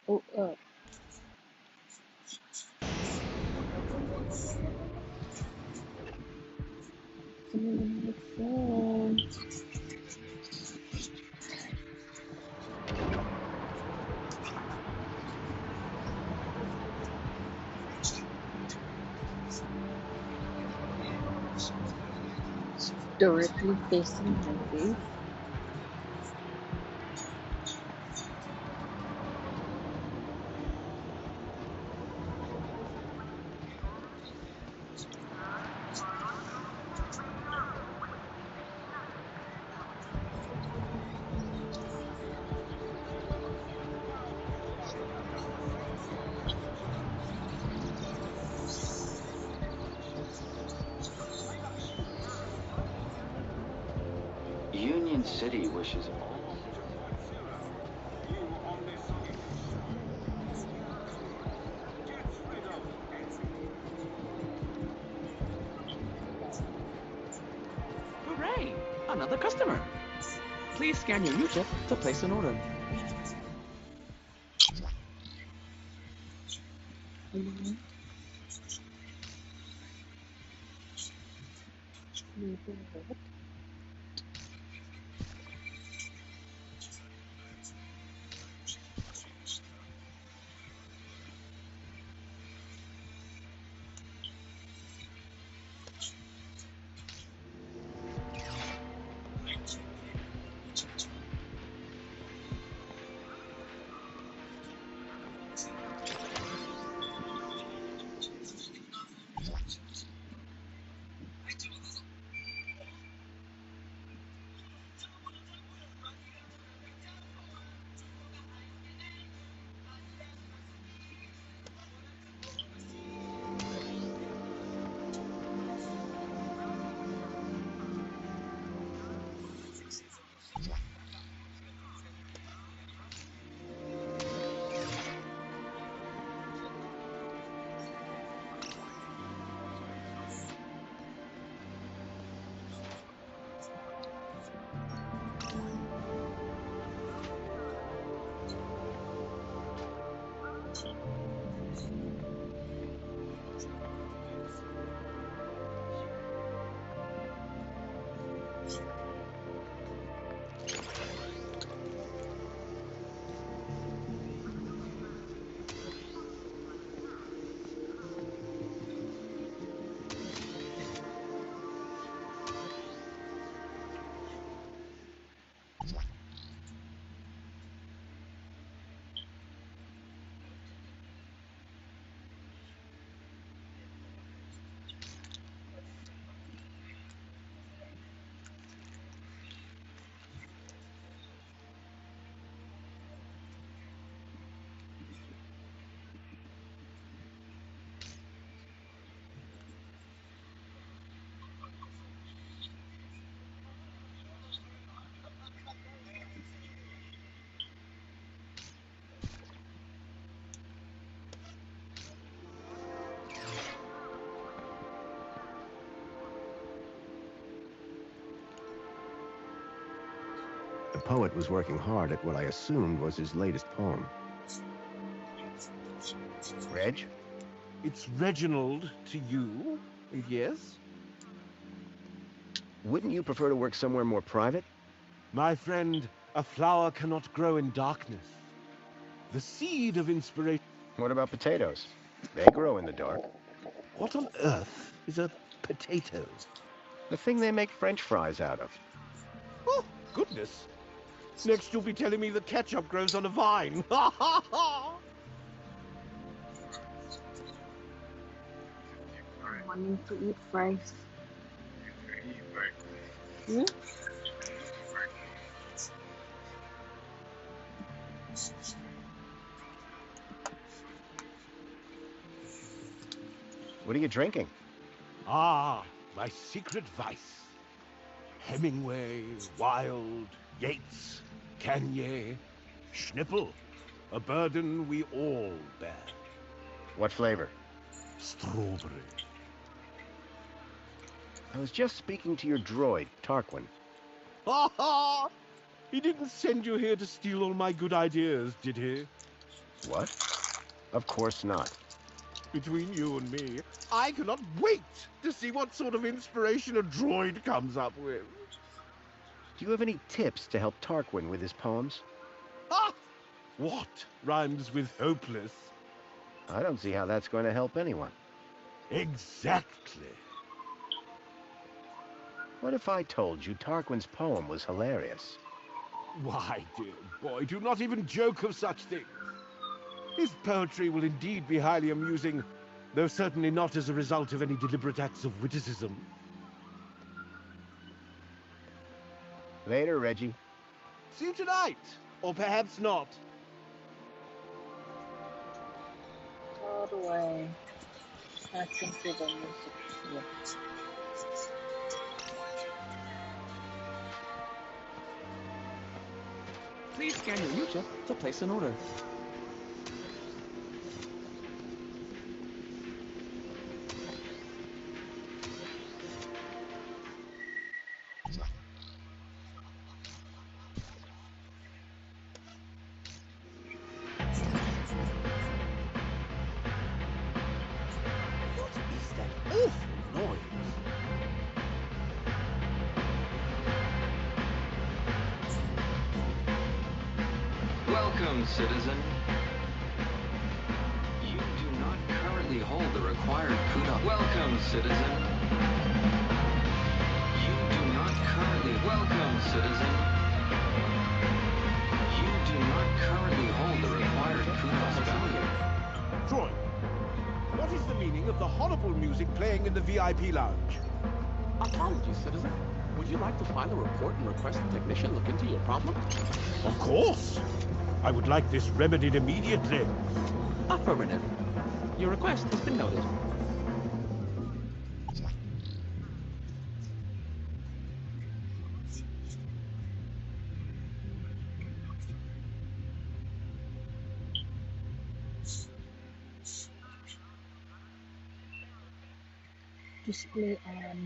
Oh, someone on the phone. Directly facing my face. Union City wishes all. Hooray! Another customer. Please scan your U-chip to place an order. Mm-hmm. The poet was working hard at what I assumed was his latest poem. Reg? It's Reginald to you, yes? Wouldn't you prefer to work somewhere more private? My friend, a flower cannot grow in darkness. The seed of inspiration... What about potatoes? They grow in the dark. What on earth is a potato? The thing they make French fries out of. Oh, goodness. Next you'll be telling me that ketchup grows on a vine. Ha ha ha! Wanting to eat fries. Hmm? What are you drinking? Ah, my secret vice. Hemingway, Wilde, Yeats, Kanye, Schnipple. A burden we all bear. What flavor? Strawberry. I was just speaking to your droid, Tarquin. Ha ha! He didn't send you here to steal all my good ideas, did he? What? Of course not. Between you and me, I cannot wait to see what sort of inspiration a droid comes up with. Do you have any tips to help Tarquin with his poems? Ah! What rhymes with hopeless? I don't see how that's going to help anyone. Exactly. What if I told you Tarquin's poem was hilarious? Why, dear boy, do not even joke of such things. His poetry will indeed be highly amusing, though certainly not as a result of any deliberate acts of witticism. Later, Reggie. See you tonight, or perhaps not. All the way. I think we're the music here. Please scan your U-chip to place an order. What is that awful noise? Welcome, citizen. You do not currently hold the required kudos. Welcome, citizen. You do not currently. Welcome, citizen. You do not currently hold the required kudos value. Troy, what is the meaning of the horrible music playing in the VIP lounge? Apologies, citizen. Would you like to file a report and request the technician look into your problem? Of course. I would like this remedied immediately. Affirmative. Your request has been noted.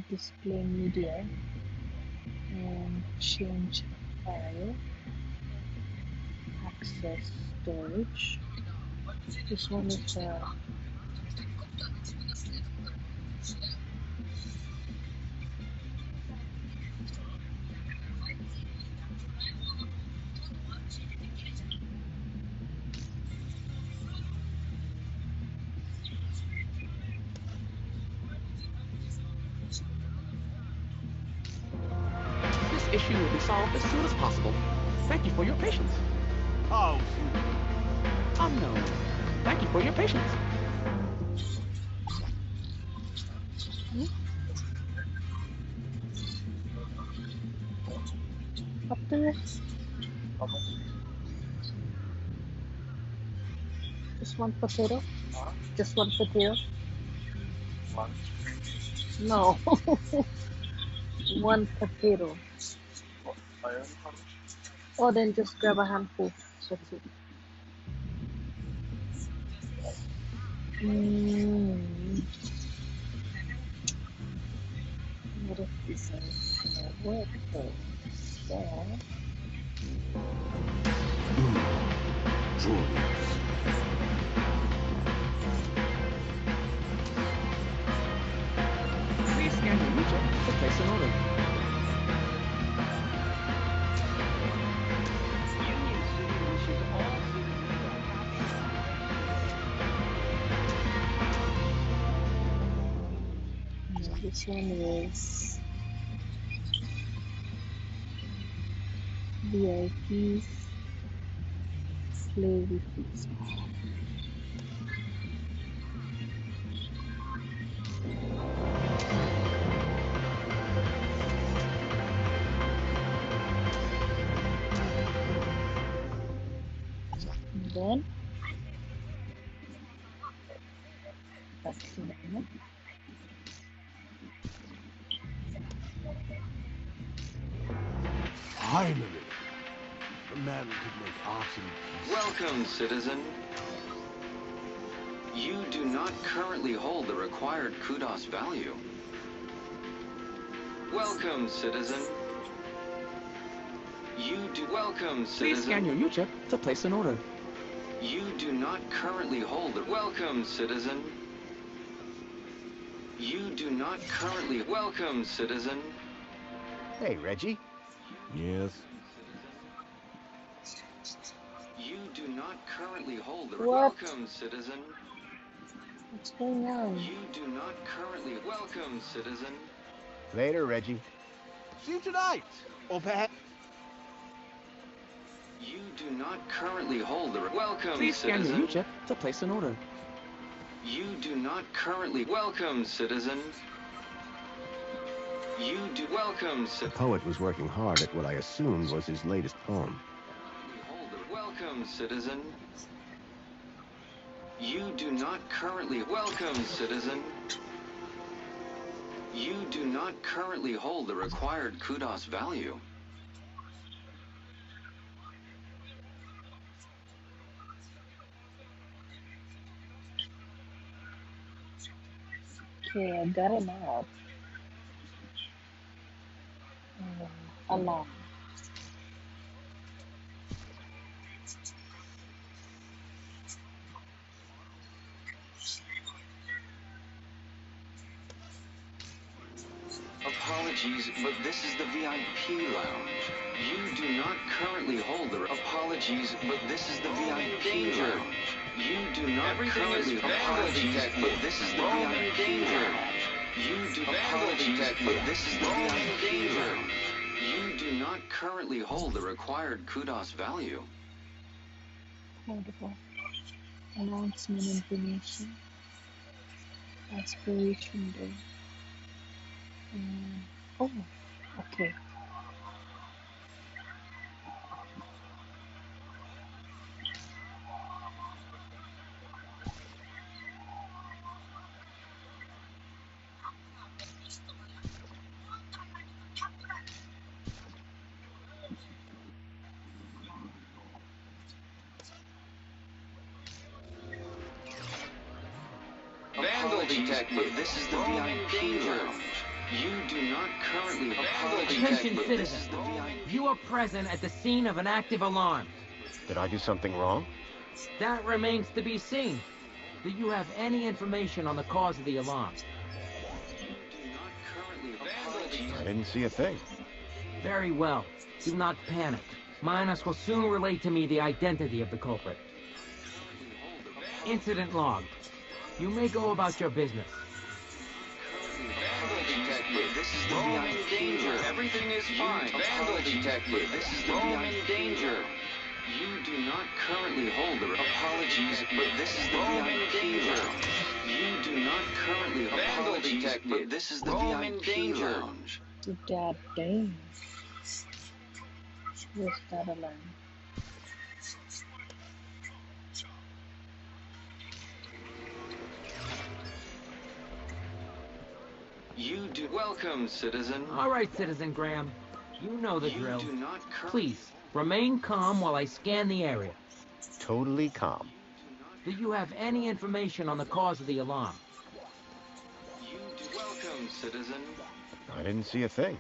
Display media and change file, access storage. This one is This issue will be solved as soon as possible. Thank you for your patience. How? Unknown. Thank you for your patience. up there. Just one potato. Just one potato. No. One potato. Or then just grab a handful. That's it. What if this is gonna work though? So, Droids. Please scan your U-chip to place an order. Union City wishes all citizens a happy. this one is VIPs play with this. And then that's it. Finally, a man could make art in peace. Welcome, citizen. You do not currently hold the required kudos value. Welcome, citizen. You do. Welcome, citizen. Please scan your U-chip to place an order. You do not currently hold it. Welcome, citizen. You do not currently... Welcome, citizen. Hey, Reggie. Yes. You do not currently hold the... What? Welcome, citizen. What's going on? You do not currently... Welcome, citizen. Later, Reggie. See you tonight. Or perhaps... You do not currently hold the... Welcome, Please scan your citizen. U-chip to place an order. You do not currently... Welcome, citizen. You do... Welcome, The citizen. poet was working hard at what I assumed was his latest poem. Welcome, citizen. You do not currently... Welcome, citizen. You do not currently hold the required kudos value. Okay, I got it now. Alarm. Apologies, but this is the VIP lounge. You do not currently hold the... Apologies, but this is the VIP lounge. You do not currently... Apologies, but this is the VIP lounge. You do... Apologies, but this is the VIP lounge. You do not currently hold the required kudos value. Audible. Announcement information. Aspiration day. Oh, okay. Vandal detected, but this is the VIP lounge. You do not currently... Attention, citizen. You are present at the scene of an active alarm. Did I do something wrong? That remains to be seen. Do you have any information on the cause of the alarm? I didn't see a thing. Very well. Do not panic. Minus will soon relate to me the identity of the culprit. Incident logged. You may go about your business. This is the VIP danger. Everything is fine. Vandal detected. This is the VIP danger. You do not currently hold the... Apologies, but this is the VIP lounge. You do not currently... Apologies, but this is the VIP lounge. God damn. Where's that alarm? You do... Welcome, citizen. All right, Citizen Graham. You know the drill. You do not Please, remain calm while I scan the area. Totally calm. Do you have any information on the cause of the alarm? You do... Welcome, citizen. I didn't see a thing.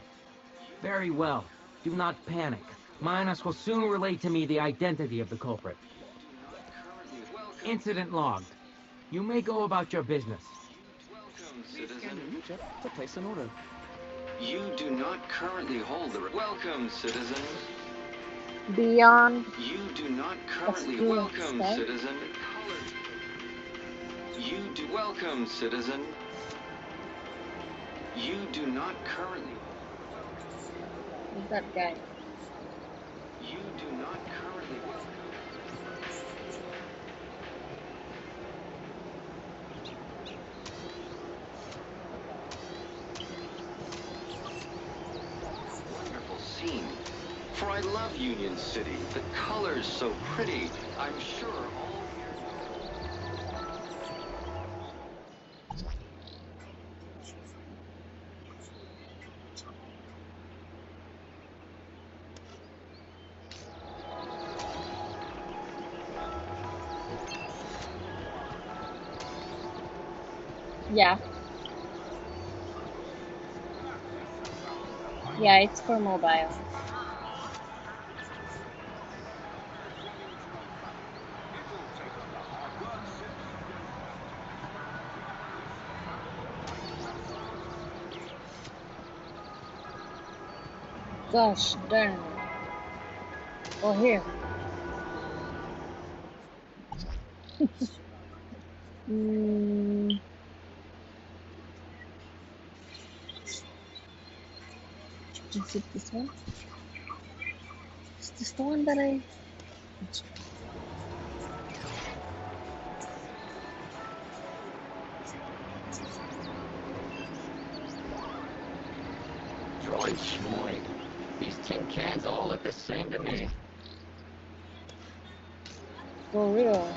Very well. Do not panic. Minus will soon relate to me the identity of the culprit. Incident logged. You may go about your business. Welcome, Scan citizen. your U-chip to place an order. You do not currently hold the... Welcome, citizen. Beyond. You do not currently... That's good, Welcome, right? citizen. You do... Welcome, citizen. You do not currently... Who's that guy? You do not currently... Wonderful scene. For I love Union City. The colors so pretty. I'm sure all here... Yeah. Yeah, it's for mobile. Gosh darn it. Oh, here. Mm, is it this one? Is this the one that I... Droid schmoid. These tin cans all look the same to me. For real?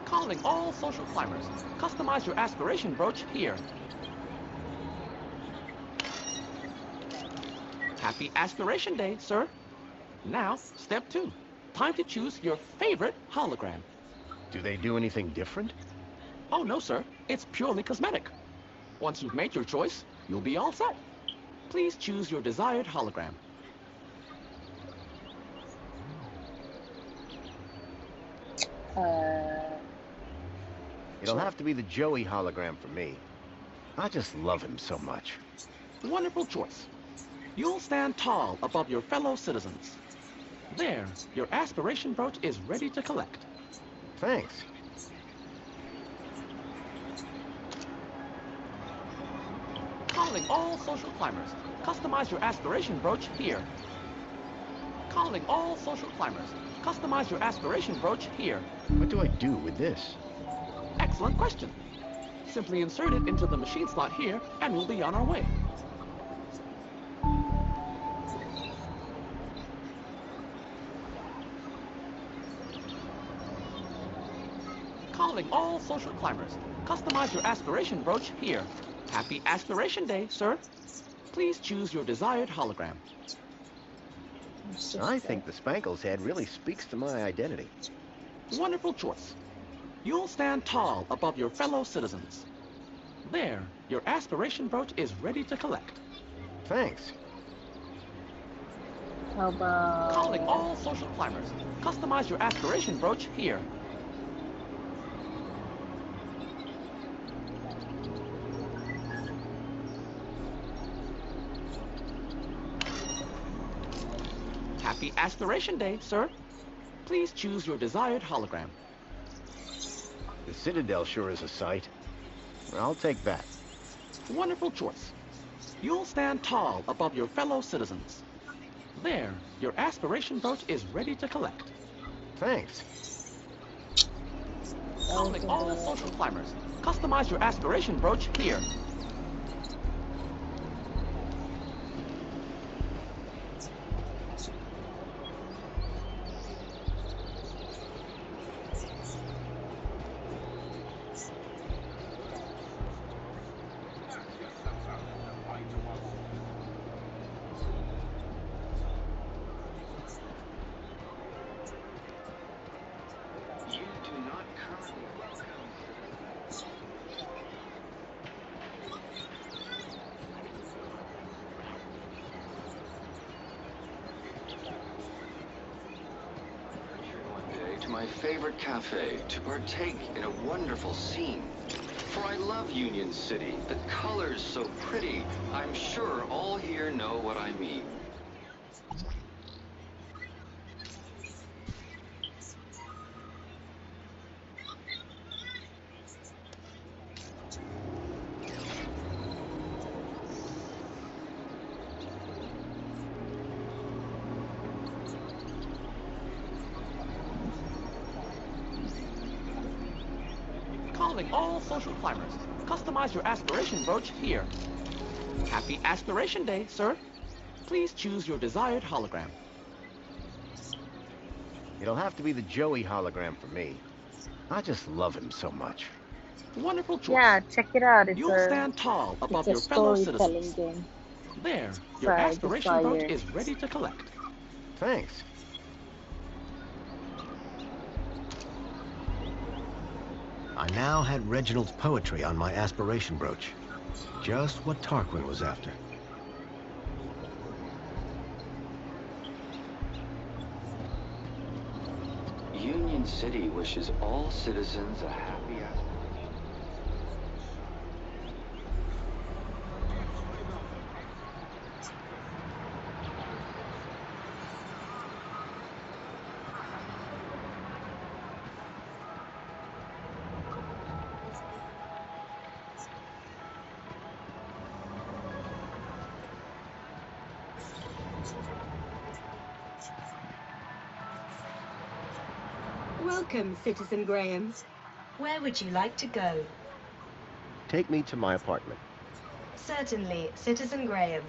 Calling all social climbers. Customize your aspiration brooch here. Happy Aspiration Day, sir. Now, step 2. Time to choose your favorite hologram. Do they do anything different? Oh, no, sir. It's purely cosmetic. Once you've made your choice, you'll be all set. Please choose your desired hologram. It'll have to be the Joey hologram for me. I just love him so much. Wonderful choice. You'll stand tall above your fellow citizens. There, your aspiration brooch is ready to collect. Thanks. Calling all social climbers. Customize your aspiration brooch here. Calling all social climbers. Customize your aspiration brooch here. What do I do with this? Excellent question. Simply insert it into the machine slot here, and we'll be on our way. Calling all social climbers. Customize your aspiration brooch here. Happy Aspiration Day, sir. Please choose your desired hologram. I think the Spankles head really speaks to my identity. Wonderful choice. You'll stand tall above your fellow citizens. There, your aspiration brooch is ready to collect. Thanks. How about... Calling all social climbers. Customize your aspiration brooch here. Happy Aspiration Day, sir. Please choose your desired hologram. The Citadel sure is a sight. I'll take that. Wonderful choice. You'll stand tall above your fellow citizens. There, your aspiration brooch is ready to collect. Thanks. Calling all social climbers. Customize your aspiration brooch here. You do not currently one day to my favorite cafe to partake in a wonderful scene. For I love Union City, the colors so pretty. I'm sure all here know what I mean. Calling all social climbers. Customize your aspiration brooch here. Happy Aspiration Day, sir. Please choose your desired hologram. It'll have to be the Joey hologram for me. I just love him so much. Wonderful choice. Yeah, check it out. It's You'll a stand tall above your it's a fellow storytelling citizens. game. There, your Sorry, I just aspiration saw brooch your... is ready to collect. Thanks. I now had Reginald's poetry on my aspiration brooch. Just what Tarquin was after. Union Raccoon City wishes all citizens a happy aspiration. Welcome, Citizen Graham. Where would you like to go? Take me to my apartment. Certainly, Citizen Graham.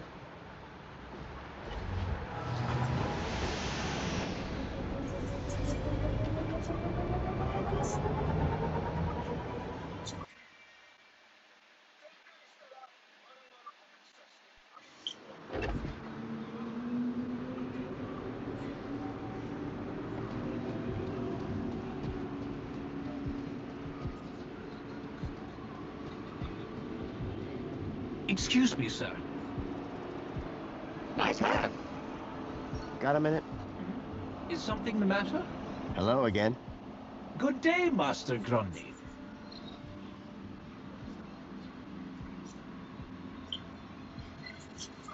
Excuse me, sir. Nice hat. Got a minute? Is something the matter? Hello again. Good day, Master Grundy.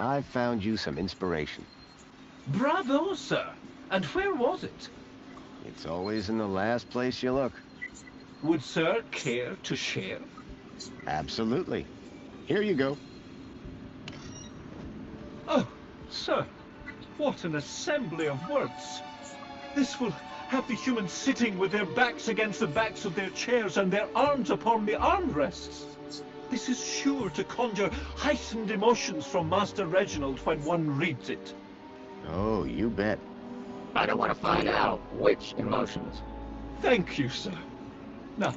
I found you some inspiration. Bravo, sir. And where was it? It's always in the last place you look. Would sir care to share? Absolutely. Here you go. Oh, sir, what an assembly of words. This will have the humans sitting with their backs against the backs of their chairs and their arms upon the armrests. This is sure to conjure heightened emotions from Master Reginald when one reads it. Oh, you bet. I don't want to find out which emotions. Thank you, sir. Now,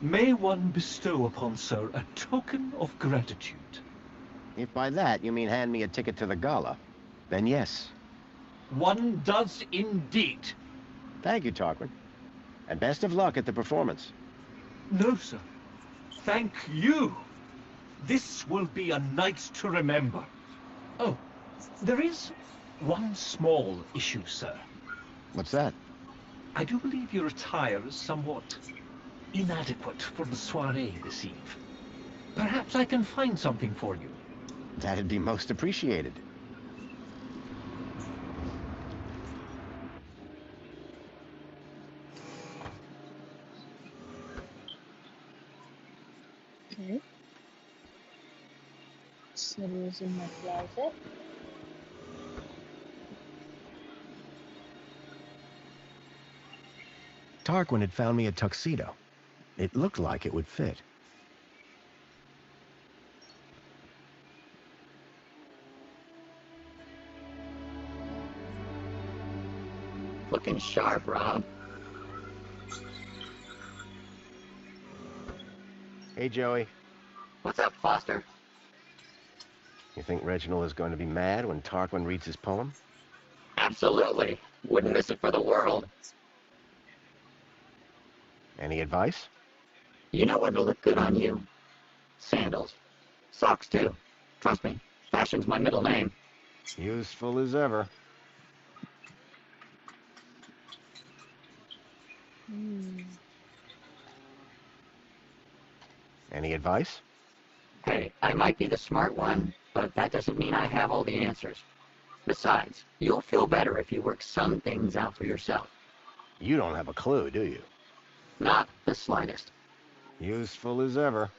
may one bestow upon sir a token of gratitude? If by that you mean hand me a ticket to the gala, then yes. One does indeed. Thank you, Tarquin. And best of luck at the performance. No, sir. Thank you. This will be a night to remember. Oh, there is one small issue, sir. What's that? I do believe your attire is somewhat inadequate for the soiree this eve. Perhaps I can find something for you. That'd be most appreciated. Okay. Snippers in my closet. Tarquin had found me a tuxedo. It looked like it would fit. Looking sharp, Rob. Hey, Joey. What's up, Foster? You think Reginald is going to be mad when Tarquin reads his poem? Absolutely. Wouldn't miss it for the world. Any advice? You know what'll look good on you? Sandals. Socks, too. Trust me, fashion's my middle name. Useful as ever. Any advice? Hey, I might be the smart one, but that doesn't mean I have all the answers. Besides, you'll feel better if you work some things out for yourself. You don't have a clue, do you? Not the slightest. Useful as ever.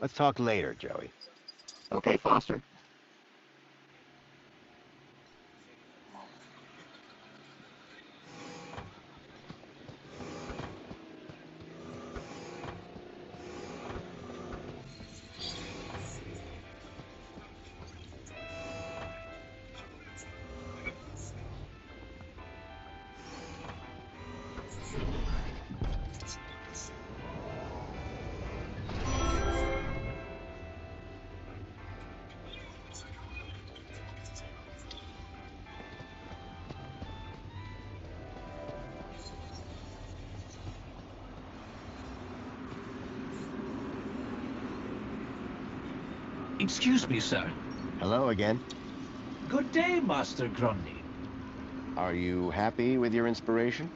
Let's talk later, Joey. Okay, Foster. Excuse me, sir. Hello again. Good day, Master Grundy. Are you happy with your inspiration?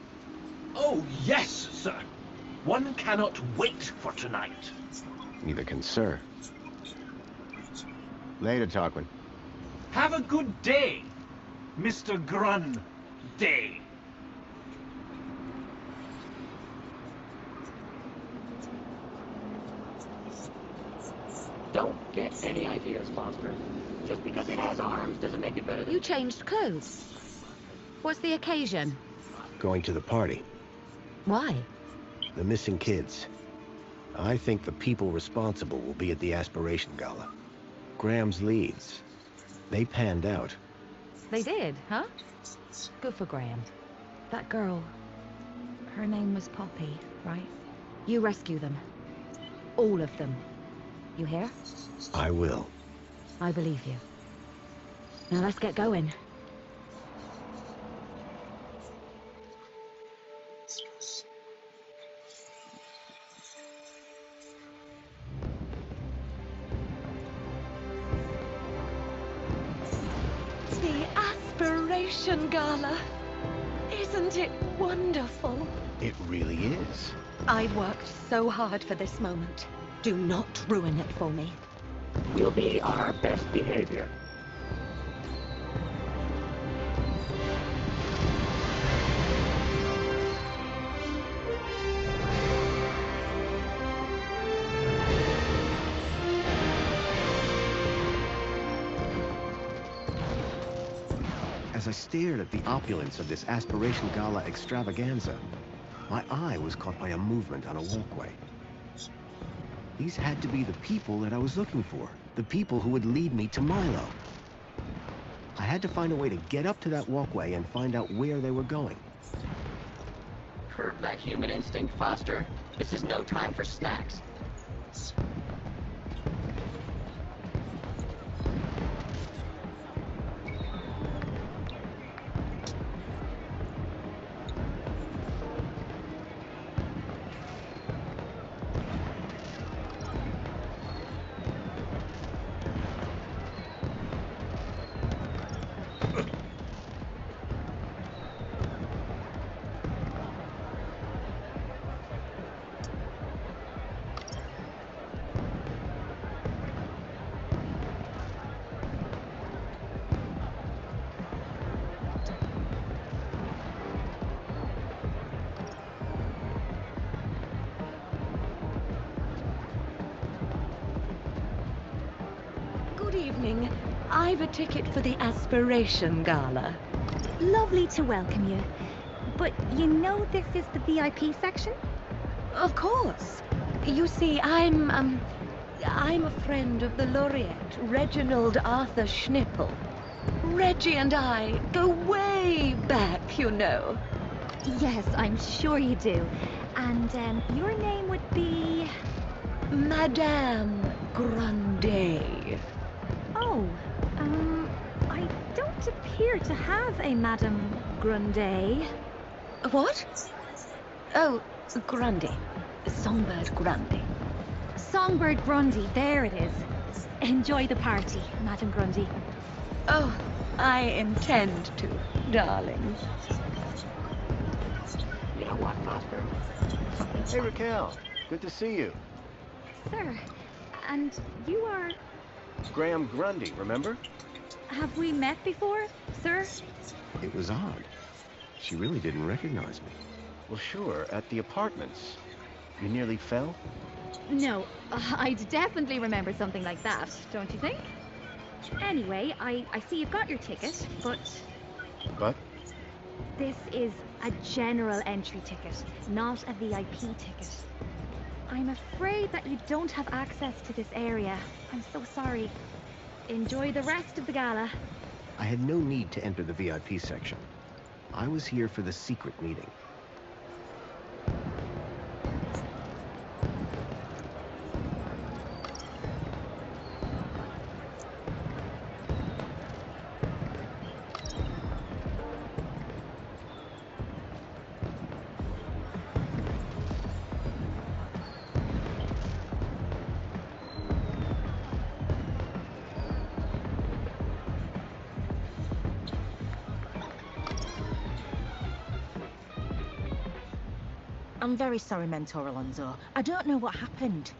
Oh, yes, sir. One cannot wait for tonight. Neither can Sir. Later, Tarquin. Have a good day, Mr. Grundy. Don't get any ideas, Foster. Just because it has arms doesn't make it better than... You changed clothes. What's the occasion? Going to the party. Why? The missing kids. I think the people responsible will be at the Aspiration Gala. Graham's leads. They panned out. They did, huh? Good for Graham. That girl, her name was Poppy, right? You rescue them. All of them. You hear? I will. I believe you. Now let's get going. The Aspiration Gala. Isn't it wonderful? It really is. I've worked so hard for this moment. Do not ruin it for me. We'll be on our best behavior. As I stared at the opulence of this Aspiration Gala extravaganza, my eye was caught by a movement on a walkway. These had to be the people that I was looking for, the people who would lead me to Milo. I had to find a way to get up to that walkway and find out where they were going. Curb that human instinct, Foster. This is no time for snacks. Good evening. I've a ticket for the Aspiration Gala. Lovely to welcome you. But you know this is the VIP section? Of course. You see, I'm a friend of the laureate, Reginald Arthur Schnippel. Reggie and I go way back, you know. Yes, I'm sure you do. And your name would be... Madame Grundy. Oh, I don't appear to have a Madame Grundy. What? Oh, Grundy. Songbird Grundy. Songbird Grundy, there it is. Enjoy the party, Madame Grundy. Oh, I intend to, darling. You know what, Foster? Hey, Raquel. Good to see you. Sir, and you are... Graham Grundy, remember? Have we met before, sir? It was odd. She really didn't recognize me. Well, sure, at the apartments. You nearly fell? No, I'd definitely remember something like that, don't you think? Anyway, I see you've got your ticket, but... But? This is a general entry ticket, not a VIP ticket. I'm afraid that you don't have access to this area. I'm so sorry. Enjoy the rest of the gala. I had no need to enter the VIP section. I was here for the secret meeting. I'm very sorry, Mentor Alonso. I don't know what happened.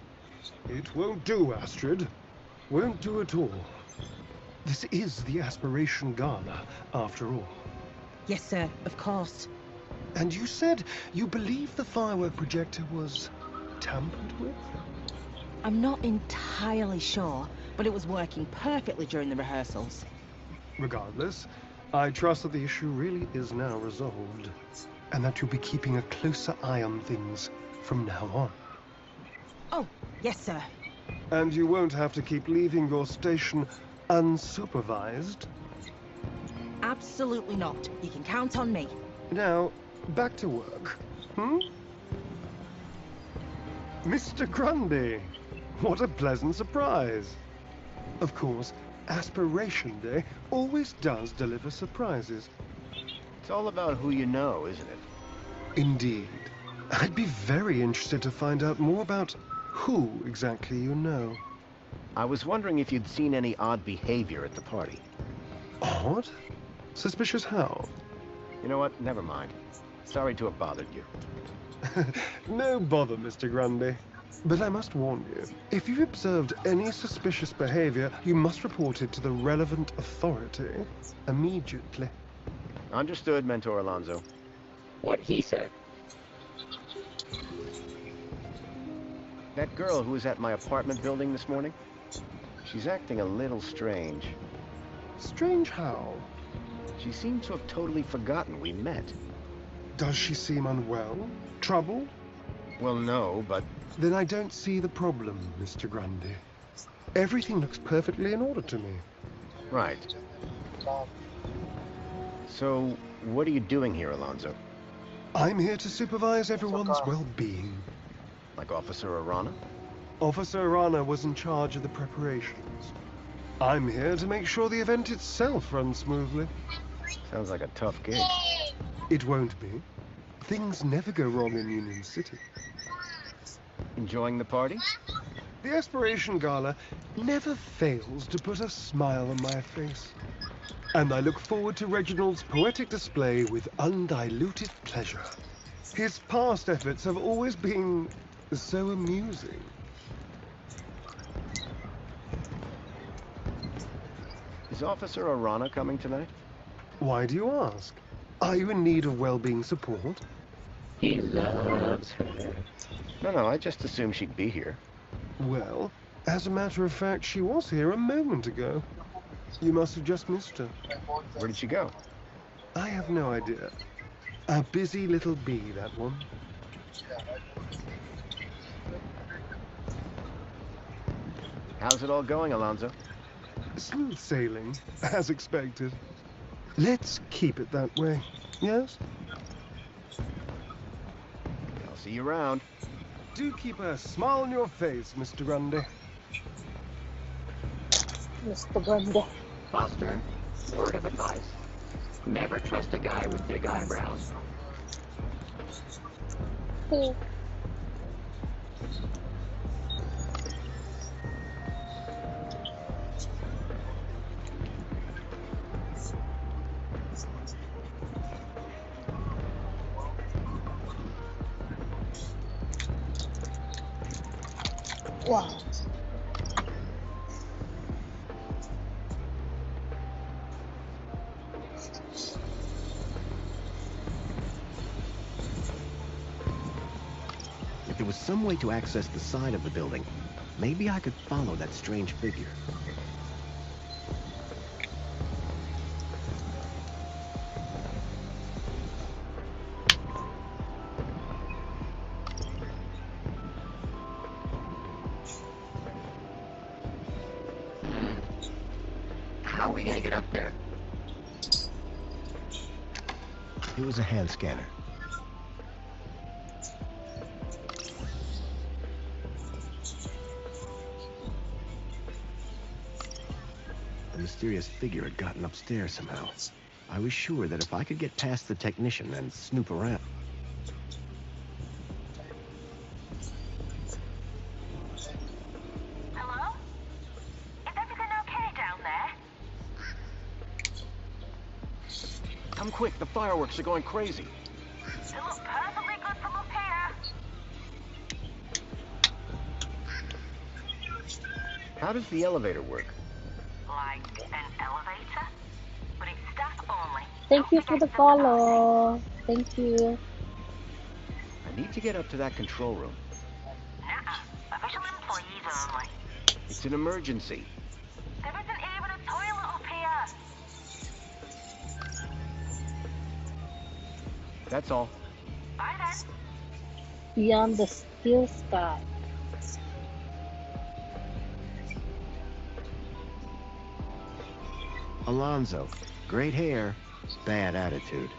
It won't do, Astrid. Won't do at all. This is the Aspiration Gala, after all. Yes, sir, of course. And you said you believe the firework projector was tampered with? I'm not entirely sure, but it was working perfectly during the rehearsals. Regardless, I trust that the issue really is now resolved, and that you'll be keeping a closer eye on things from now on. Oh, yes, sir. And you won't have to keep leaving your station unsupervised? Absolutely not. You can count on me. Now, back to work. Mr. Grundy, what a pleasant surprise. Of course, Aspiration Day always does deliver surprises. It's all about who you know, isn't it? Indeed. I'd be very interested to find out more about who exactly you know. I was wondering if you'd seen any odd behavior at the party. Odd? Suspicious how? You know what? Never mind. Sorry to have bothered you. No bother, Mr. Grundy. But I must warn you, if you've observed any suspicious behavior, you must report it to the relevant authority immediately. Understood, Mentor Alonso. What he said. That girl who was at my apartment building this morning? She's acting a little strange. Strange how? She seems to have totally forgotten we met. Does she seem unwell? Trouble? Well, no, but... Then I don't see the problem, Mr. Grundy. Everything looks perfectly in order to me. Right. So, what are you doing here, Alonso? I'm here to supervise everyone's well-being. Like Officer Arana? Officer Arana was in charge of the preparations. I'm here to make sure the event itself runs smoothly. Sounds like a tough gig. It won't be. Things never go wrong in Union City. Enjoying the party? The Aspiration Gala never fails to put a smile on my face. And I look forward to Reginald's poetic display with undiluted pleasure. His past efforts have always been so amusing. Is Officer Arana coming tonight? Why do you ask? Are you in need of well-being support? He loves her. No, I just assumed she'd be here. Well, as a matter of fact, she was here a moment ago. You must have just missed her. Where did she go? I have no idea. A busy little bee, that one. How's it all going, Alonso? Smooth sailing, as expected. Let's keep it that way, yes? I'll see you around. Do keep a smile on your face, Mr. Grundy. Mr. Grundy. Foster, word of advice. Never trust a guy with big eyebrows. Cool. Wow. If there was some way to access the side of the building, maybe I could follow that strange figure. How are we gonna get up there? It was a hand scanner. The mysterious figure had gotten upstairs somehow. I was sure that if I could get past the technician and snoop around... Hello? Is everything okay down there? Come quick, the fireworks are going crazy. It looks perfectly good from up here. How does the elevator work? Like an elevator, but it's staff only. Thank you for the follow. Thank you. I need to get up to that control room. Nuh-uh. Official employees only. It's an emergency. There isn't even a toilet up here. That's all. Bye then. Beyond the steel sky. Alonzo. Great hair, bad attitude.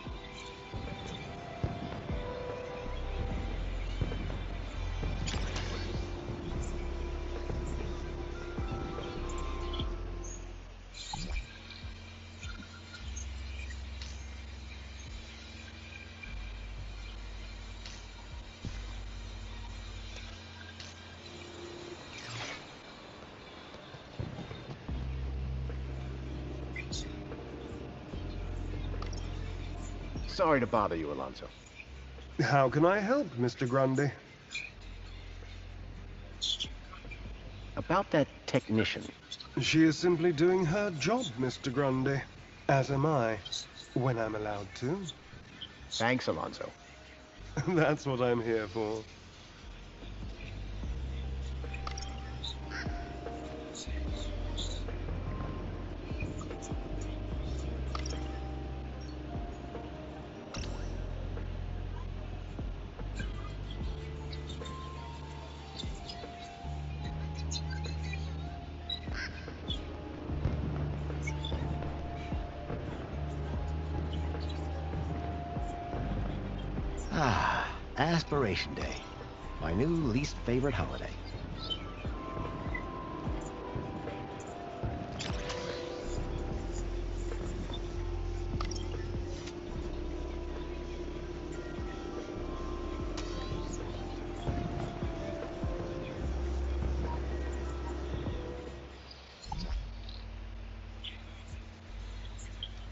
Sorry to bother you, Alonzo. How can I help, Mr. Grundy? About that technician. She is simply doing her job, Mr. Grundy. As am I, when I'm allowed to. Thanks, Alonzo. That's what I'm here for. Ah, Aspiration Day. My new least favorite holiday.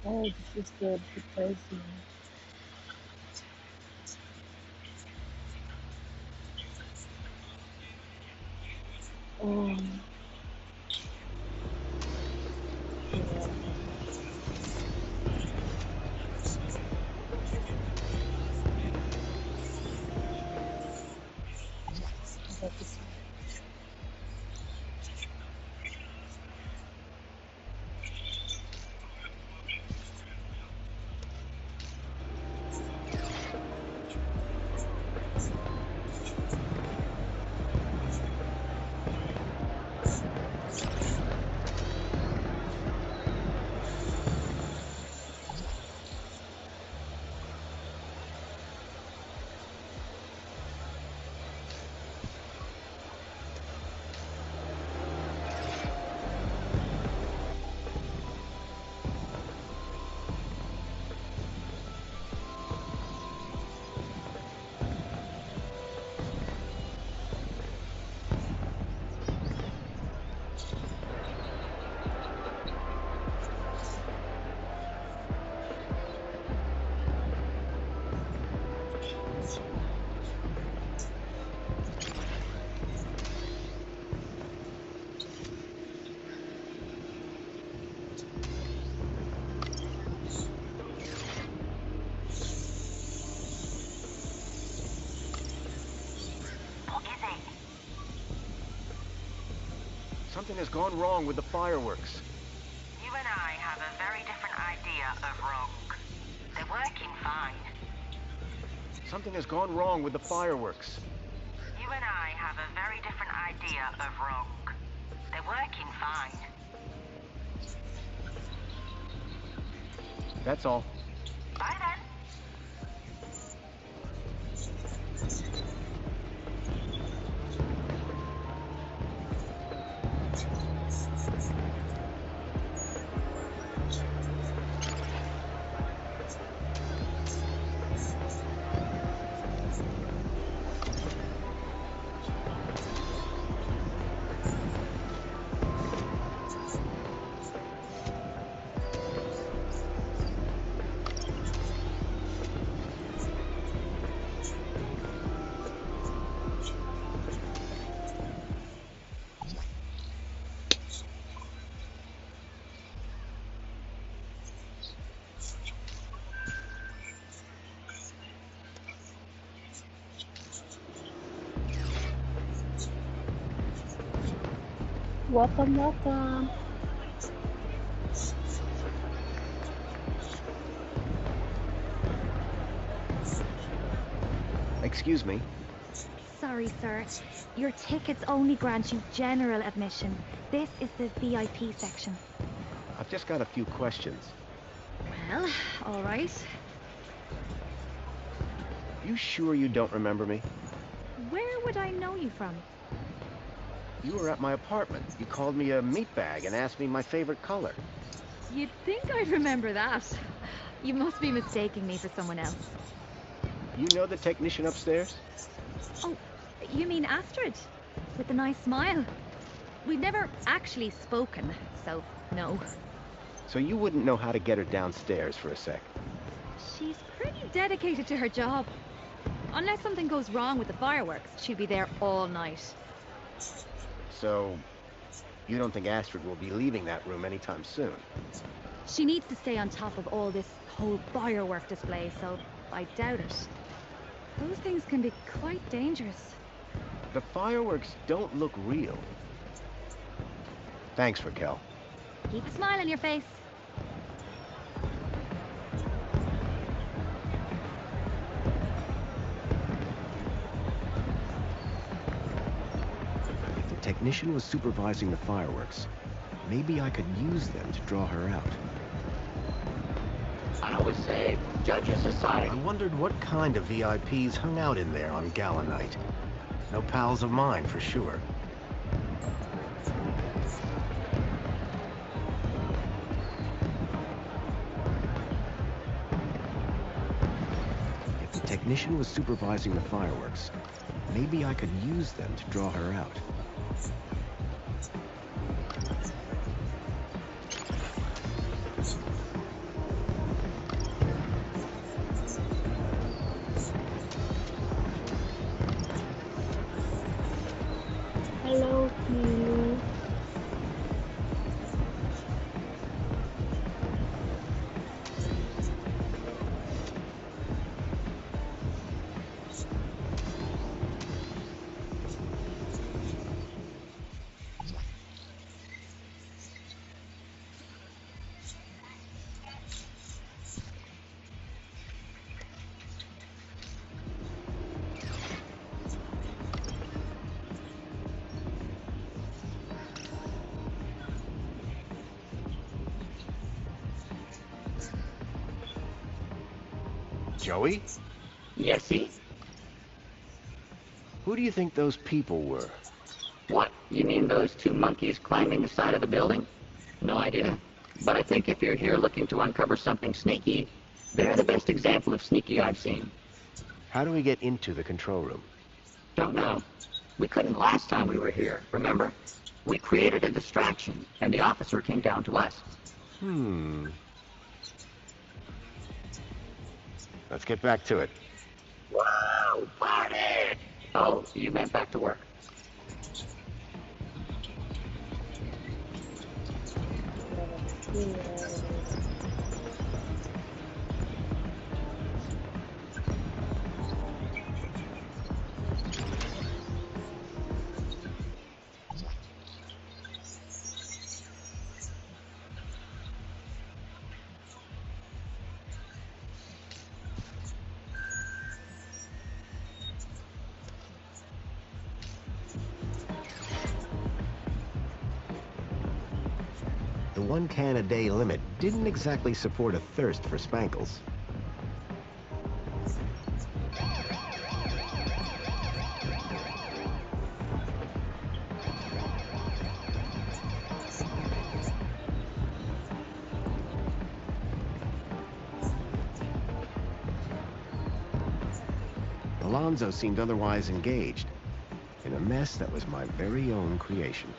Oh, this is good because Something has gone wrong with the fireworks. You and I have a very different idea of wrong. They're working fine. Something has gone wrong with the fireworks. You and I have a very different idea of wrong. They're working fine. That's all. Bye then. Welcome, welcome. Excuse me. Sorry, sir. Your tickets only grant you general admission. This is the VIP section. I've just got a few questions. Well, all right. You sure you don't remember me? Where would I know you from? You were at my apartment. You called me a meatbag and asked me my favorite color. You'd think I'd remember that. You must be mistaking me for someone else. You know the technician upstairs? Oh, you mean Astrid? With the nice smile? We've never actually spoken, so no. So you wouldn't know how to get her downstairs for a sec? She's pretty dedicated to her job. Unless something goes wrong with the fireworks, she'd be there all night. So, you don't think Astrid will be leaving that room anytime soon? She needs to stay on top of all this whole firework display, so I doubt it. Those things can be quite dangerous. The fireworks don't look real. Thanks, Raquel. Keep a smile on your face. If the technician was supervising the fireworks, maybe I could use them to draw her out. I always say, judge a society. I wondered what kind of VIPs hung out in there on gala night. No pals of mine, for sure. If the technician was supervising the fireworks, maybe I could use them to draw her out. Hello, Kilo. Joey? Yesy? Who do you think those people were? What? You mean those two monkeys climbing the side of the building? No idea. But I think if you're here looking to uncover something sneaky, they're the best example of sneaky I've seen. How do we get into the control room? Don't know. We couldn't last time we were here, remember? We created a distraction, and the officer came down to us. Let's get back to it. Whoa, party! Oh, you meant back to work. The 1 can a day limit didn't exactly support a thirst for spankles. Alonzo seemed otherwise engaged in a mess that was my very own creation.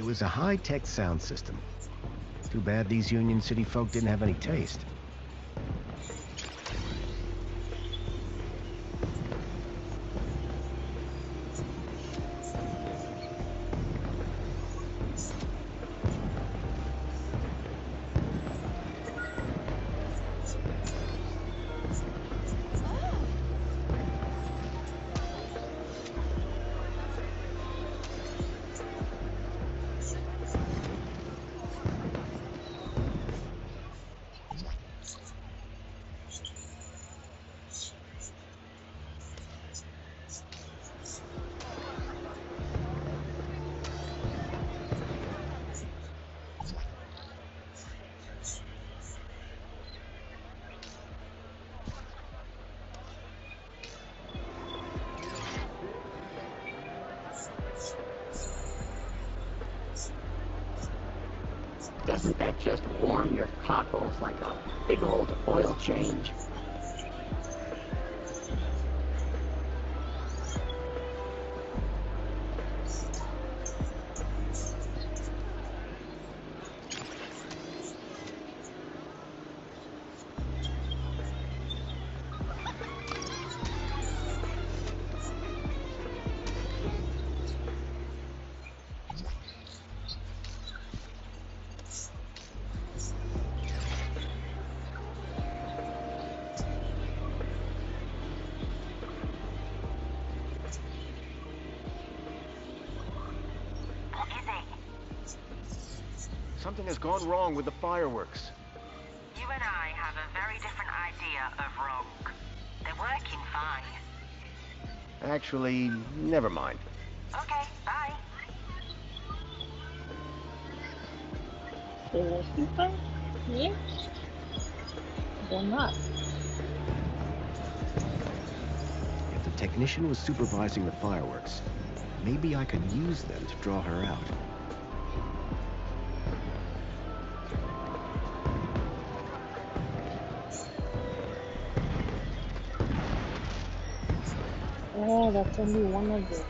was a high-tech sound system. Too bad these Union City folk didn't have any taste. Doesn't that just warm your cockles like a big old oil change? Something has gone wrong with the fireworks. You and I have a very different idea of wrong. They're working fine. Actually, never mind. Okay, bye. They're working fine? Yeah? They're not. If the technician was supervising the fireworks, maybe I could use them to draw her out. Oh, that's only one of them.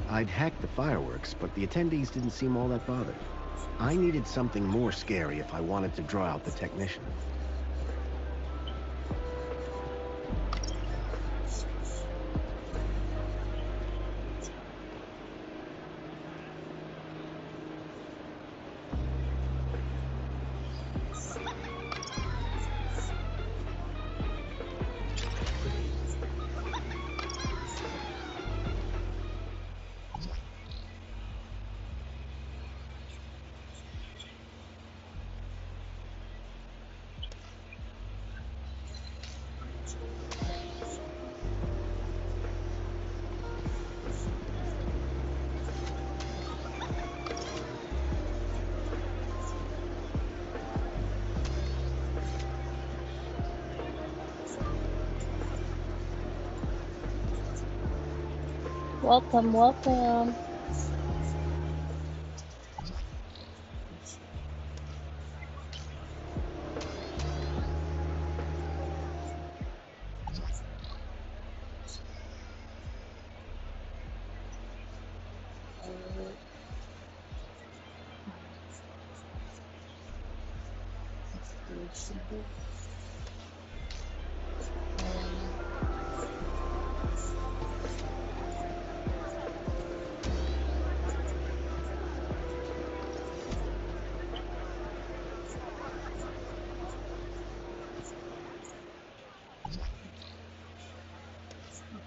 I'd hacked the fireworks, but the attendees didn't seem all that bothered. I needed something more scary if I wanted to draw out the technician. Welcome, welcome. Possible.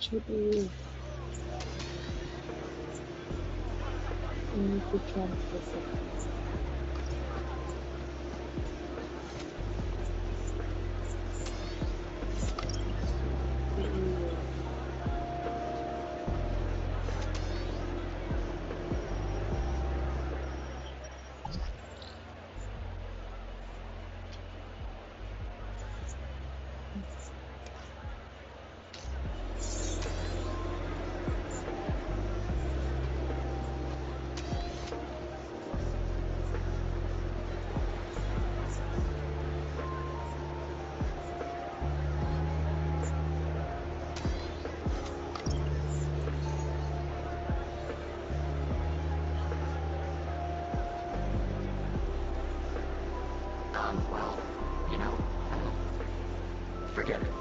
Should be we need to transfer something. Well, you know, forget it.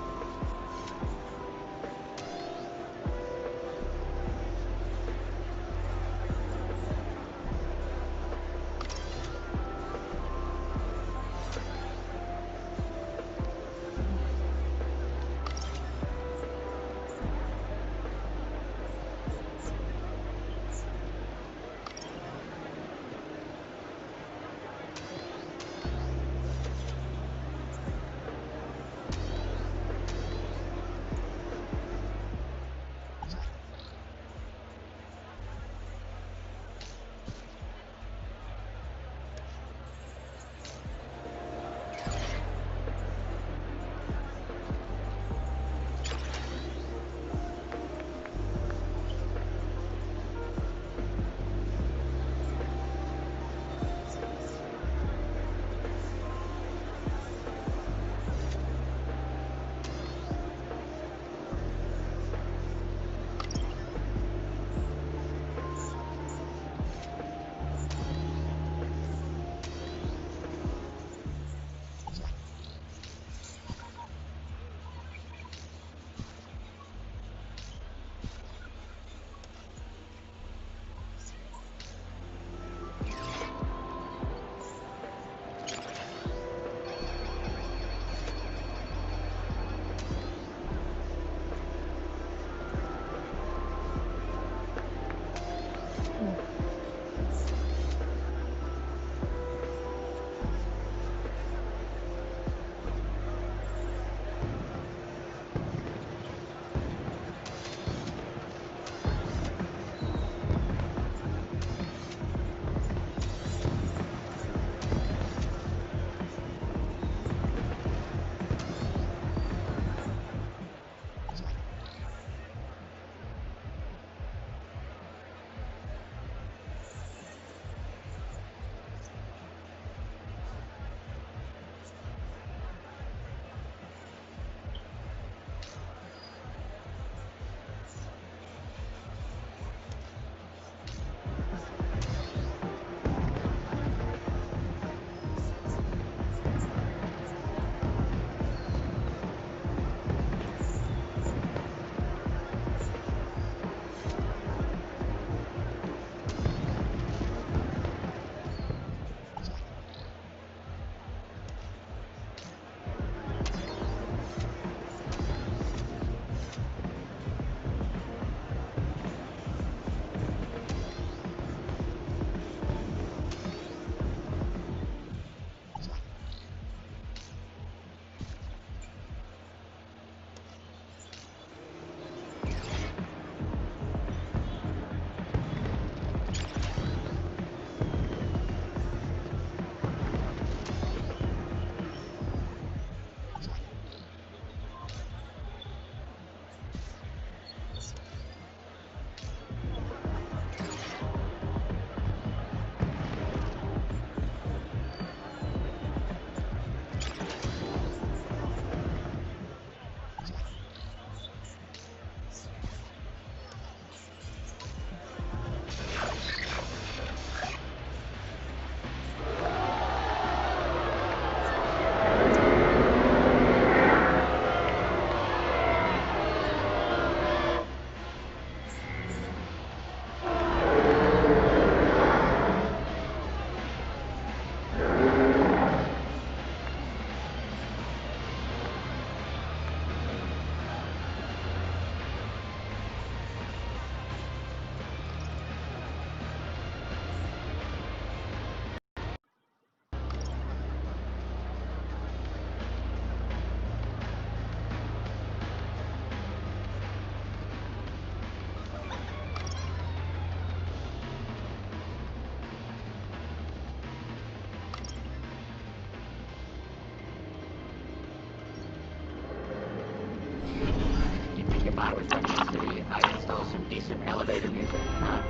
some elevator music, huh?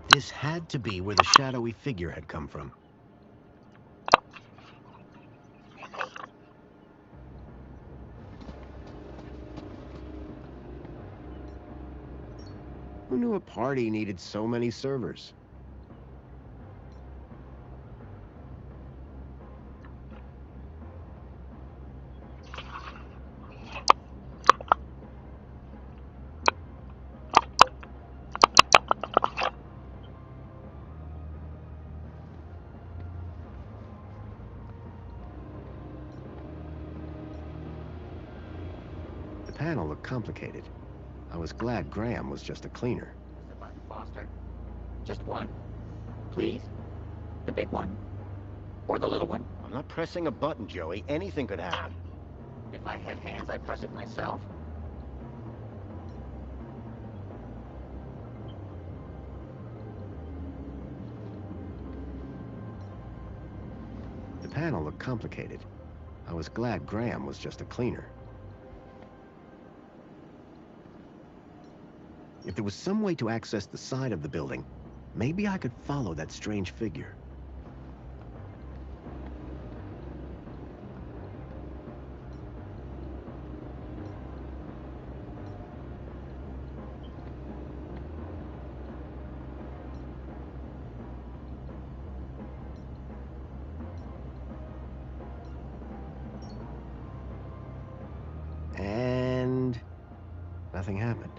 This had to be where the shadowy figure had come from. Who knew a party needed so many servers? The panel looked complicated. I was glad Graham was just a cleaner. The button, Foster. Just one. Please? The big one? Or the little one? I'm not pressing a button, Joey. Anything could happen. If I had hands, I'd press it myself. The panel looked complicated. I was glad Graham was just a cleaner. If there was some way to access the side of the building, maybe I could follow that strange figure. And nothing happened.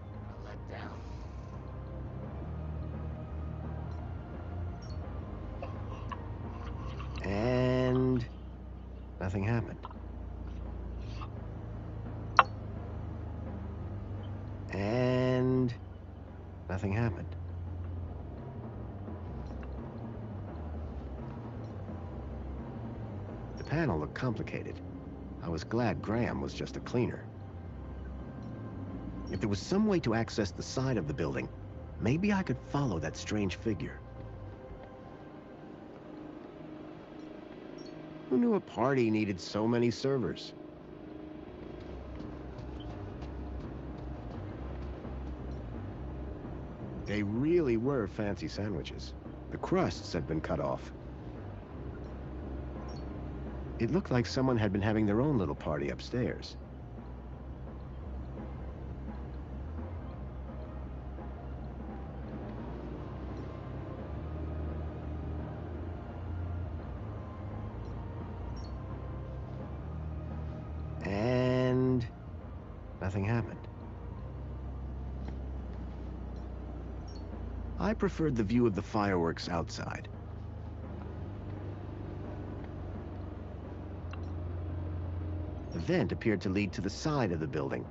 Let down. And nothing happened. And nothing happened. The panel looked complicated. I was glad Graham was just a cleaner. If there was some way to access the side of the building, maybe I could follow that strange figure. Who knew a party needed so many servers? They really were fancy sandwiches. The crusts had been cut off. It looked like someone had been having their own little party upstairs. And nothing happened. I preferred the view of the fireworks outside. The vent appeared to lead to the side of the building.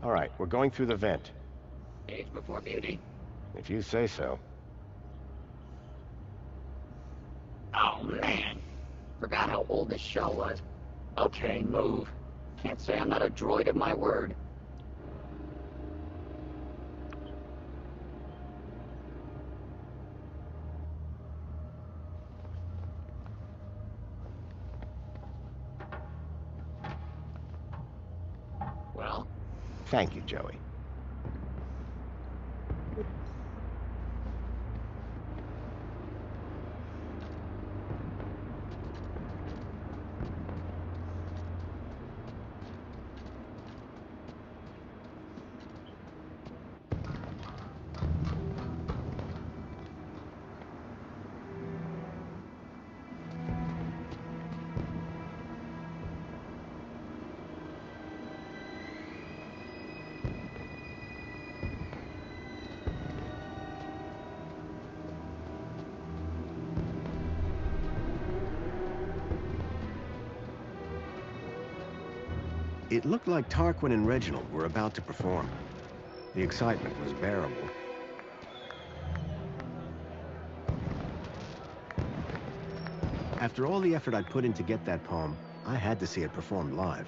All right, we're going through the vent. Age before beauty. If you say so. Oh, man. Forgot how old this show was. Okay, move. Can't say I'm not a droid of my word. Well? Thank you, Joey. It looked like Tarquin and Reginald were about to perform. The excitement was bearable. After all the effort I'd put in to get that poem, I had to see it performed live.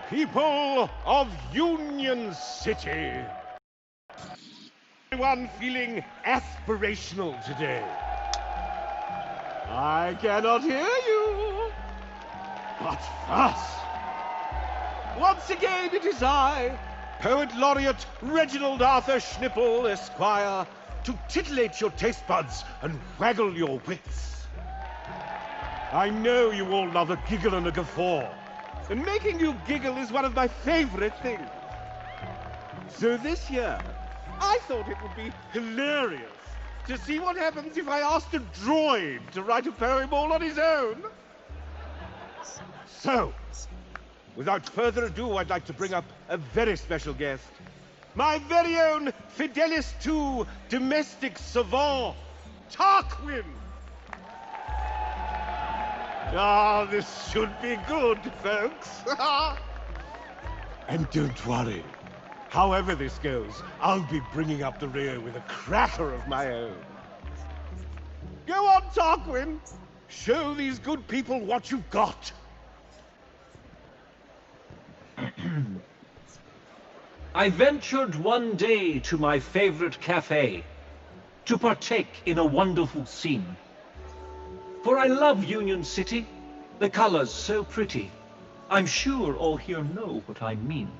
People of Union City. Everyone feeling aspirational today? I cannot hear you. But first, once again it is I, Poet Laureate Reginald Arthur Schnippel, Esquire, to titillate your taste buds and waggle your wits. I know you all love a giggle and a guffaw, and making you giggle is one of my favorite things. So this year, I thought it would be hilarious to see what happens if I asked a droid to write a poem all on his own. So, without further ado, I'd like to bring up a very special guest. My very own Fidelis-2 domestic savant, Tarquin. Ah, this should be good, folks. And don't worry. However this goes, I'll be bringing up the rear with a cracker of my own. Go on, Tarquin. Show these good people what you've got. I ventured one day to my favorite cafe to partake in a wonderful scene. For I love Union City, the colors so pretty. I'm sure all here know what I mean.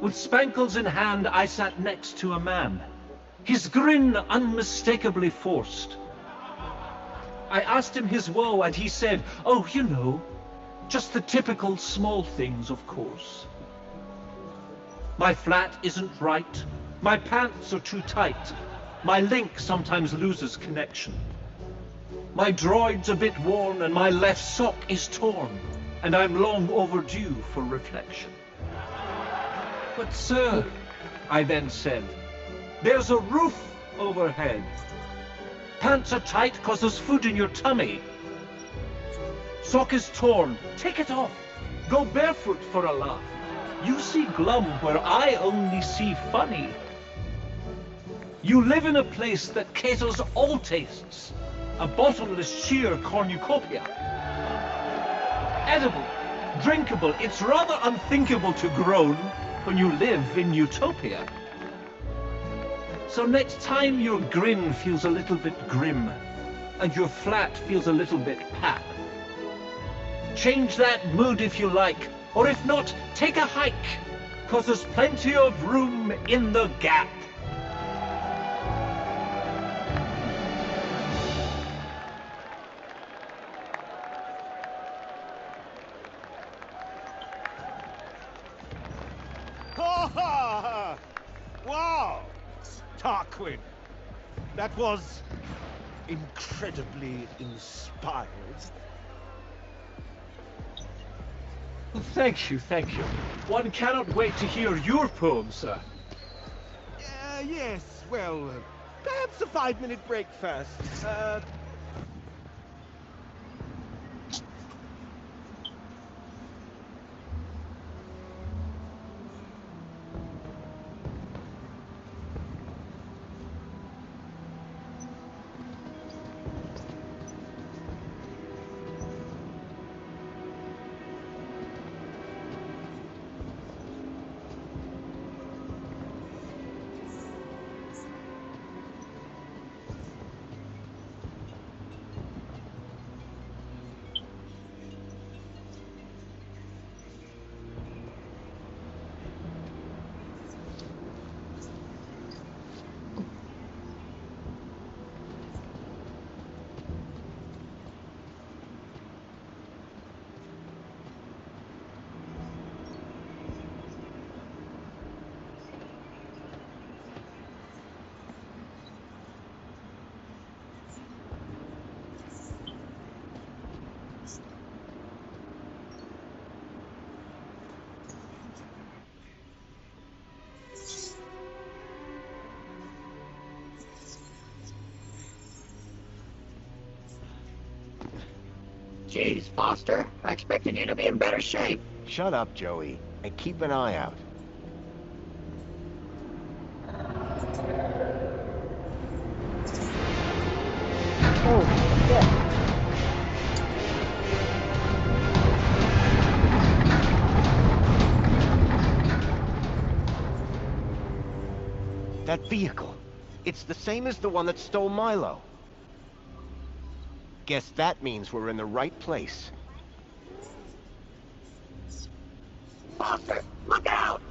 With spankles in hand, I sat next to a man, his grin unmistakably forced. I asked him his woe, and he said, "Oh, you know, just the typical small things, of course. My flat isn't right, my pants are too tight, my link sometimes loses connection. My droid's a bit worn, and my left sock is torn, and I'm long overdue for reflection." "But sir," I then said, "there's a roof overhead. Pants are tight 'cause there's food in your tummy. Sock is torn, take it off, go barefoot for a laugh. You see glum where I only see funny. You live in a place that caters all tastes, a bottomless sheer cornucopia. Edible, drinkable, it's rather unthinkable to groan when you live in utopia. So next time your grin feels a little bit grim, and your flat feels a little bit pat, change that mood if you like, or if not, take a hike, 'cause there's plenty of room in the gap." Wow! Tarquin, that was incredibly inspired. Well, thank you, thank you. One cannot wait to hear your poem, sir. Yes, well, perhaps a 5-minute break first. Jeez, Foster, I expected you to be in better shape. Shut up, Joey, and keep an eye out. That vehicle. It's the same as the one that stole Milo. Guess that means we're in the right place. Foster, look out!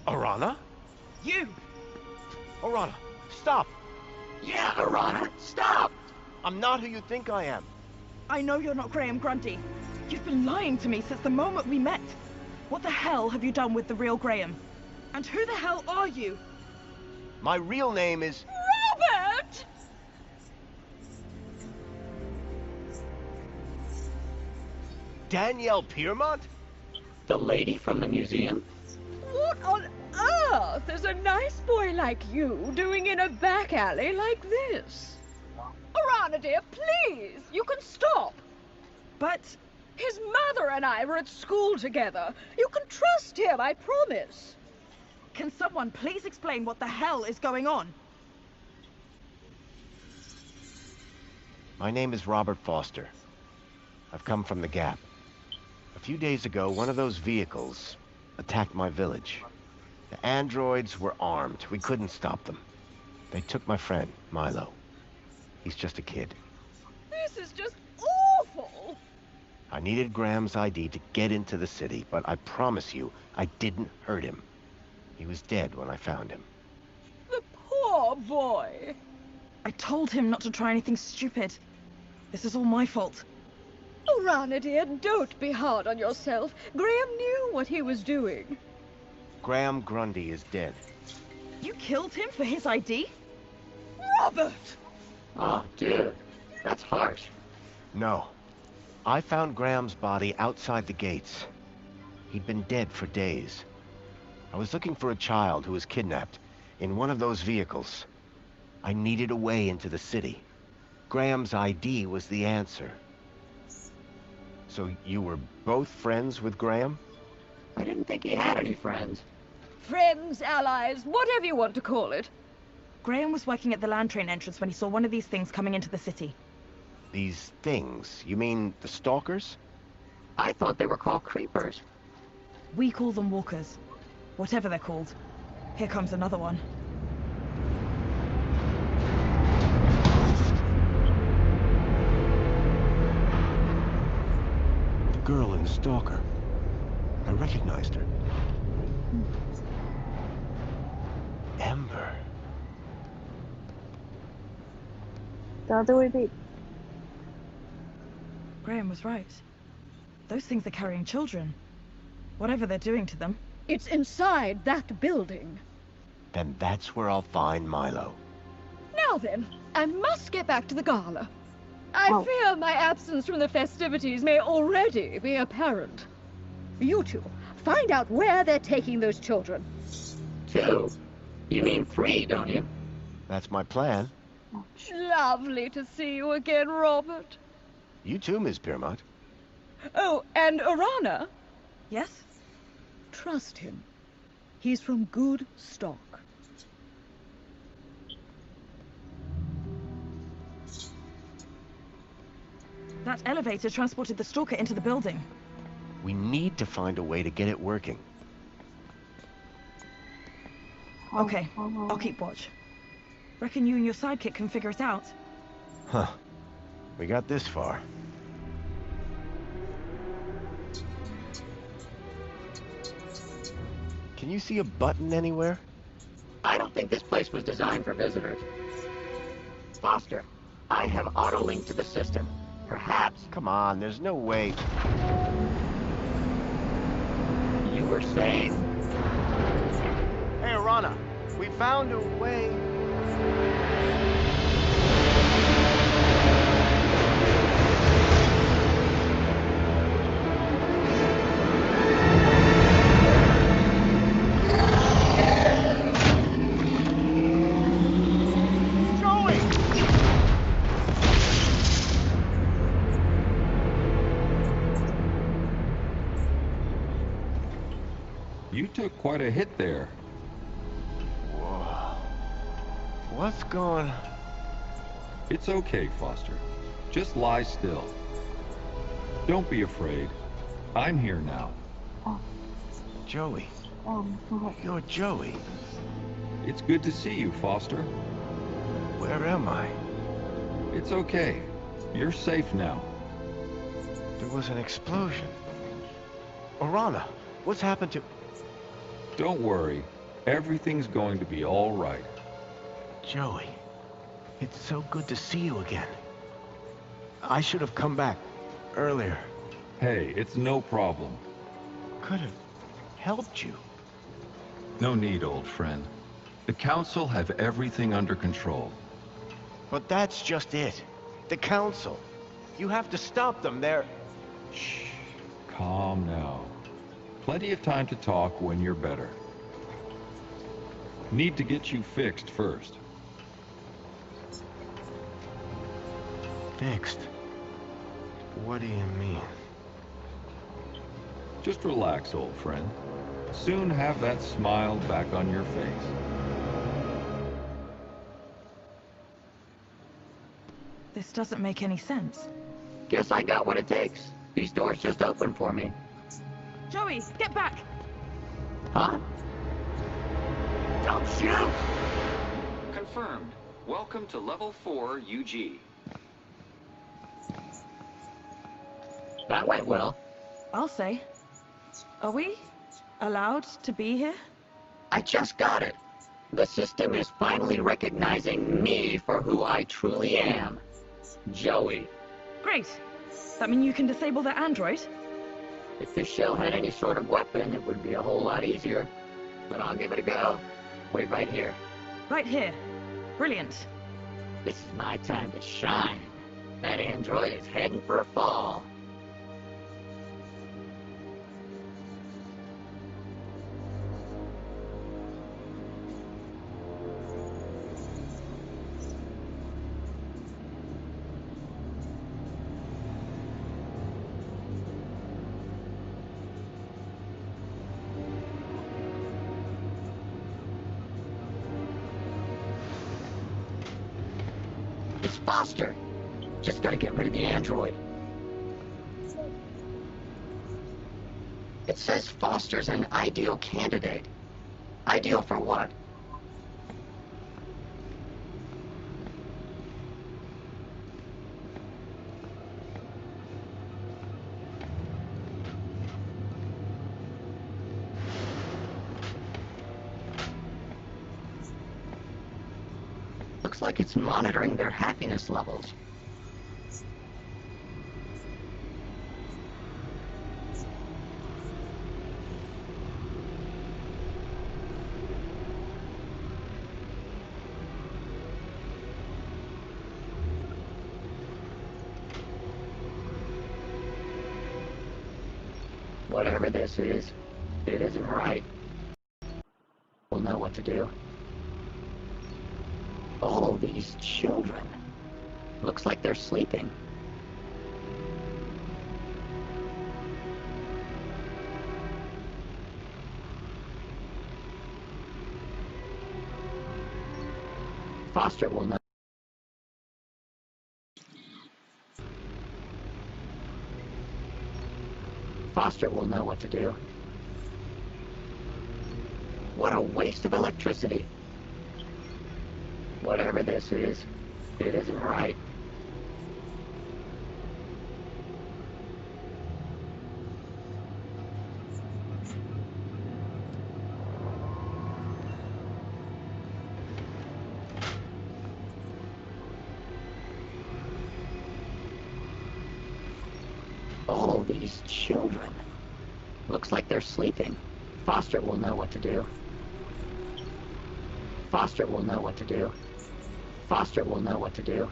Arana? You! Arana, stop! Yeah, Arana, stop! I'm not who you think I am. I know you're not Graham Grundy. You've been lying to me since the moment we met. What the hell have you done with the real Graham? And who the hell are you? My real name is... Robert! Danielle Piermont? The lady from the museum? What on earth is a nice boy like you doing in a back alley like this? Arana, dear, please, you can stop. But... His mother and I were at school together. You can trust him, I promise. Can someone please explain what the hell is going on? My name is Robert Foster. I've come from the Gap. A few days ago, one of those vehicles attacked my village. The androids were armed. We couldn't stop them. They took my friend, Milo. He's just a kid. This is just awful. I needed Graham's ID to get into the city, but I promise you, I didn't hurt him. He was dead when I found him. The poor boy. I told him not to try anything stupid. This is all my fault. Arana, dear, don't be hard on yourself. Graham knew what he was doing. Graham Grundy is dead. You killed him for his ID? Robert! Oh, dude, that's harsh. No. I found Graham's body outside the gates. He'd been dead for days. I was looking for a child who was kidnapped in one of those vehicles. I needed a way into the city. Graham's ID was the answer. So you were both friends with Graham? I didn't think he had any friends. Friends, allies, whatever you want to call it. Graham was working at the land train entrance when he saw one of these things coming into the city. These things? You mean the stalkers? I thought they were called creepers. We call them walkers. Whatever they're called. Here comes another one. The girl in the stalker. I recognized her. Ember. The other way, babe. Graham was right. Those things are carrying children. Whatever they're doing to them. It's inside that building. Then that's where I'll find Milo. Now then, I must get back to the gala. I fear my absence from the festivities may already be apparent. You two, find out where they're taking those children. 2. You mean 3, don't you? That's my plan. Lovely to see you again, Robert. You too, Miss Piermont. Oh, and Arana. Yes? Trust him. He's from good stock. That elevator transported the stalker into the building. We need to find a way to get it working. Okay, I'll keep watch. Reckon you and your sidekick can figure it out? Huh. We got this far. Can you see a button anywhere? I don't think this place was designed for visitors. Foster, I have auto-linked to the system. Perhaps... Come on, there's no way. You were saying... Hey, Arana, we found a way. You took quite a hit there. Whoa. What's going... It's okay, Foster. Just lie still. Don't be afraid. I'm here now. Joey. You're Joey. It's good to see you, Foster. Where am I? It's okay. You're safe now. There was an explosion. Orana, what's happened to... Don't worry. Everything's going to be all right. Joey, it's so good to see you again. I should have come back earlier. Hey, it's no problem. Could have helped you. No need, old friend. The Council have everything under control. But that's just it. The Council. You have to stop them. They're... Shh. Calm now. Plenty of time to talk when you're better. Need to get you fixed first. Fixed? What do you mean? Just relax, old friend. Soon have that smile back on your face. This doesn't make any sense. Guess I got what it takes. These doors just opened for me. Joey, get back! Huh? Don't shoot! Confirmed. Welcome to Level 4 UG. That went well. I'll say. Are we allowed to be here? I just got it. The system is finally recognizing me for who I truly am. Joey. Great. That mean you can disable the android? If this shell had any sort of weapon, it would be a whole lot easier. But I'll give it a go. Wait right here. Right here. Brilliant. This is my time to shine. That android is heading for a fall. It's Foster. Just gotta get rid of the android. It says Foster's an ideal candidate. Ideal for what? Looks like it's monitoring their happiness levels. Whatever this is, it isn't right. We'll know what to do. Oh, these children. Looks like they're sleeping. Foster will know. Foster will know what to do. What a waste of electricity. Whatever this is, it isn't right. Oh, these children. Looks like they're sleeping. Foster will know what to do. Foster will know what to do. Foster will know what to do.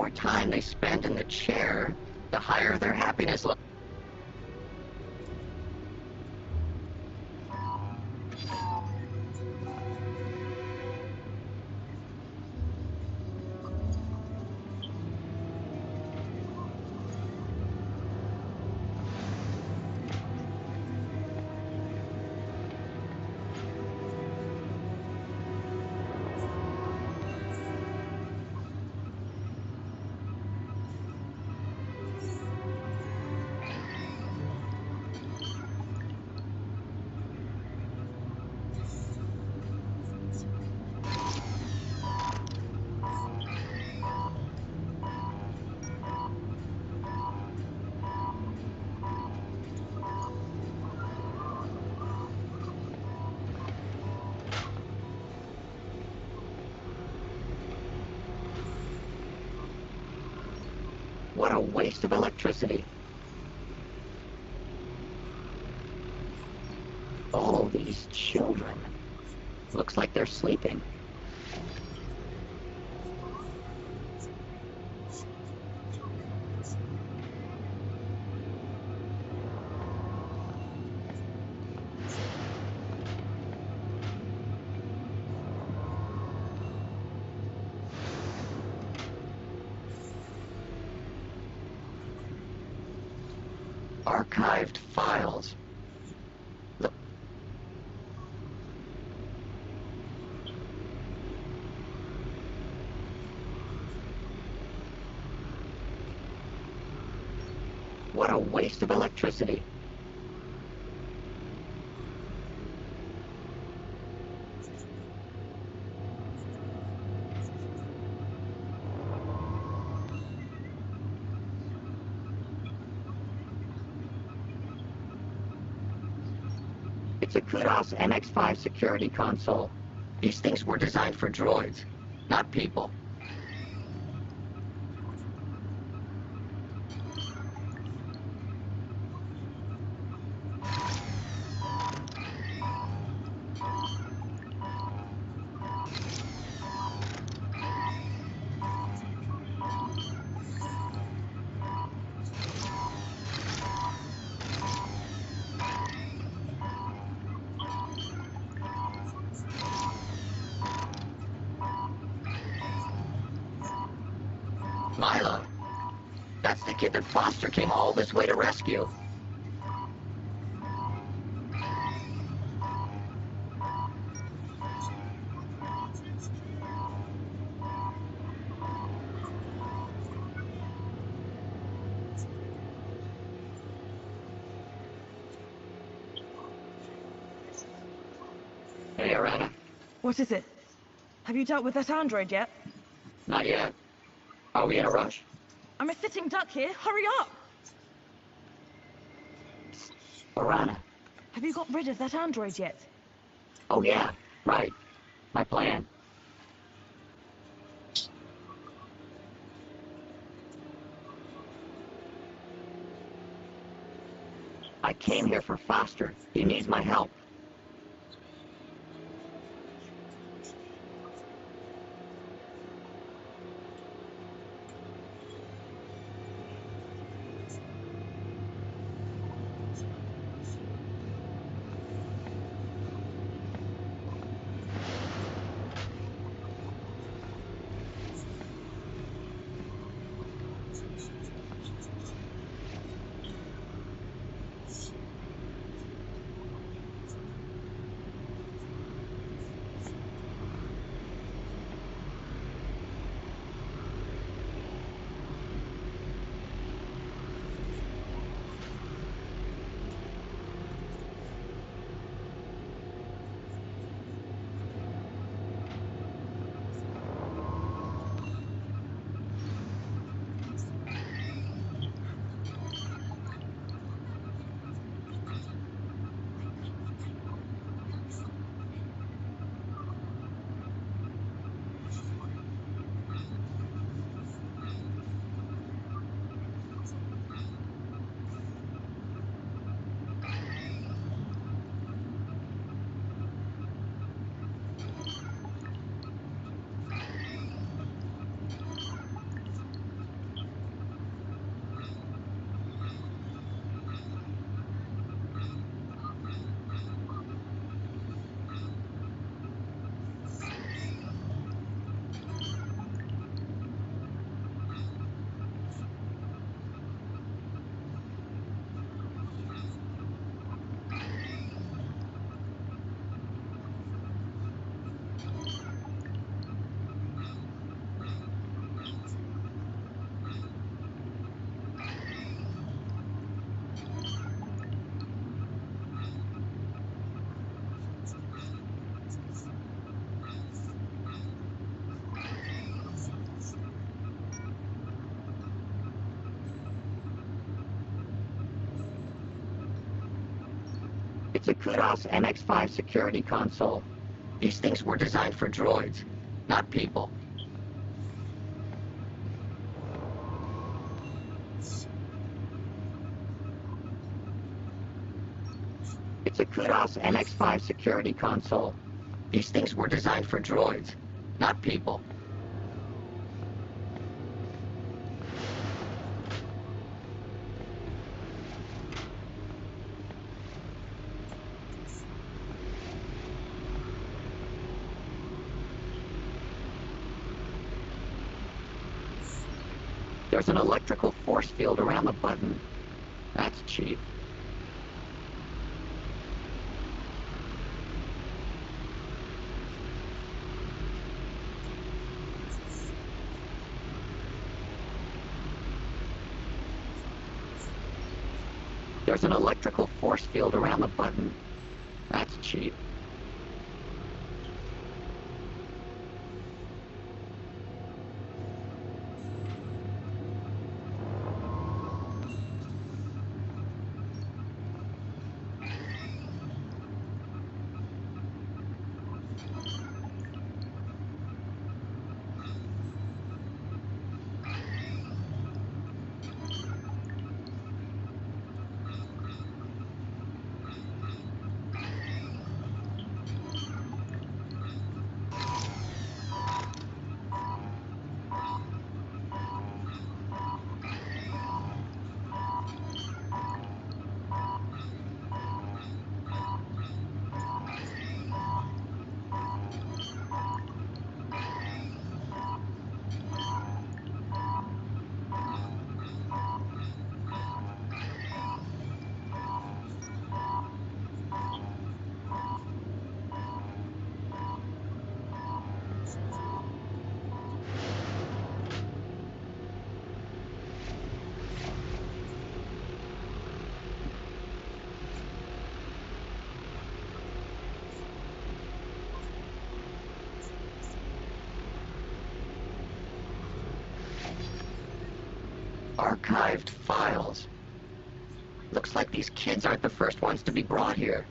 more time they spend in the chair, the higher their happiness level. What a waste of electricity. Oh, these children. Looks like they're sleeping. Archived files. Look. What a waste of electricity. It's a Kudos MX-5 security console. These things were designed for droids, not people. Milo, that's the kid that Foster came all this way to rescue. Hey, Arana. What is it? Have you dealt with that android yet? Not yet. Are we in a rush? I'm a sitting duck here. Hurry up! Arana. Have you got rid of that android yet? Oh yeah, right. My plan. I came here for Foster. He needs my help. It's a Kudos MX-5 security console. These things were designed for droids, not people. It's a Kudos MX-5 security console. These things were designed for droids, not people. There's an electrical force field around the button. That's cheap. There's an electrical force field around the button. That's cheap. Archived files. Looks like these kids aren't the first ones to be brought here.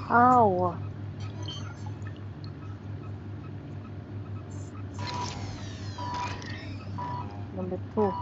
How? Number 2.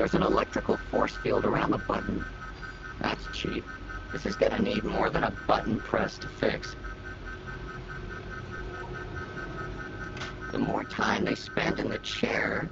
There's an electrical force field around the button. That's cheap. This is gonna need more than a button press to fix. The more time they spend in the chair,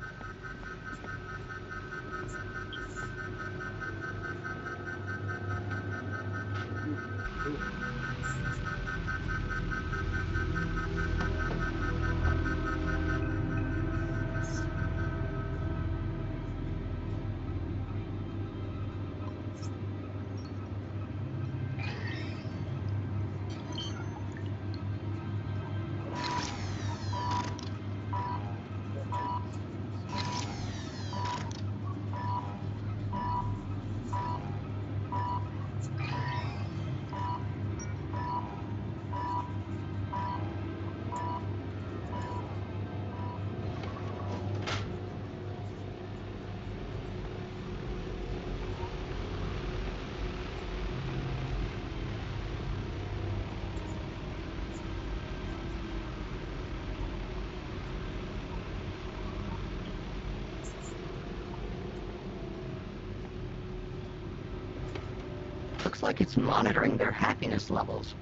looks like it's monitoring their happiness levels.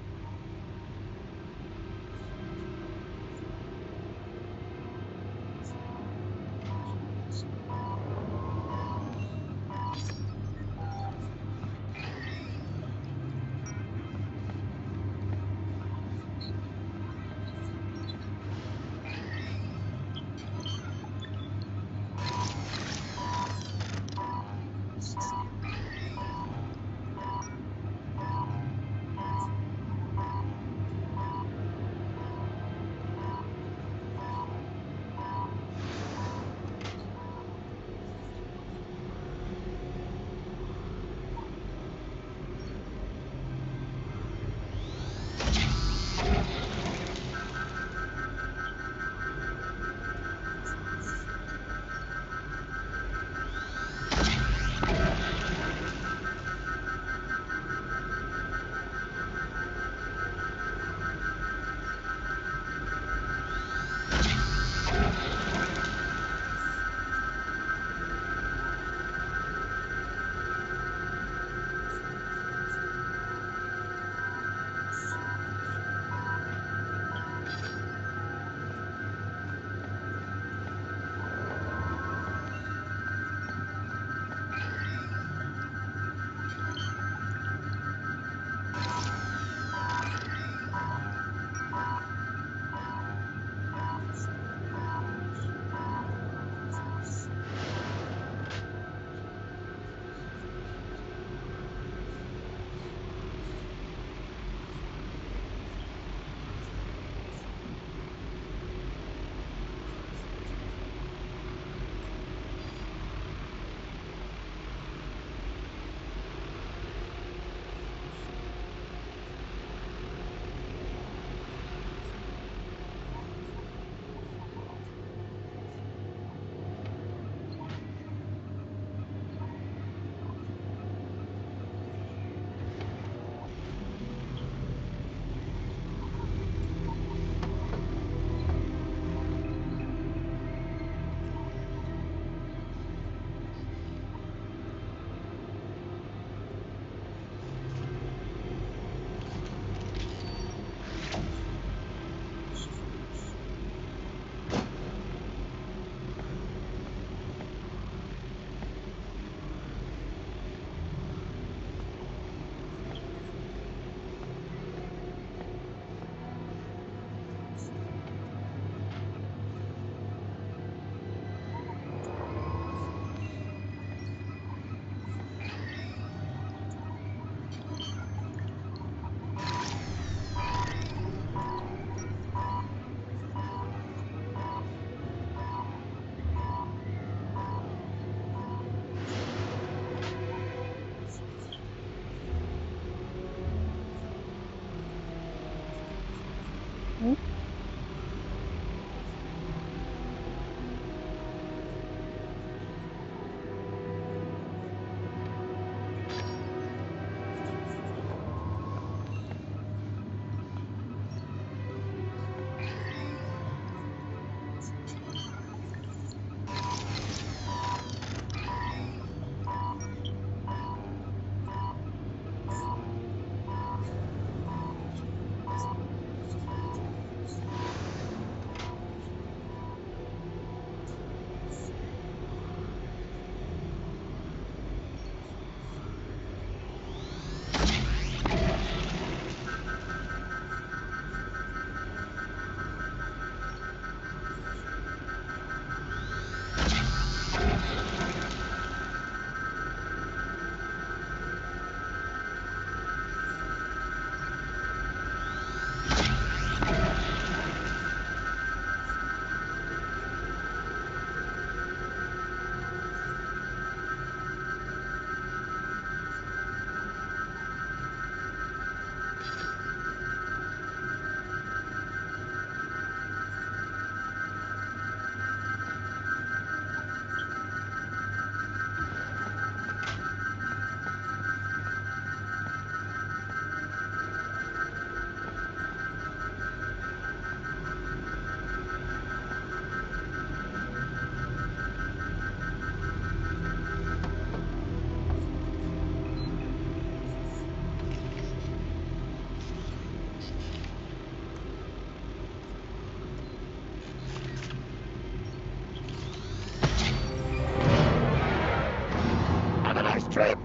Trip.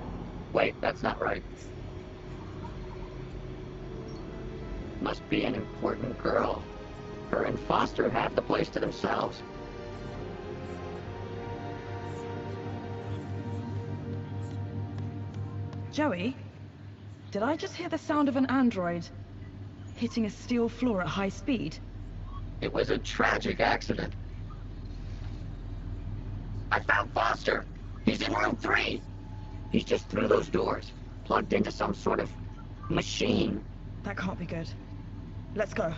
Wait, that's not right. Must be an important girl. Her and Foster have the place to themselves. Joey, did I just hear the sound of an android hitting a steel floor at high speed? It was a tragic accident. I found Foster. He's in room 3. He's just through those doors, plugged into some sort of machine. That can't be good. Let's go.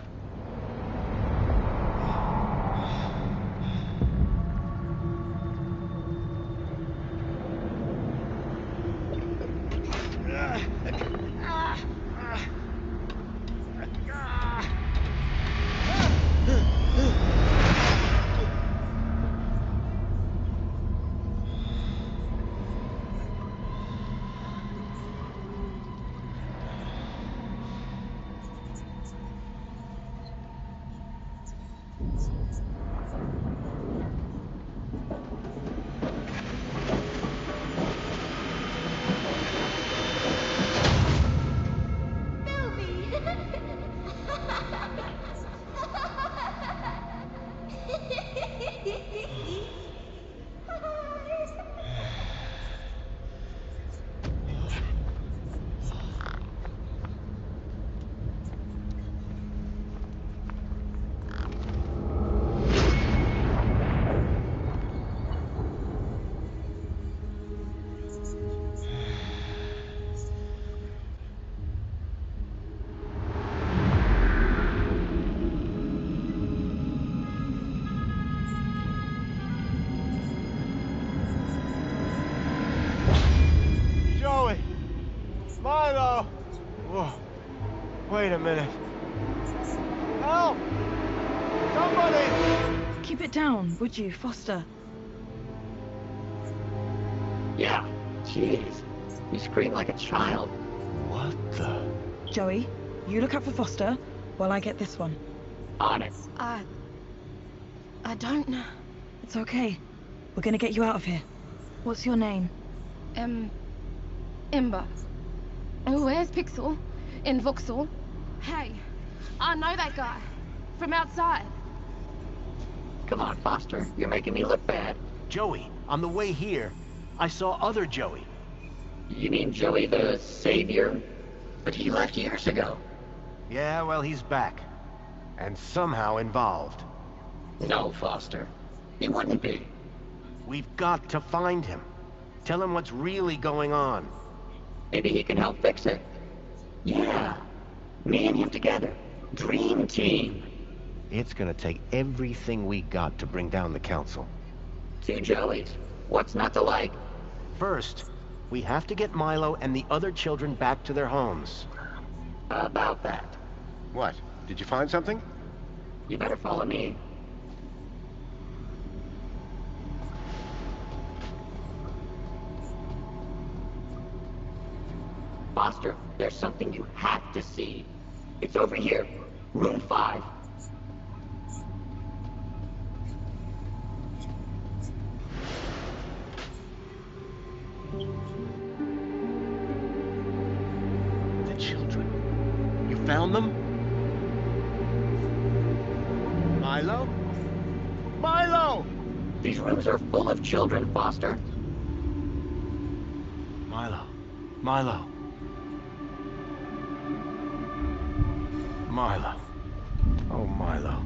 Milo! Whoa. Wait a minute. Help! Somebody! Keep it down, would you, Foster? Yeah, jeez. You scream like a child. What the? Joey, you look up for Foster while I get this one. On it. I don't know. It's okay. We're gonna get you out of here. What's your name? Ember. Where's Pixel? In Vauxhall? Hey, I know that guy. From outside. Come on, Foster. You're making me look bad. Joey, on the way here, I saw other Joey. You mean Joey the Savior? But he left years ago. Yeah, well, he's back. And somehow involved. No, Foster. He wouldn't be. We've got to find him. Tell him what's really going on. Maybe he can help fix it. Yeah. Me and him together. Dream team. It's gonna take everything we got to bring down the council. 2 Joeys. What's not to like? First, we have to get Milo and the other children back to their homes. About that. What? Did you find something? You better follow me. Foster, there's something you have to see. It's over here. Room 5. The children. You found them? Milo? Milo! These rooms are full of children, Foster. Milo. Milo. Milo. Oh, Milo.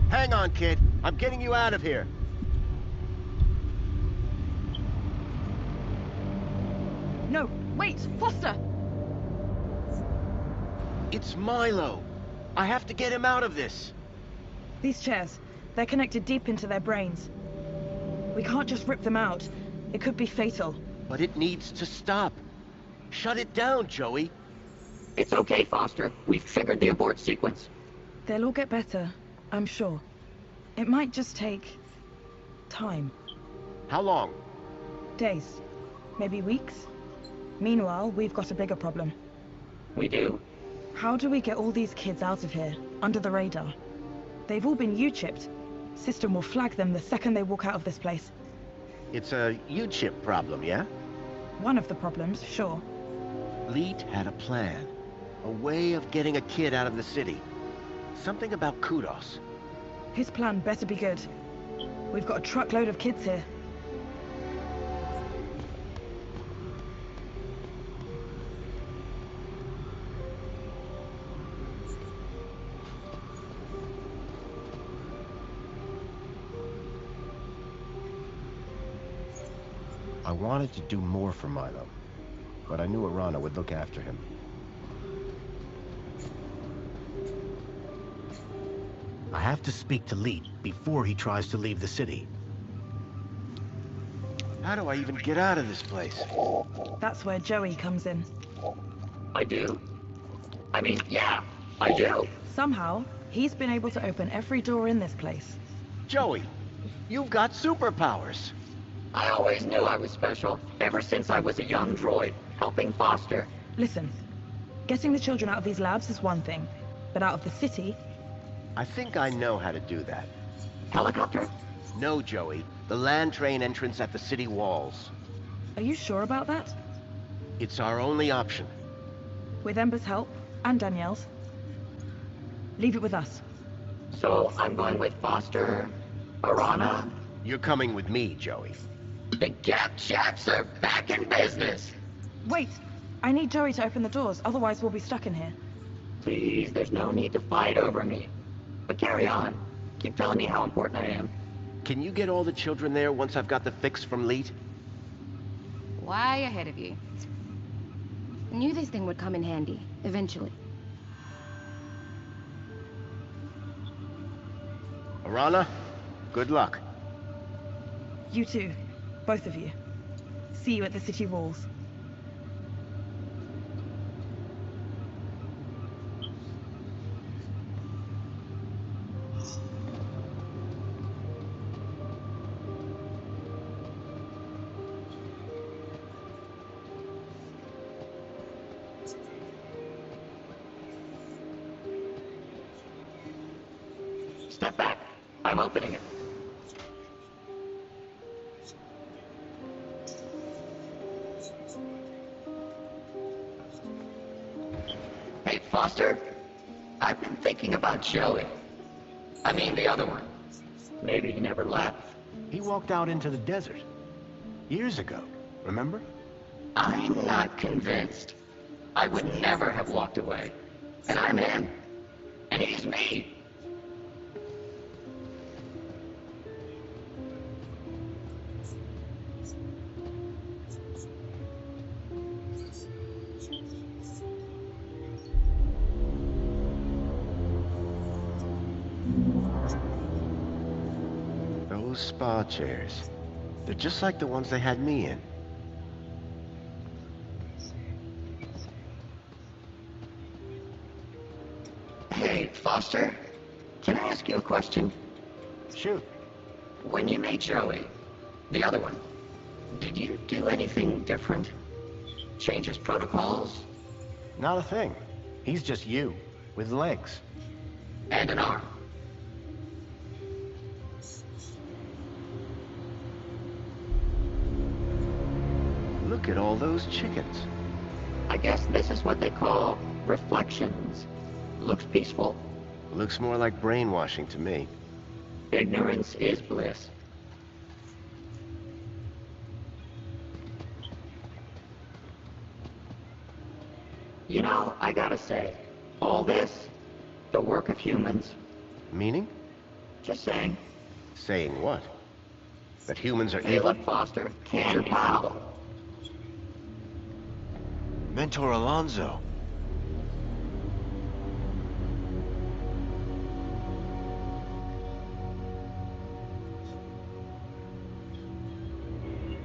Hang on, kid. I'm getting you out of here. No, wait, Foster! It's Milo. I have to get him out of this. These chairs, they're connected deep into their brains. We can't just rip them out. It could be fatal. But it needs to stop. Shut it down, Joey. It's okay, Foster. We've triggered the abort sequence. They'll all get better, I'm sure. It might just take... time. How long? Days. Maybe weeks. Meanwhile, we've got a bigger problem. We do? How do we get all these kids out of here, under the radar? They've all been U-chipped. System will flag them the second they walk out of this place. It's a U-chip problem, yeah? One of the problems, sure. Leet had a plan. A way of getting a kid out of the city. Something about kudos. His plan better be good. We've got a truckload of kids here. I wanted to do more for Milo, but I knew Arana would look after him. I have to speak to Leet before he tries to leave the city. How do I even get out of this place? That's where Joey comes in. I do. I mean, yeah, I do. Somehow, he's been able to open every door in this place. Joey, you've got superpowers. I always knew I was special, ever since I was a young droid, helping Foster. Listen, getting the children out of these labs is one thing, but out of the city... I think I know how to do that. Helicopter? No, Joey. The land train entrance at the city walls. Are you sure about that? It's our only option. With Ember's help, and Danielle's. Leave it with us. So I'm going with Foster, Arana. You're coming with me, Joey. The Gap Chaps are back in business. Wait! I need Joey to open the doors, otherwise we'll be stuck in here. Please, there's no need to fight over me. But carry on. Keep telling me how important I am. Can you get all the children there once I've got the fix from Leet? Way ahead of you. I knew this thing would come in handy, eventually. Arana, good luck. You too. Both of you. See you at the city walls. Step back. I'm opening it. Hey, Foster. I've been thinking about Joey. I mean the other one. Maybe he never left. He walked out into the desert. Years ago, remember? I'm not convinced. I would never have walked away. And I'm him. And he's me. Those spa chairs. They're just like the ones they had me in. Hey, Foster. Can I ask you a question? Shoot. When you made Joey, the other one, did you do anything different? Change his protocols? Not a thing. He's just you, with legs. And an arm. Look at all those chickens. I guess this is what they call reflections. Looks peaceful. Looks more like brainwashing to me. Ignorance is bliss. You know, I gotta say, all this, the work of humans. Meaning? Just saying. Saying what? That humans are Hey, evil? look, Foster, can pal. Mentor Alonso.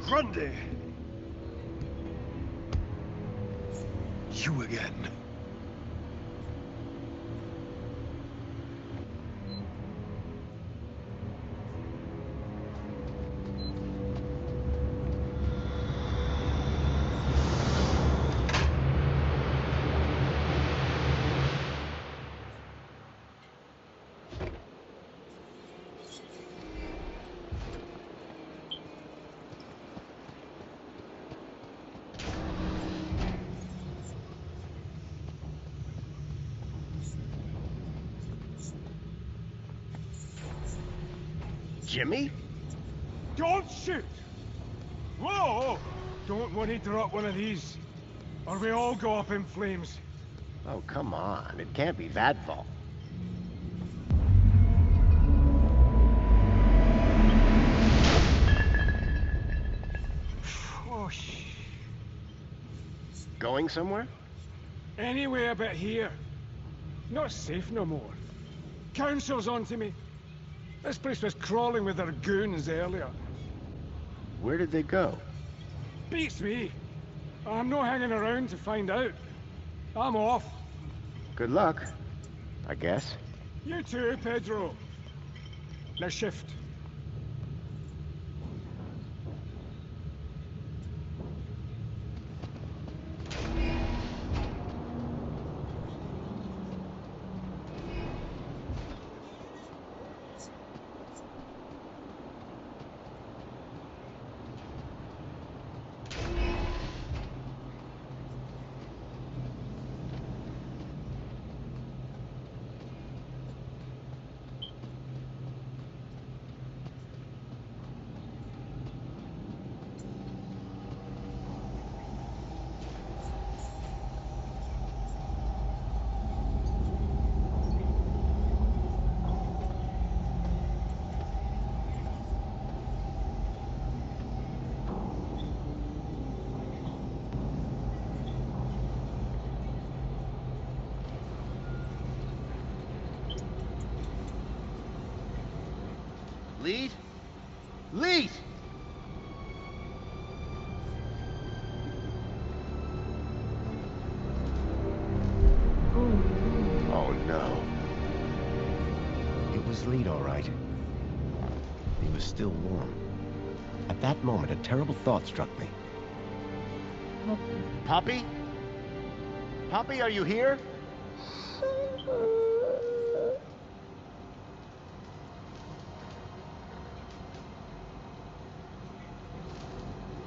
Grundy! You again. Jimmy? Don't shoot! Whoa! Don't want to drop one of these, or we all go up in flames. Oh, come on. It can't be that fault. Oh, Going somewhere? anyway, but here. Not safe no more. Council's onto me. This place was crawling with their goons earlier. Where did they go? Beats me. I'm not hanging around to find out. I'm off. Good luck, I guess. You too, Pedro. Now shift. Lead? Lead! Oh no. It was Lead, all right. He was still warm. At that moment, a terrible thought struck me. Poppy? Poppy, are you here?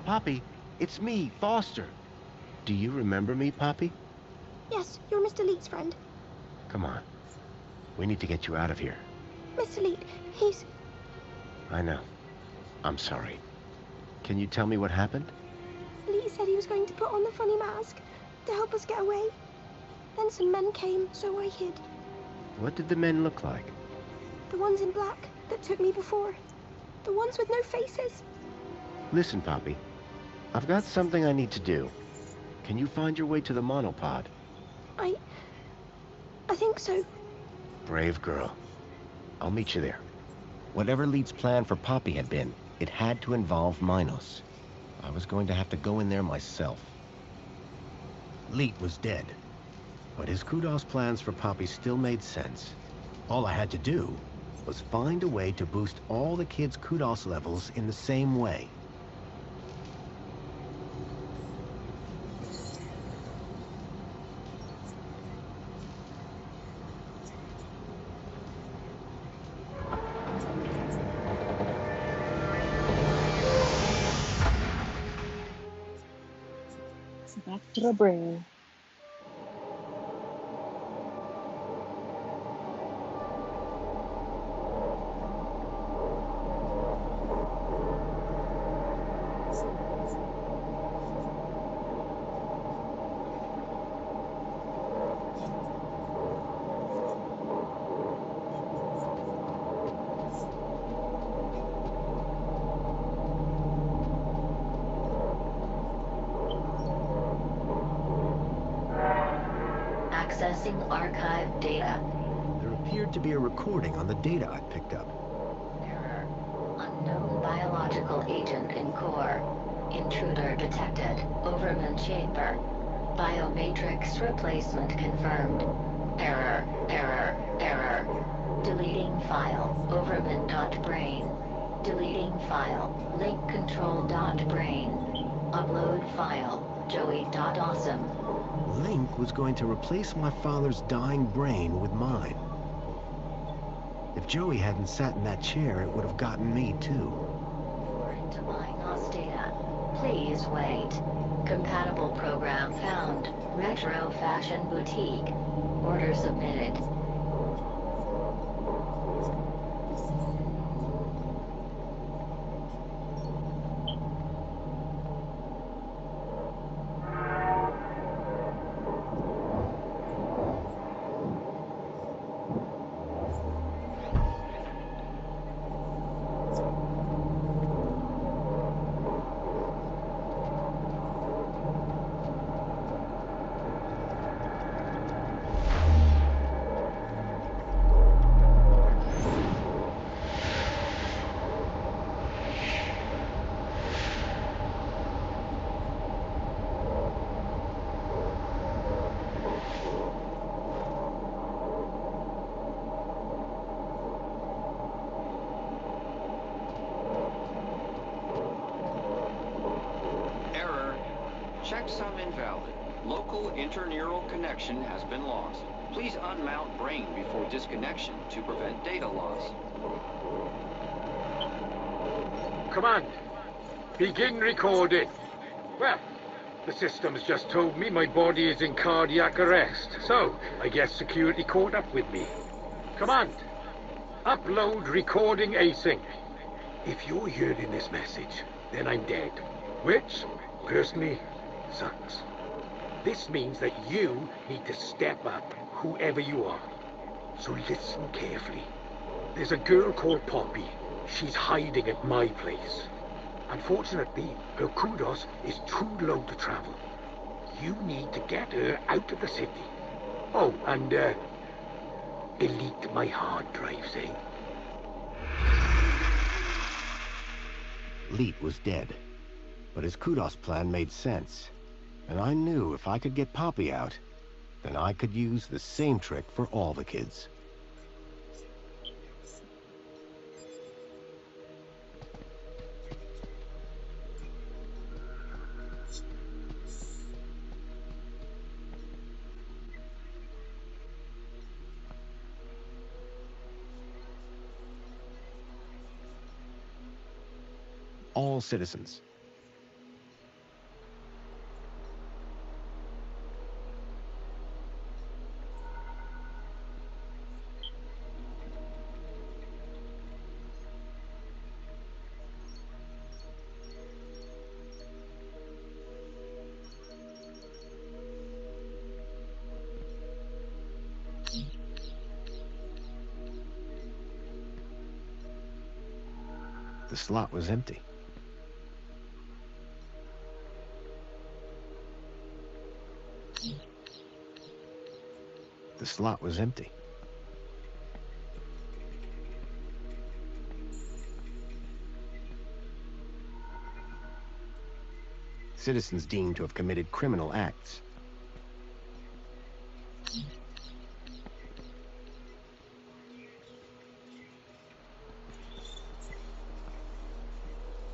Poppy, it's me, Foster. Do you remember me, Poppy? Yes, you're Mr. Leet's friend. Come on. We need to get you out of here. Mr. Leet, he's... I know. I'm sorry. Can you tell me what happened? Leet said he was going to put on the funny mask to help us get away. Then some men came, so I hid. What did the men look like? The ones in black that took me before. The ones with no faces. Listen, Poppy. I've got something I need to do. Can you find your way to the monopod? I think so. Brave girl. I'll meet you there. Whatever Leet's plan for Poppy had been, it had to involve Minos. I was going to have to go in there myself. Leet was dead, but his Kudos plans for Poppy still made sense. All I had to do was find a way to boost all the kids' Kudos levels in the same way. Back to the brain. Accessing archive data. There appeared to be a recording on the data I picked up. Error. Unknown biological agent in core. Intruder detected. Overman chamber. Biomatrix replacement confirmed. Error. Error. Error. Deleting file. Overman.brain. Deleting file. Link control.brain. Upload file. Joey.awesome. Link was going to replace my father's dying brain with mine. If Joey hadn't sat in that chair, it would have gotten me too. Foreign to Minos data. Please wait. Compatible program found. Retro Fashion Boutique. Order submitted. Checksum invalid. Local interneural connection has been lost. Please unmount brain before disconnection to prevent data loss. Command, begin recording. Well, the system's just told me my body is in cardiac arrest, so I guess security caught up with me. Command, upload recording async. If you're hearing this message, then I'm dead, which, personally, sucks. This means that you need to step up, whoever you are. So listen carefully. There's a girl called Poppy. She's hiding at my place. Unfortunately, her Kudos is too low to travel. You need to get her out of the city. Oh, and, delete my hard drives, eh? Leet was dead, but his Kudos plan made sense. And I knew if I could get Poppy out, then I could use the same trick for all the kids. All citizens. The slot was empty. The slot was empty. Citizens deemed to have committed criminal acts.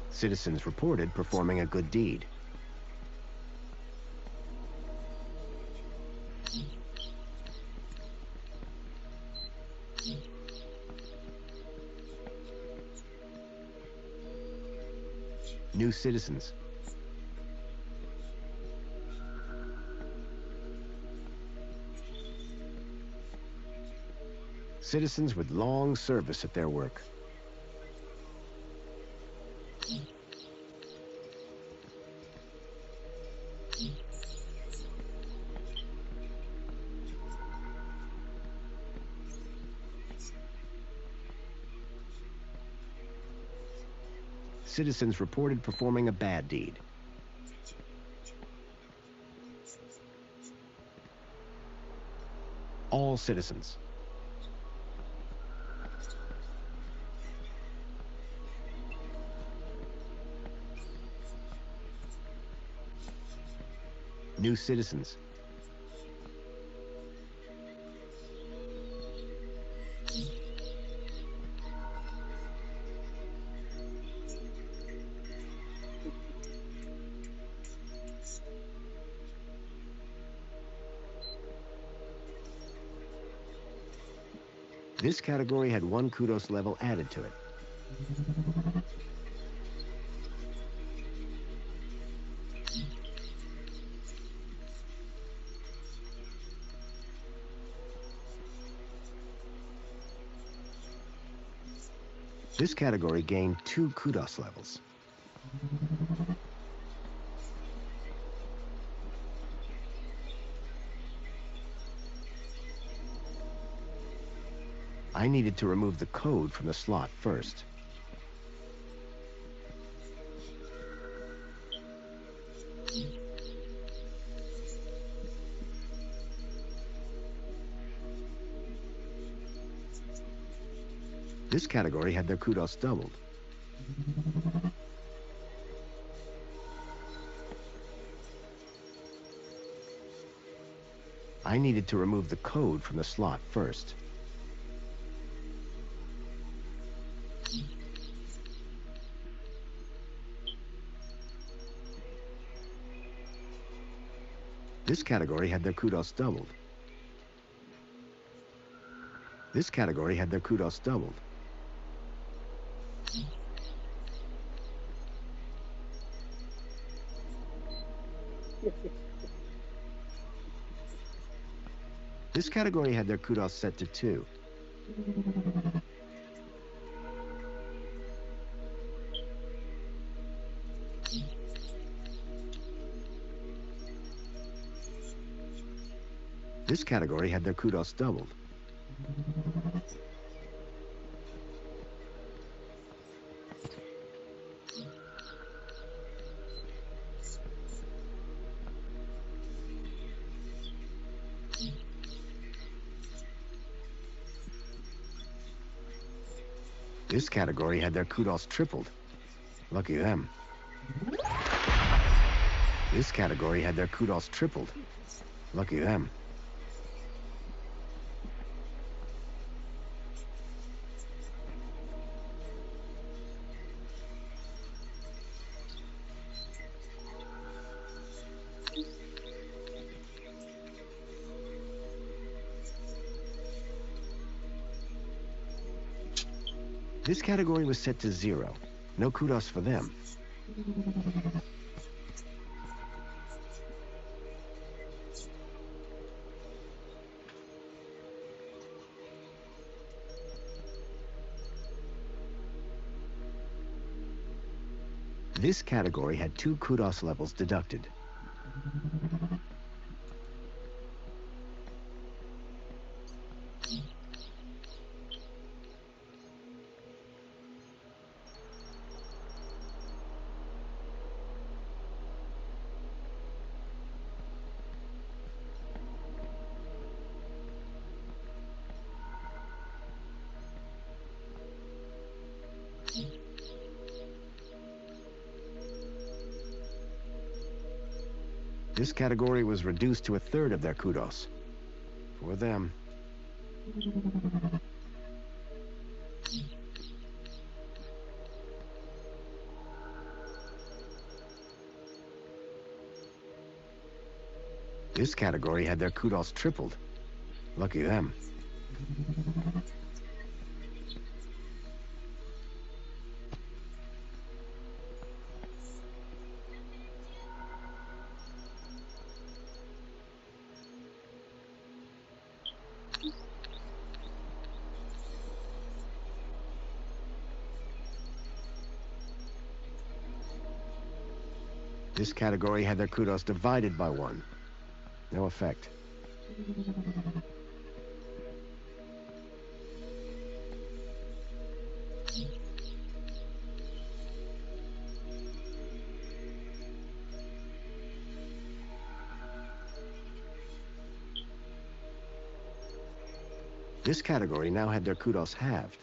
Citizens reported performing a good deed. New citizens. Citizens with long service at their work. Citizens reported performing a bad deed. All citizens. New citizens. This category had 1 kudos level added to it. This category gained 2 kudos levels. I needed to remove the code from the slot first. This category had their kudos doubled. I needed to remove the code from the slot first. This category had their kudos doubled. This category had their kudos doubled. This category had their kudos set to 2. This category had their kudos doubled. This category had their kudos tripled. Lucky them. This category had their kudos tripled. Lucky them. This category was set to 0. No kudos for them. This category had 2 kudos levels deducted. This category was reduced to 1/3 of their kudos. For them. This category had their kudos tripled. Lucky them. This category had their kudos divided by 1. No effect. This category now had their kudos halved.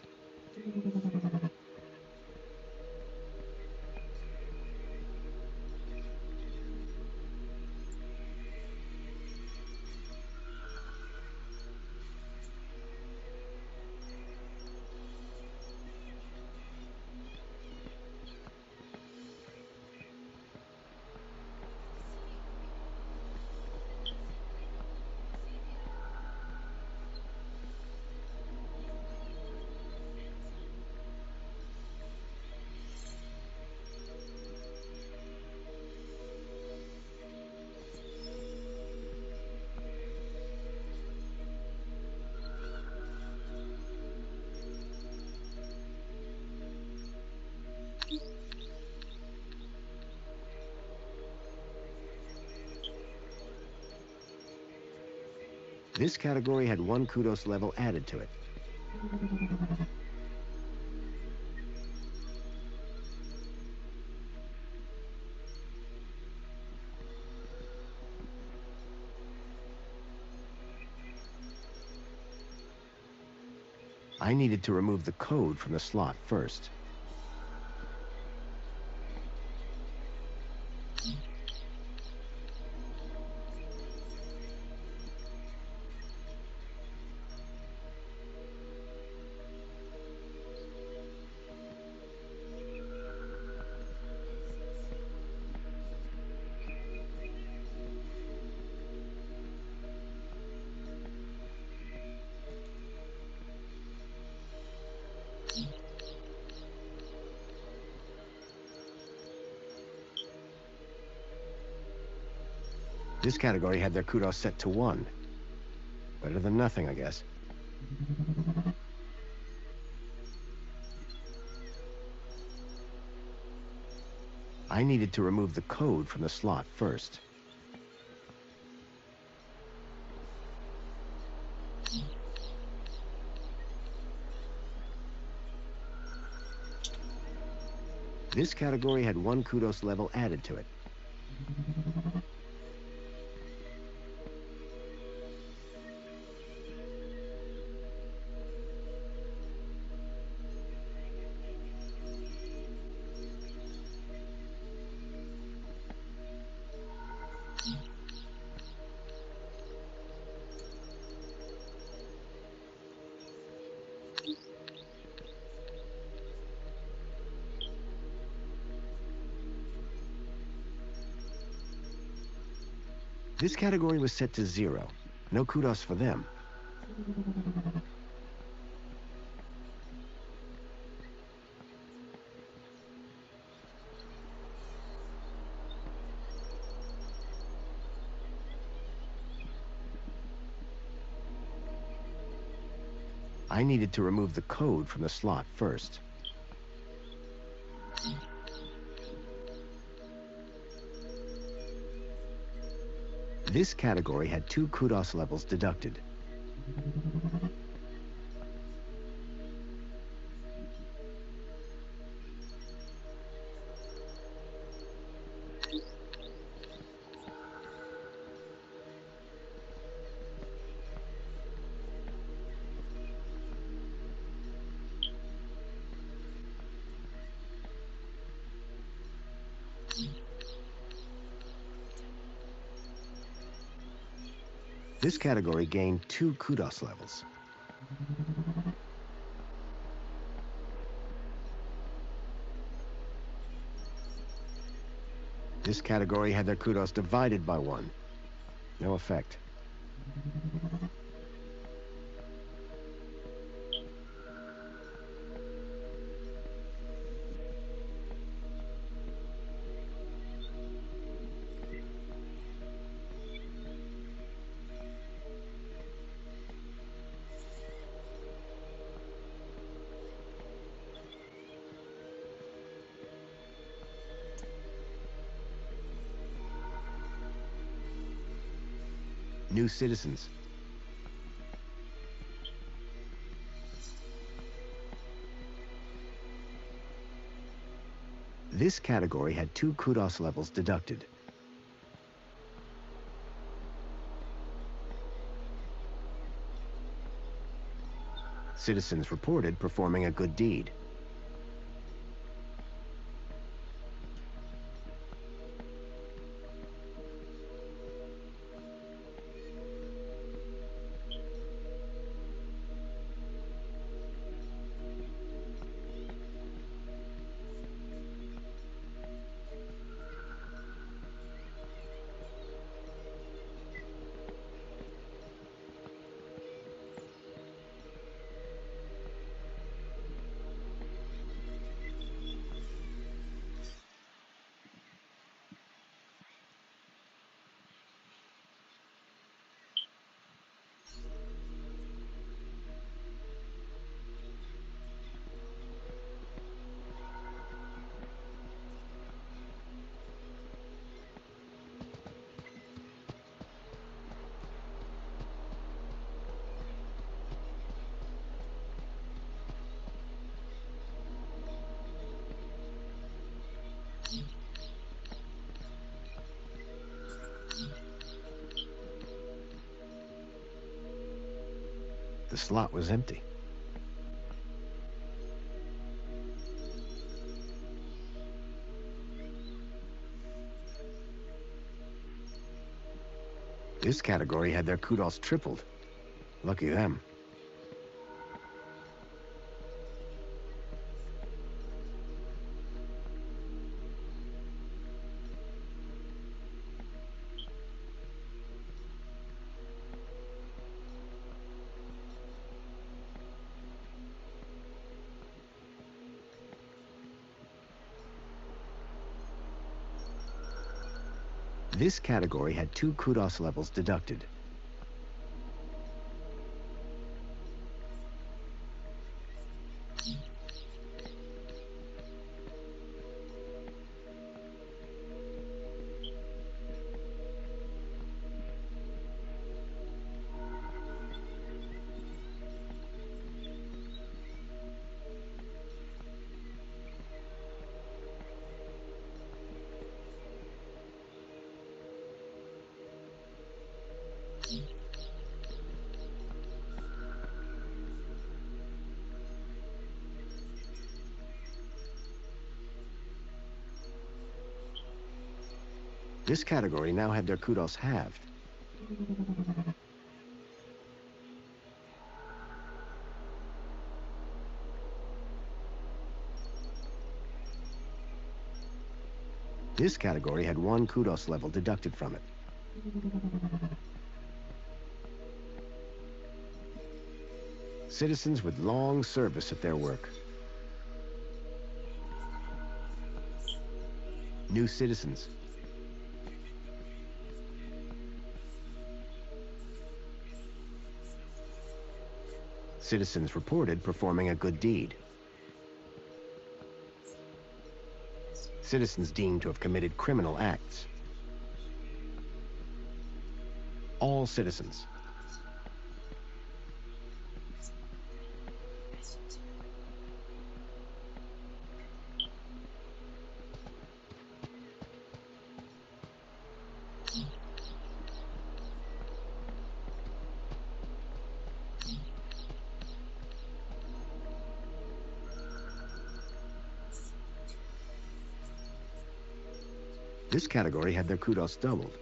This category had 1 kudos level added to it. I needed to remove the code from the slot first. This category had their kudos set to 1. Better than nothing, I guess. I needed to remove the code from the slot first. This category had 1 kudos level added to it. This category was set to 0. No kudos for them. I needed to remove the code from the slot first. This category had 2 kudos levels deducted. This category gained 2 kudos levels. This category had their kudos divided by 1. No effect. New citizens. This category had 2 kudos levels deducted. Citizens reported performing a good deed. The slot was empty. This category had their kudos tripled. Lucky them. This category had 2 kudos levels deducted. This category now had their kudos halved. This category had 1 kudos level deducted from it. Citizens with long service at their work. New citizens. Citizens reported performing a good deed. Citizens deemed to have committed criminal acts. All citizens. This category had their kudos doubled.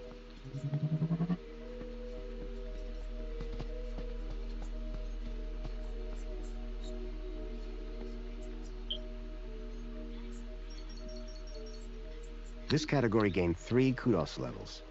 This category gained 3 kudos levels.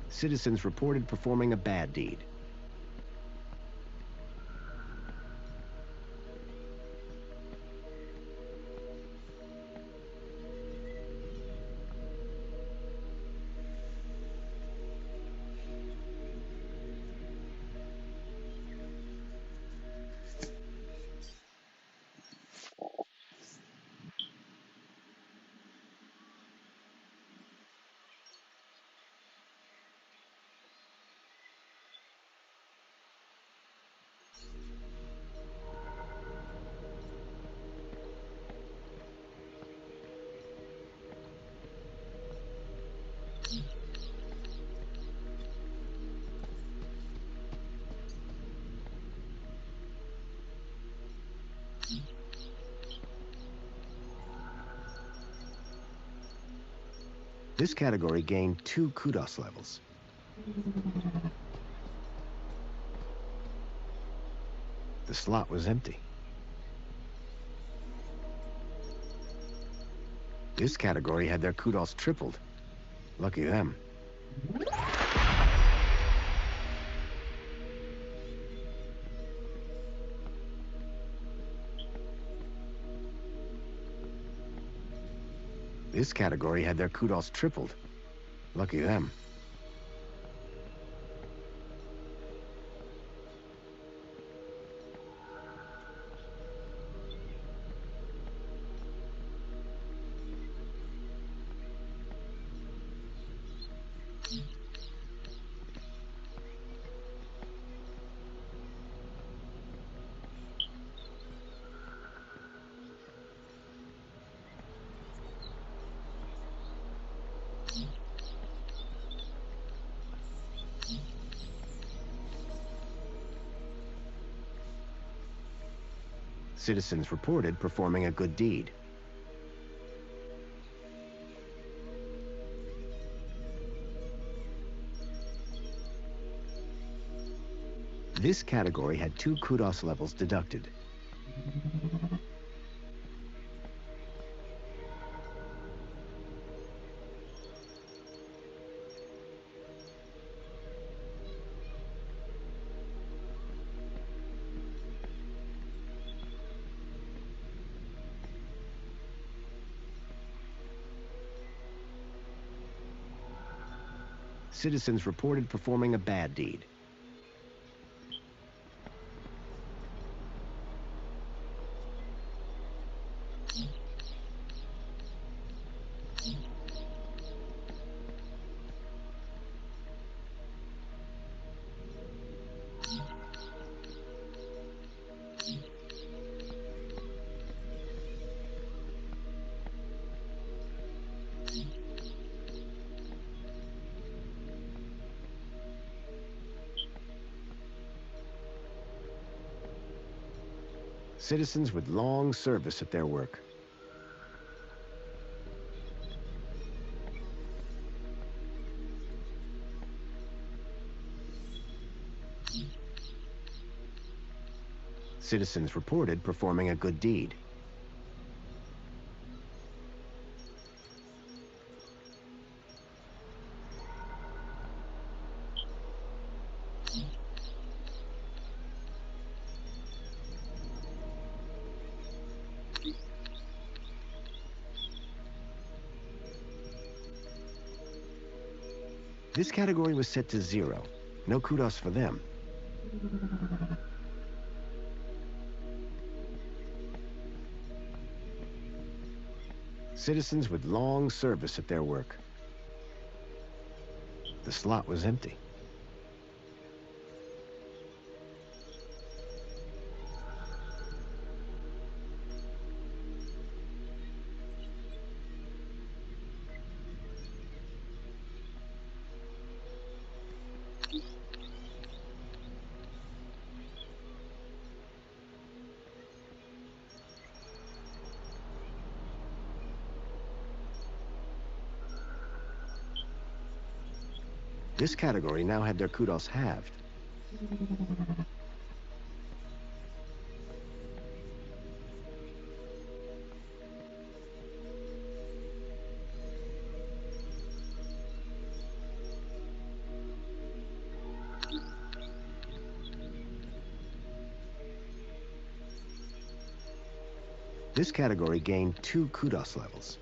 Citizens reported performing a bad deed. This category gained 2 kudos levels. The slot was empty. This category had their kudos tripled. Lucky them. This category had their kudos tripled. Lucky them. Citizens reported performing a good deed. This category had 2 kudos levels deducted. Citizens reported performing a bad deed. Citizens with long service at their work. Citizens reported performing a good deed. This category was set to 0. No kudos for them. Citizens with long service at their work. The slot was empty. This category now had their kudos halved. This category gained 2 kudos levels.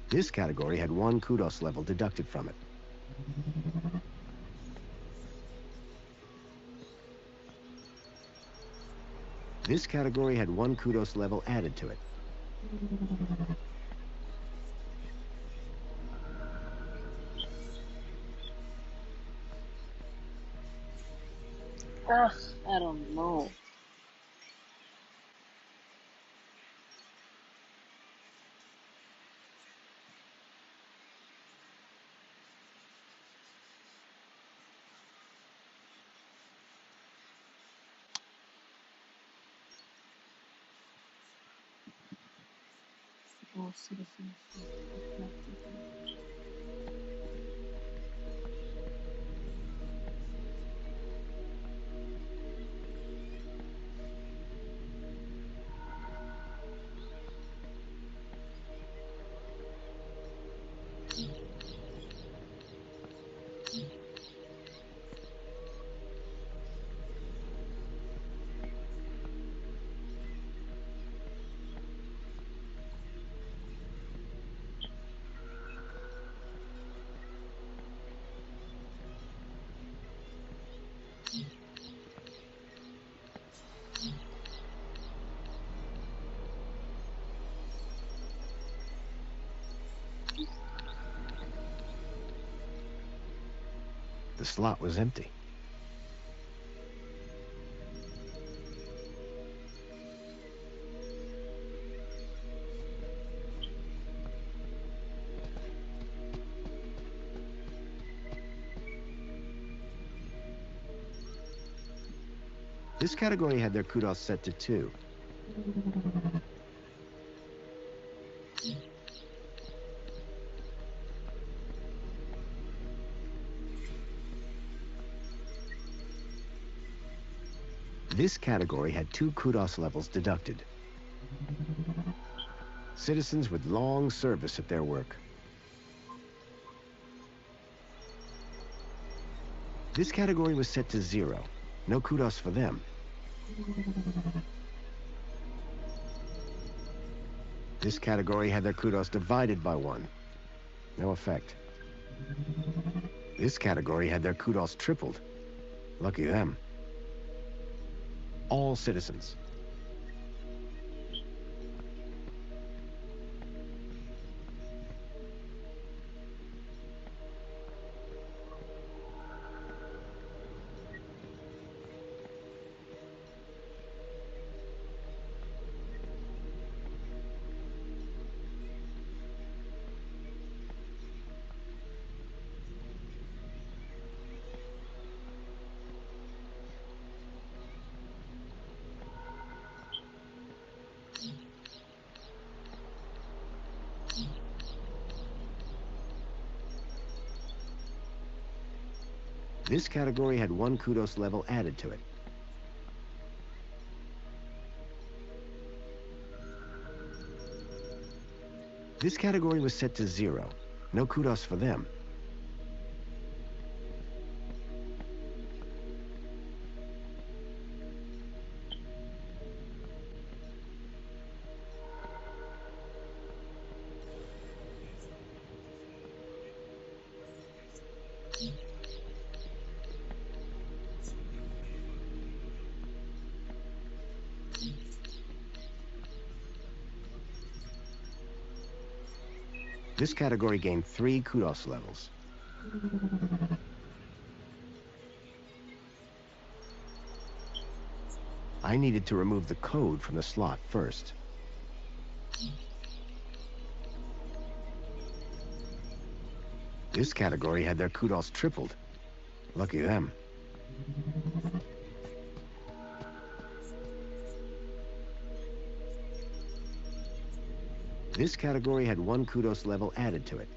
This category had 1 kudos level deducted from it. This category had 1 kudos level added to it. Ugh, I don't know. All citizens. The slot was empty. This category had their kudos set to 2. This category had 2 kudos levels deducted. Citizens with long service at their work. This category was set to 0. No kudos for them. This category had their kudos divided by 1. No effect. This category had their kudos tripled. Lucky them. All citizens. This category had 1 kudos level added to it. This category was set to 0. No kudos for them. This category gained 3 kudos levels. I needed to remove the code from the slot first. This category had their kudos tripled. Lucky them. This category had 1 kudos level added to it.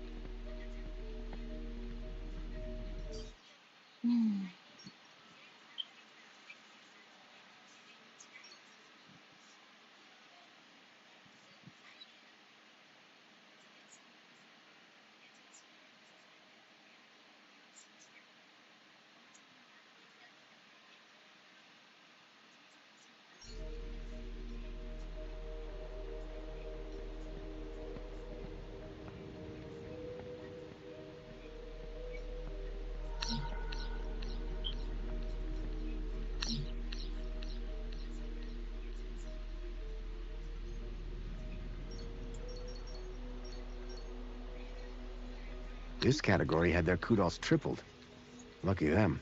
This category had their kudos tripled. Lucky them.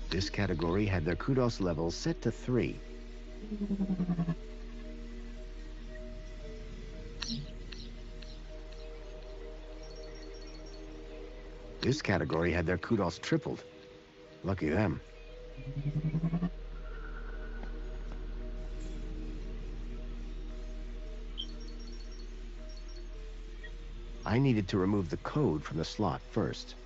This category had their kudos levels set to 3. This category had their kudos tripled. Lucky them. I needed to remove the code from the slot first.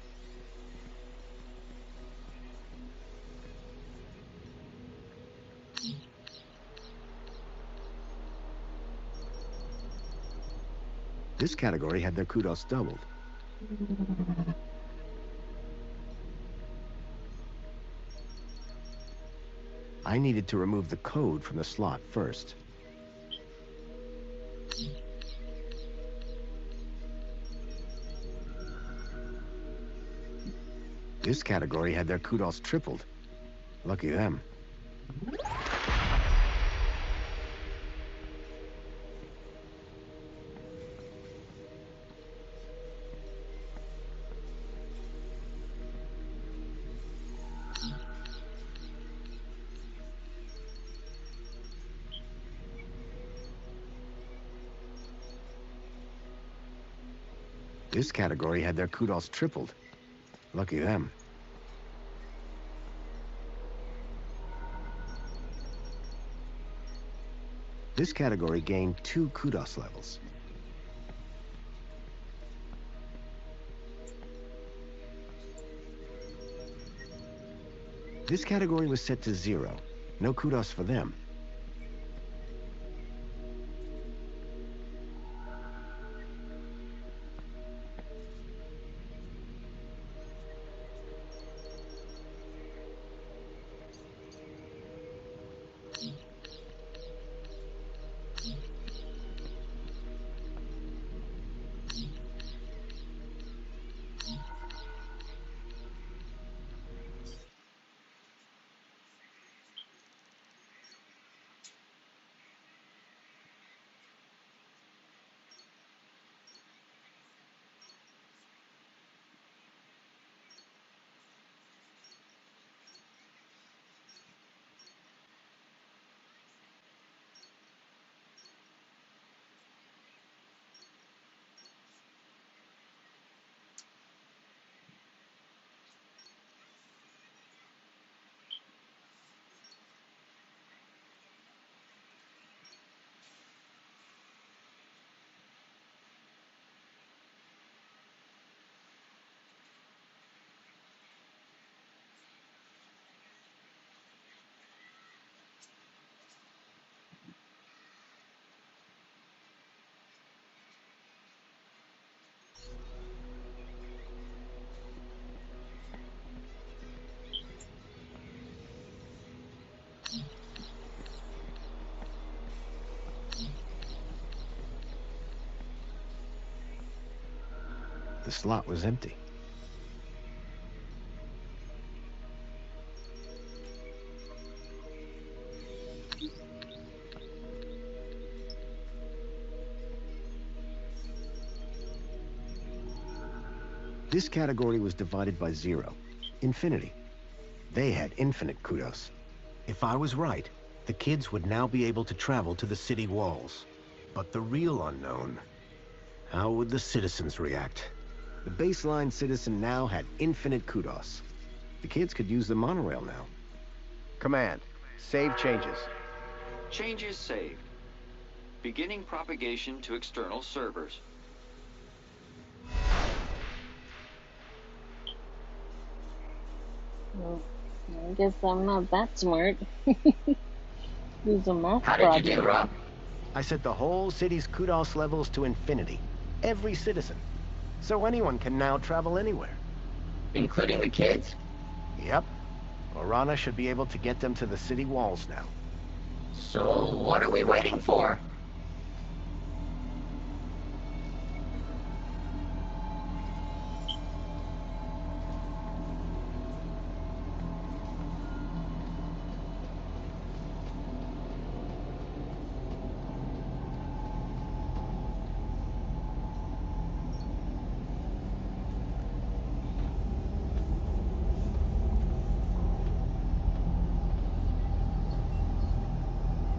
This category had their kudos doubled. I needed to remove the code from the slot first. This category had their kudos tripled. Lucky them. This category had their kudos tripled. Lucky them. This category gained 2 kudos levels. This category was set to 0. No kudos for them. The slot was empty. This category was divided by 0. Infinity. They had infinite kudos. If I was right, the kids would now be able to travel to the city walls. But the real unknown, how would the citizens react? The baseline citizen now had infinite kudos. The kids could use the monorail now. Command. Save changes. Changes saved. Beginning propagation to external servers. Well, I guess I'm not that smart. Use a math How project. did you do, Rob? I set the whole city's kudos levels to infinity. Every citizen. So anyone can now travel anywhere. Including the kids? Yep. Orana should be able to get them to the city walls now. So what are we waiting for?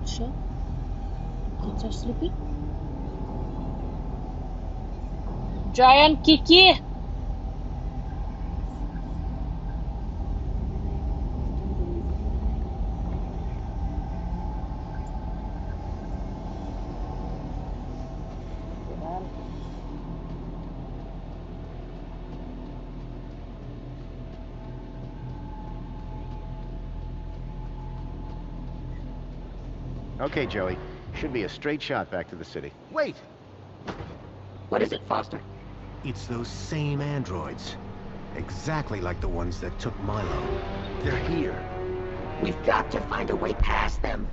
Sure. Kids are sleeping. Giant Kiki! Okay, Joey. Should be a straight shot back to the city. Wait! What is it, Foster? It's those same androids. Exactly like the ones that took Milo. They're here. We've got to find a way past them.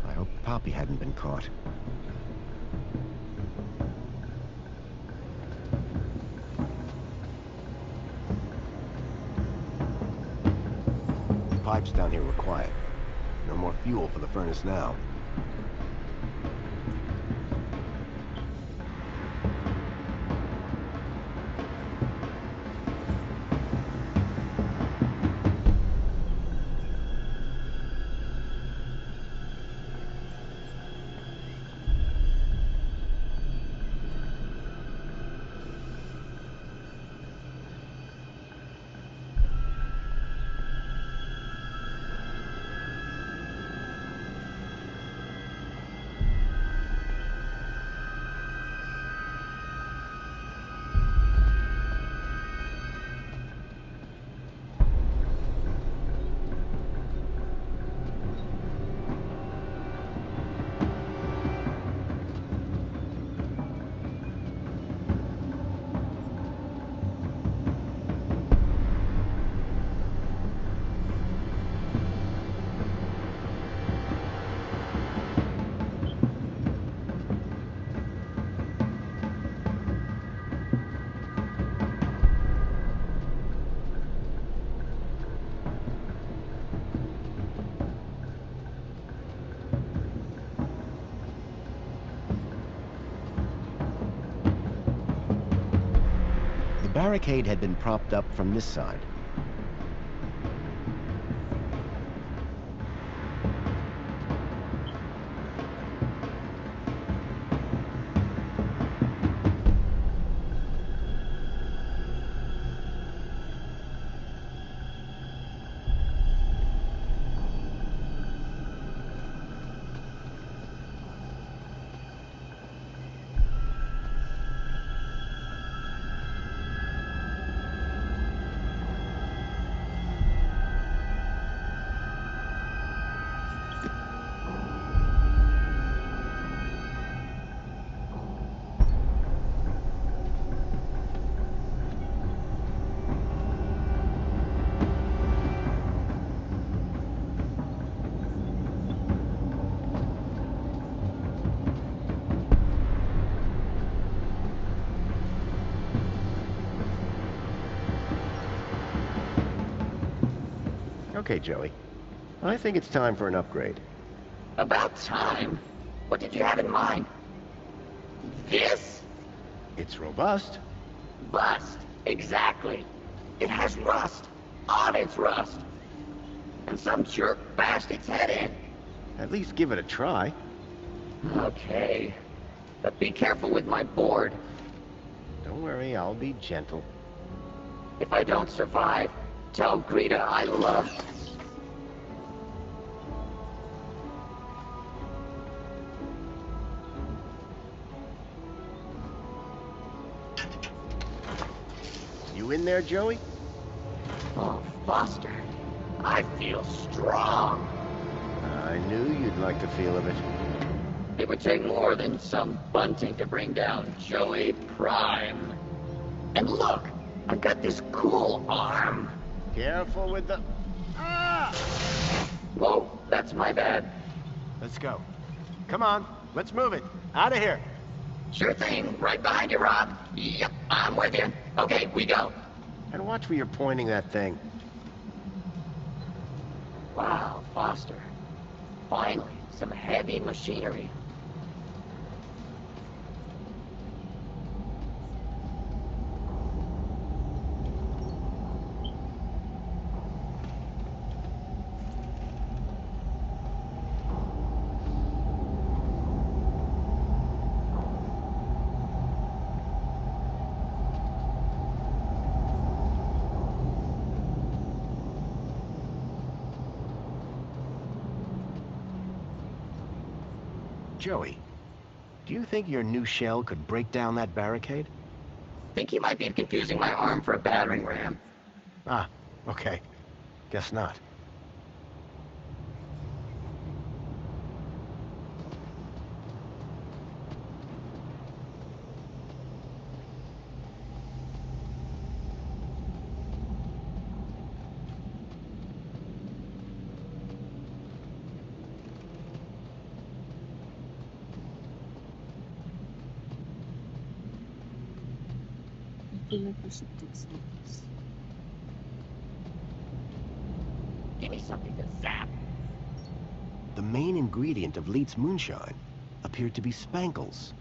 I hope Poppy hadn't been caught. The pipes down here were quiet. No more fuel for the furnace now. The barricade had been propped up from this side. Okay, Joey. I think it's time for an upgrade. About time? What did you have in mind? This? It's robust. Bust. Exactly. It has rust on its rust. And some jerk bashed its head in. At least give it a try. Okay. But be careful with my board. Don't worry, I'll be gentle. If I don't survive, tell Greta I love... You in there, Joey? Oh, Foster. I feel strong. I knew you'd like the feel of it. It would take more than some bunting to bring down Joey Prime. And look, I've got this cool arm. Careful with the... Ah! Whoa, that's my bad. Let's go. Come on, let's move it. Out of here. Sure thing. Right behind you, Rob. Yep, I'm with you. Okay, we go. And watch where you're pointing that thing. Wow, Foster. Finally, some heavy machinery. Joey, do you think your new shell could break down that barricade? Think you might be confusing my arm for a battering ram. Ah, okay. Guess not. Give me something to zap. The main ingredient of Leet's moonshine appeared to be spankles.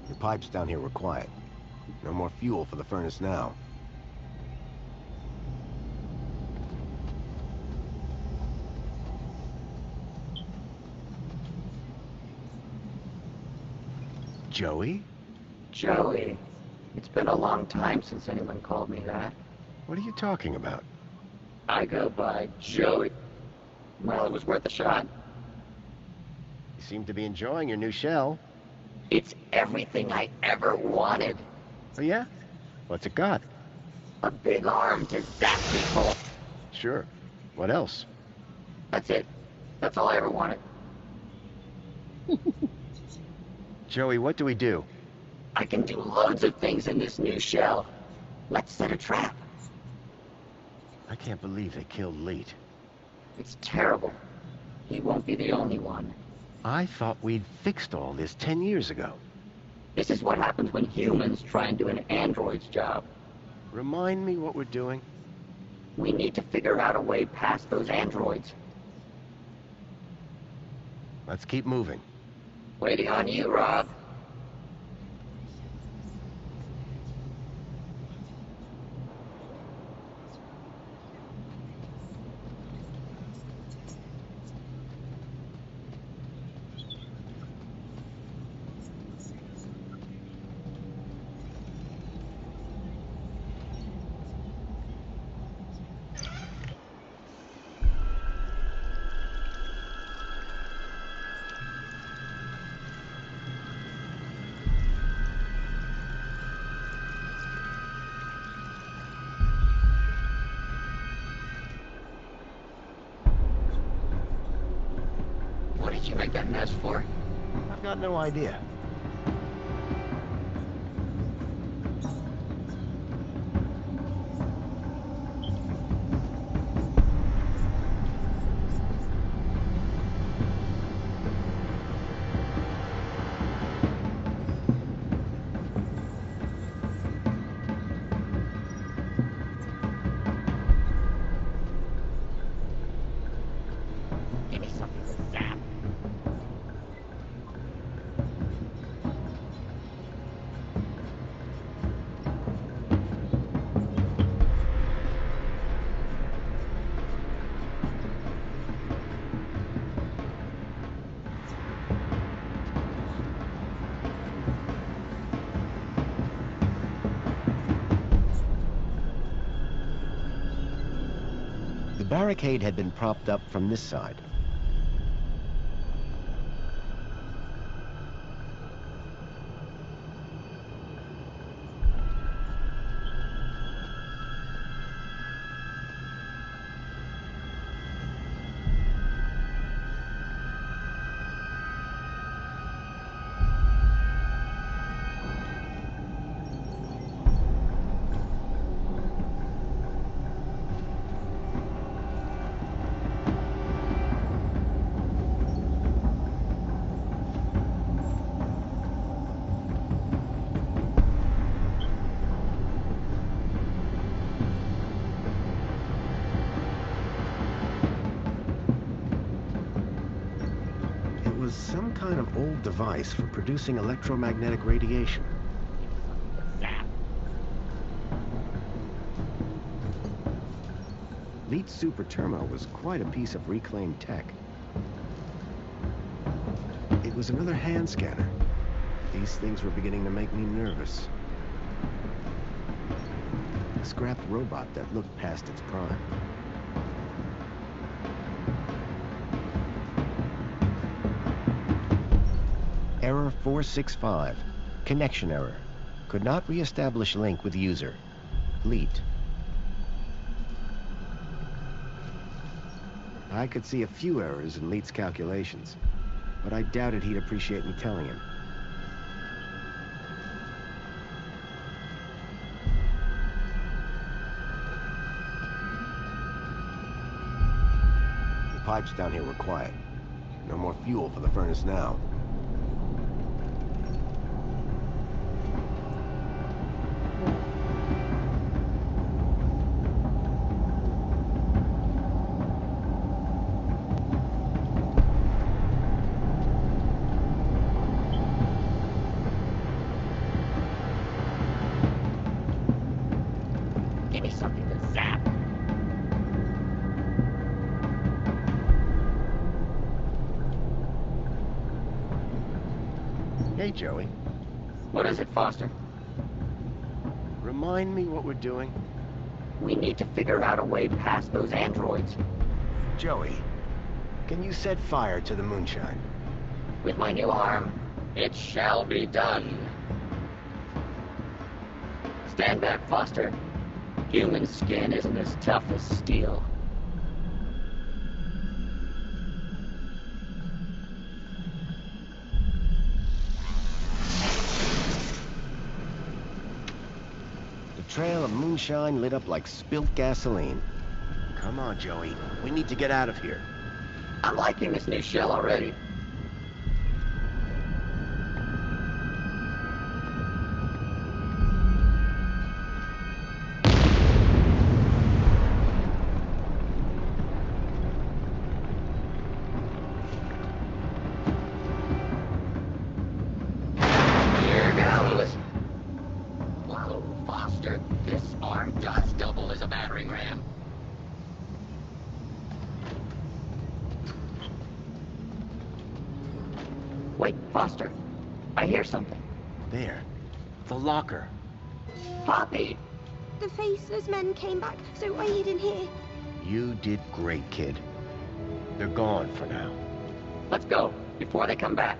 The pipes down here were quiet. No more fuel for the furnace now. Joey? Joey. It's been a long time since anyone called me that. What are you talking about? I go by Joey. Well, it was worth a shot. You seem to be enjoying your new shell. It's everything I ever wanted. Oh, yeah? What's it got? A big arm to zap people. Sure. What else? That's it. That's all I ever wanted. Joey, what do we do? I can do loads of things in this new shell. Let's set a trap. I can't believe they killed Leet. It's terrible. He won't be the only one. I thought we'd fixed all this 10 years ago. This is what happens when humans try and do an android's job. Remind me what we're doing. We need to figure out a way past those androids. Let's keep moving. Waiting on you, Rob. did you make that mess for? I've got no idea. Give me something to zap. The barricade had been propped up from this side. It was some kind of old device for producing electromagnetic radiation. Leet's super terminal was quite a piece of reclaimed tech. It was another hand scanner. These things were beginning to make me nervous. A scrapped robot that looked past its prime. Error 465. Connection error. Could not re-establish link with user. Leet. I could see a few errors in Leet's calculations, but I doubted he'd appreciate me telling him. The pipes down here were quiet. No more fuel for the furnace now. Give me something to zap. Hey, Joey. What is it, Foster? Remind me what we're doing? We need to figure out a way past those androids. Joey, can you set fire to the moonshine? With my new arm, it shall be done. Stand back, Foster. Human skin isn't as tough as steel. The trail of moonshine lit up like spilt gasoline. Come on, Joey. We need to get out of here. I'm liking this new shell already. Here goes. Whoa, Foster. This arm does double as a battering ram. Wait, Foster. I hear something. There. The locker. Poppy! The faceless men came back, so I hid in here. You did great, kid. They're gone for now. Let's go, before they come back.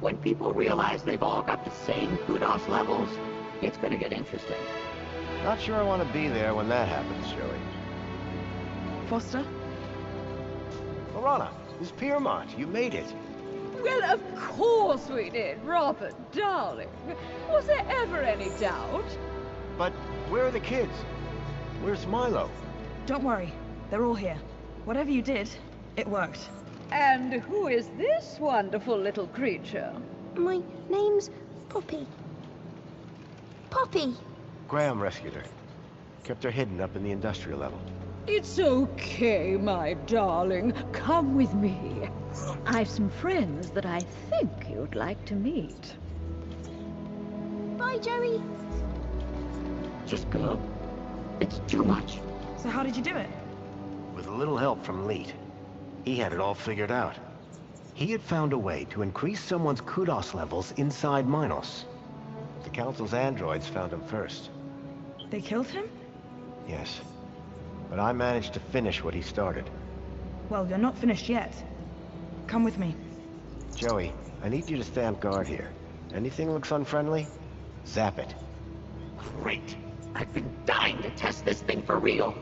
When people realize they've all got the same kudos levels, it's gonna get interesting. Not sure I want to be there when that happens, Joey. Foster? Lorana, Miss Piermont, you made it. Well, of course we did, Robert, darling. Was there ever any doubt? But where are the kids? Where's Milo? Don't worry, they're all here. Whatever you did, it worked. And who is this wonderful little creature? My name's Poppy. Poppy! Graham rescued her. Kept her hidden up in the industrial level. It's okay, my darling. Come with me. I've some friends that I think you'd like to meet. Bye, Joey. Just go. It's too much. So how did you do it? With a little help from Leet. He had it all figured out. He had found a way to increase someone's kudos levels inside Minos. The Council's androids found him first. They killed him? Yes. But I managed to finish what he started. Well, you're not finished yet. Come with me. Joey, I need you to stand guard here. Anything looks unfriendly, zap it. Great. I've been dying to test this thing for real.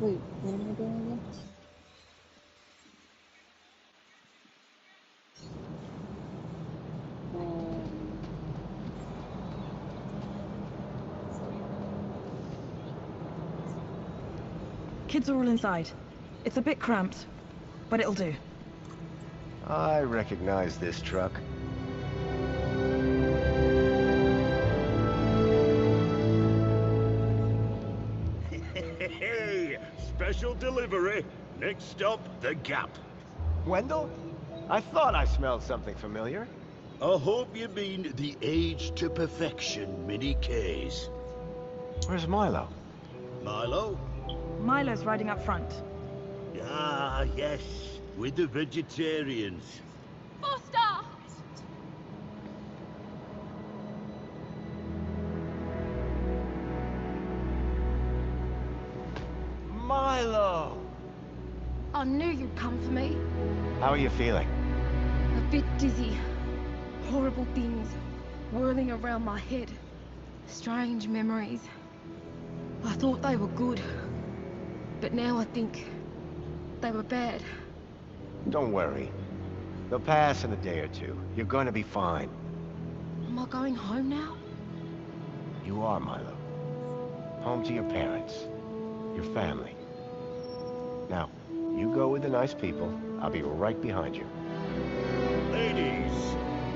Wait, what am I doing again? Kids are all inside. It's a bit cramped, but it'll do. I recognize this truck. Hey, special delivery. Next stop, the Gap. Wendell? I thought I smelled something familiar. I hope you mean the Age to Perfection mini case. Where's Milo? Milo? Milo's riding up front. Ah, yes, with the vegetarians. Foster! Milo! I knew you'd come for me. How are you feeling? A bit dizzy. Horrible things whirling around my head. Strange memories. I thought they were good, but now I think they were bad. Don't worry. They'll pass in a day or two. You're going to be fine. Am I going home now? You are, Milo. Home to your parents. Your family. Now, you go with the nice people. I'll be right behind you. Ladies,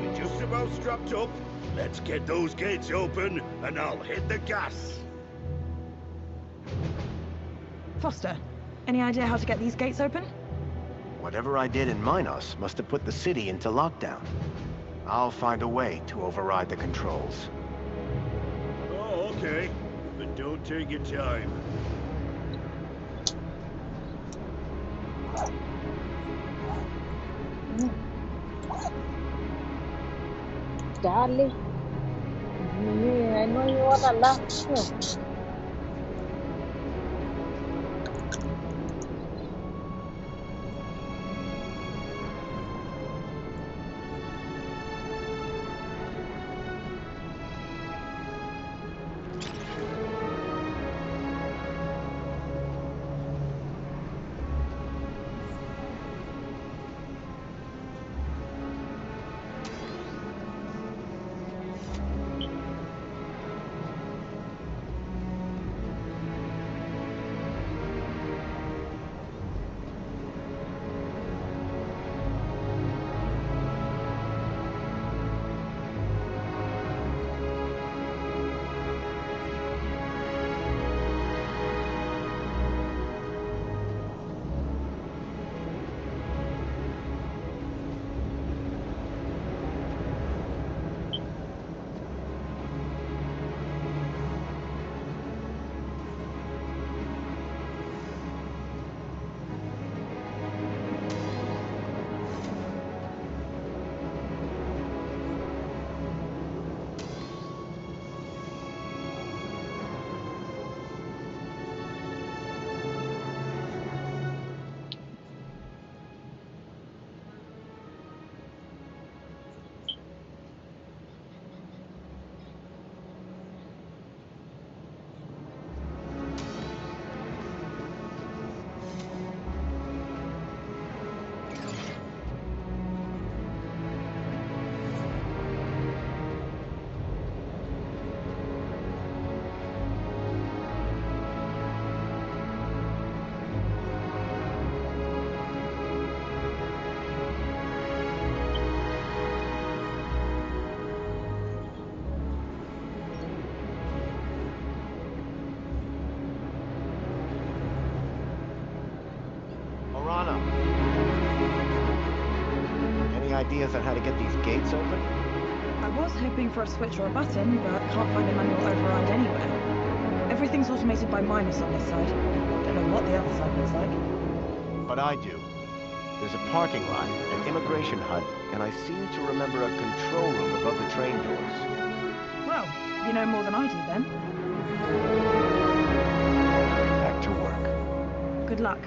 we're just about strapped up. Let's get those gates open, and I'll hit the gas. Foster, any idea how to get these gates open? Whatever I did in Minos must have put the city into lockdown. I'll find a way to override the controls. Oh, okay. But don't take your time. Darling, I know you wanna laugh too. ideas on how to get these gates open? I was hoping for a switch or a button, but can't find a manual override anywhere. Everything's automated by Minus on this side. Don't know what the other side looks like. But I do. There's a parking lot, an immigration hut, and I seem to remember a control room above the train doors. Well, you know more than I do then. Back to work. Good luck.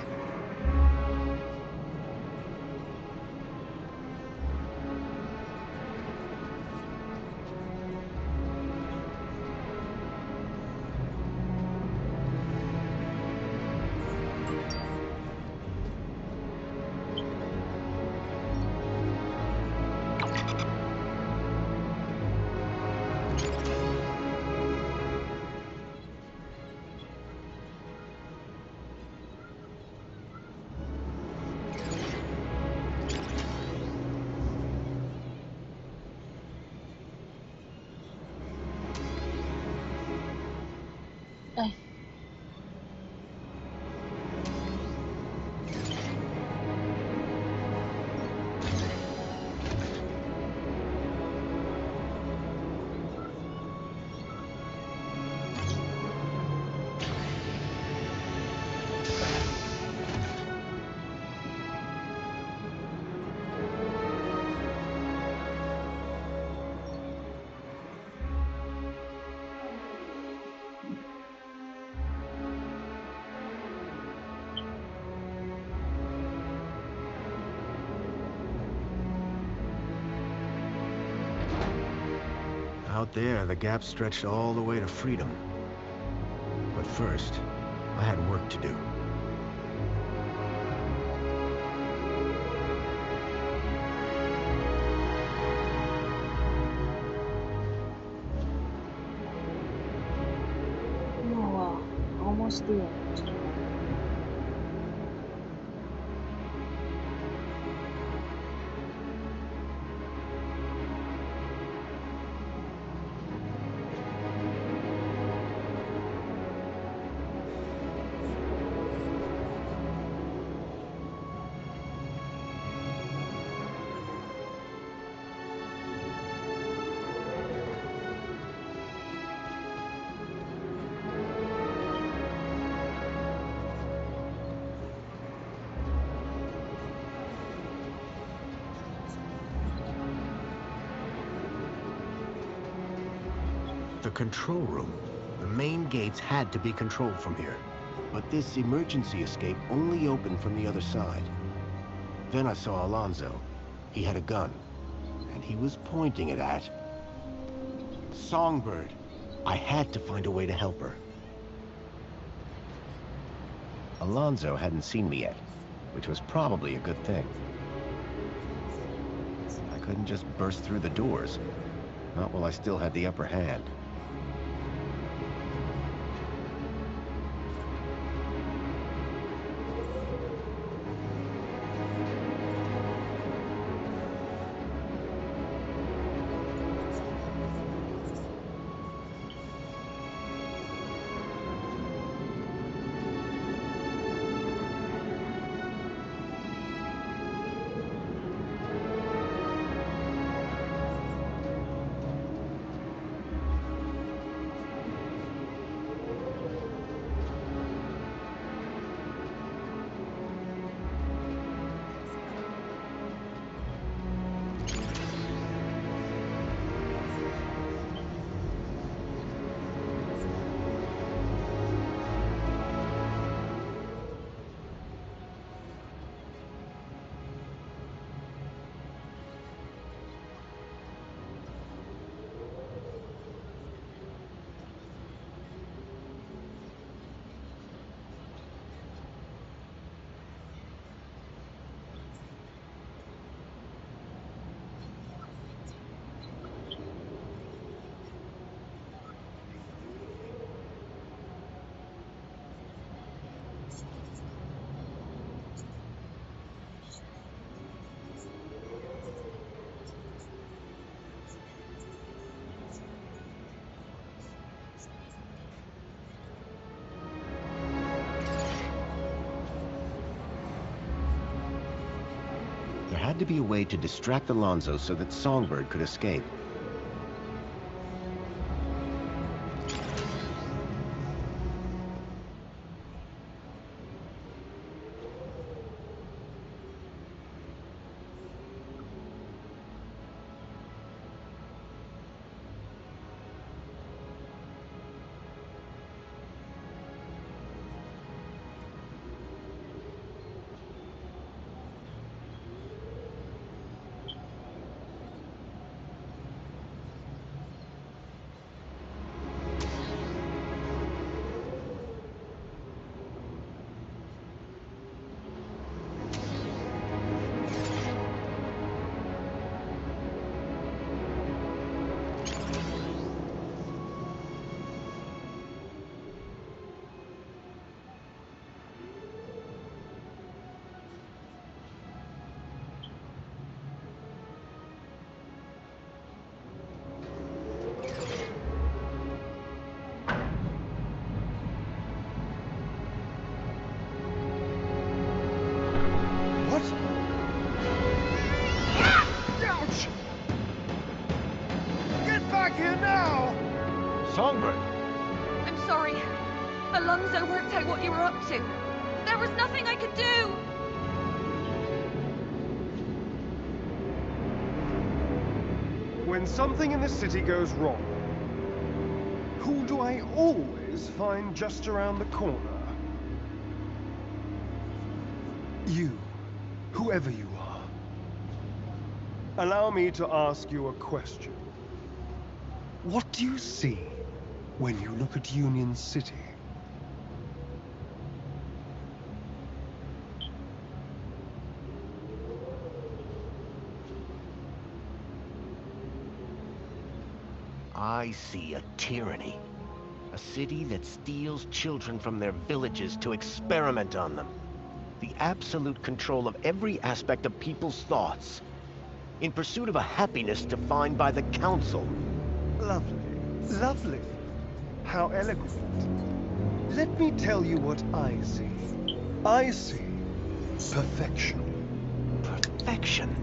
Out there, the gap stretched all the way to freedom. But first, I had work to do. Oh wow, almost there. The control room. The main gates had to be controlled from here. But this emergency escape only opened from the other side. Then I saw Alonzo. He had a gun, and he was pointing it at Songbird. I had to find a way to help her. Alonzo hadn't seen me yet, which was probably a good thing. I couldn't just burst through the doors, not while I still had the upper hand. had to be a way to distract Alonzo so that Songbird could escape. Songbird! I'm sorry. Alonzo worked out what you were up to. There was nothing I could do! When something in the city goes wrong, who do I always find just around the corner? You, whoever you are. Allow me to ask you a question. What do you see when you look at Union City? I see a tyranny. A city that steals children from their villages to experiment on them. The absolute control of every aspect of people's thoughts. In pursuit of a happiness defined by the Council. Lovely. Lovely. How eloquent. Let me tell you what I see. I see perfection. Perfection?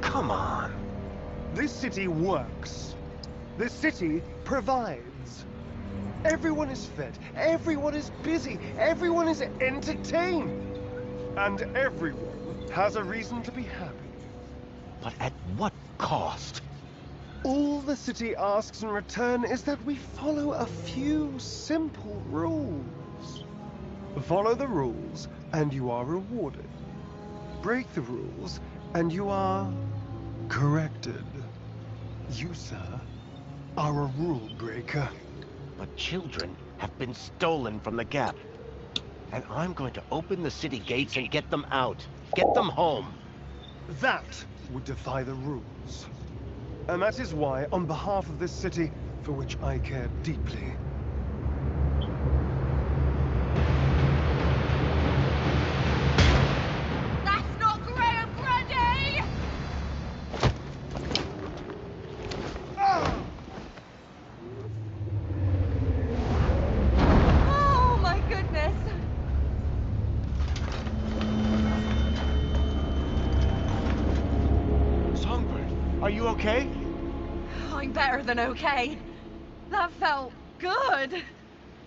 Come on. This city works. This city provides. Everyone is fed, everyone is busy, everyone is entertained. And everyone has a reason to be happy. But at what cost? All the city asks in return is that we follow a few simple rules. Follow the rules, and you are rewarded. Break the rules, and you are corrected. You, sir, are a rule breaker. But children have been stolen from the Gap. And I'm going to open the city gates and get them out. Get them home. That would defy the rules. And that is why, on behalf of this city, for which I care deeply, That's not Graham Grady! Oh my goodness! Songbird, are you okay? I'm better than okay. That felt good.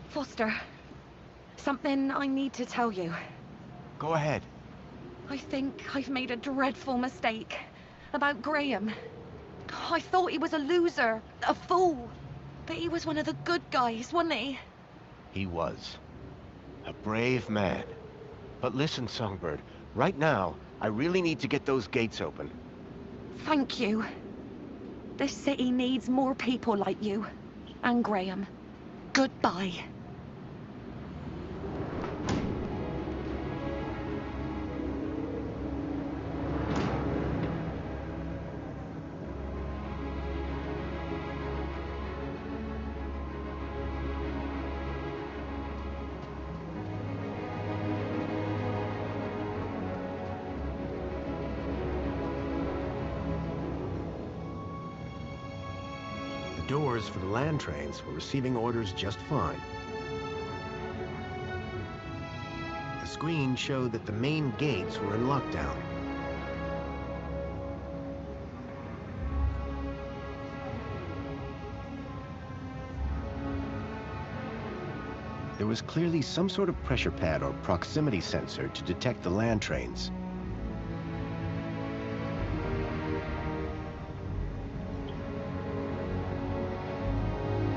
Foster, something I need to tell you. Go ahead. I think I've made a dreadful mistake about Graham. I thought he was a loser, a fool. But he was one of the good guys, wasn't he? He was. A brave man. But listen, Songbird, right now, I really need to get those gates open. Thank you. This city needs more people like you. And Graham. Goodbye. The doors for the land trains were receiving orders just fine. The screen showed that the main gates were in lockdown. There was clearly some sort of pressure pad or proximity sensor to detect the land trains.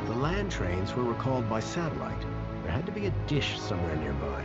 The land trains were recalled by satellite. There had to be a dish somewhere nearby.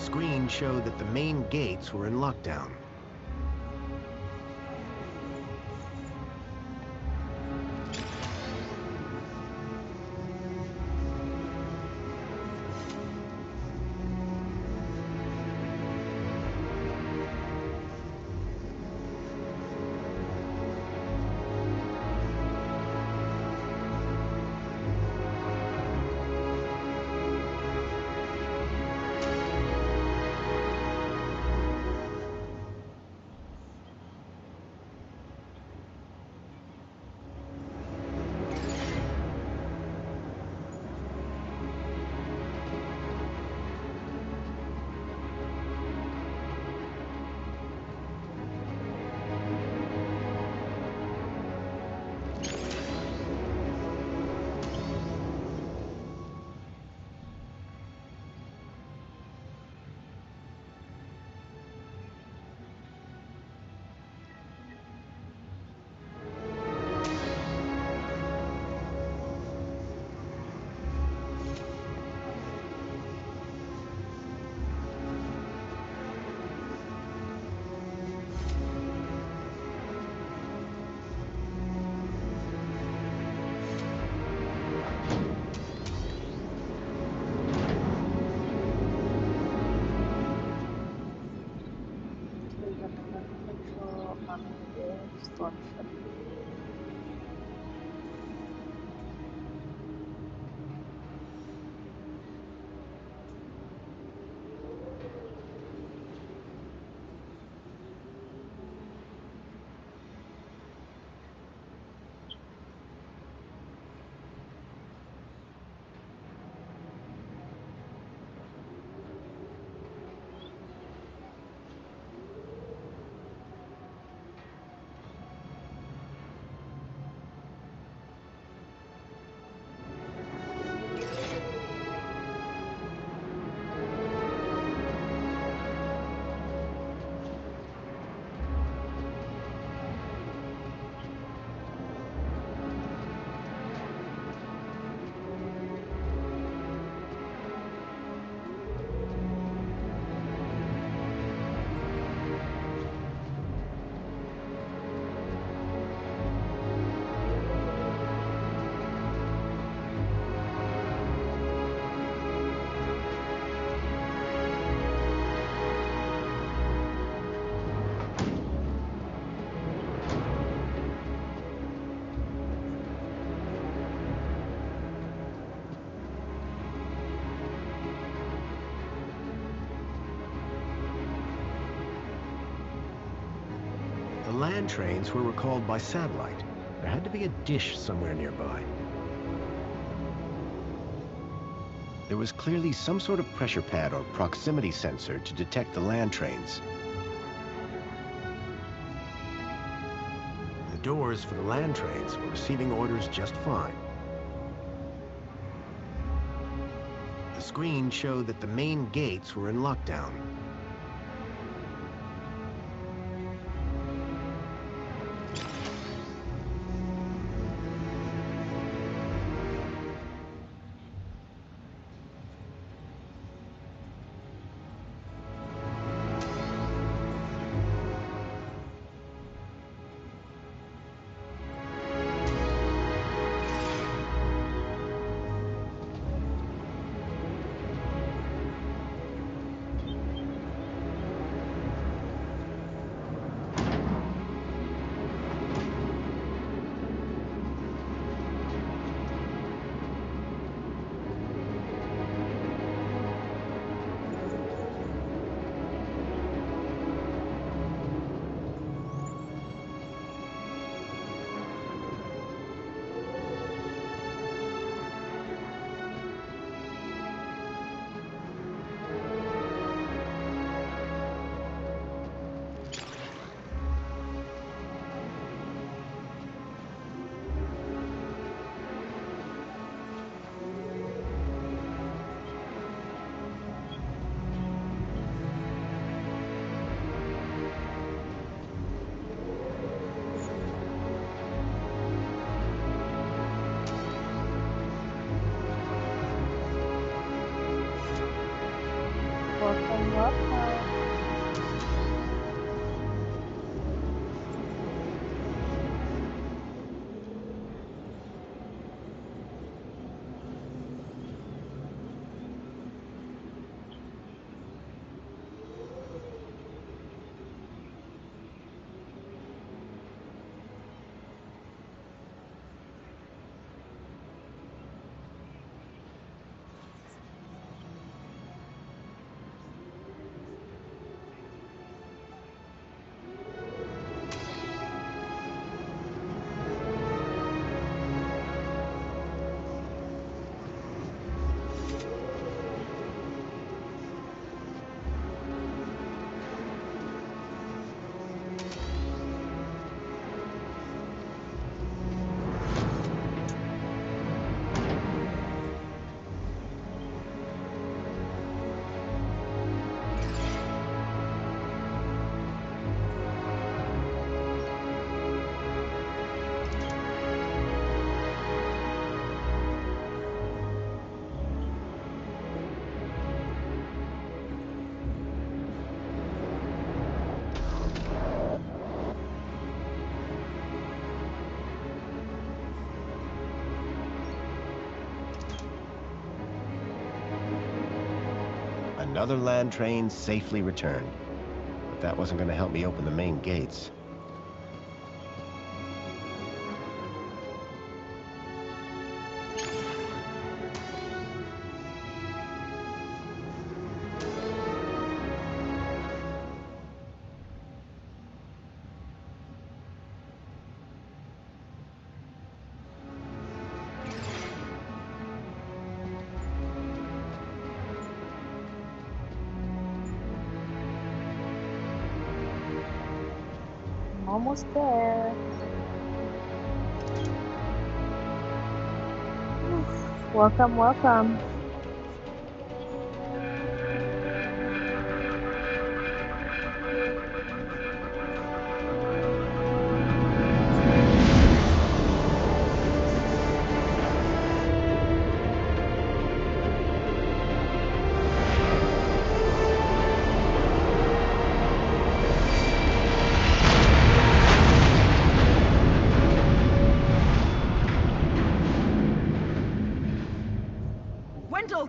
screen showed that the main gates were in lockdown. The land trains were recalled by satellite. There had to be a dish somewhere nearby. There was clearly some sort of pressure pad or proximity sensor to detect the land trains. The doors for the land trains were receiving orders just fine. The screen showed that the main gates were in lockdown. Welcome, welcome. Another land train safely returned. But that wasn't going to help me open the main gates. Almost there. Welcome, welcome.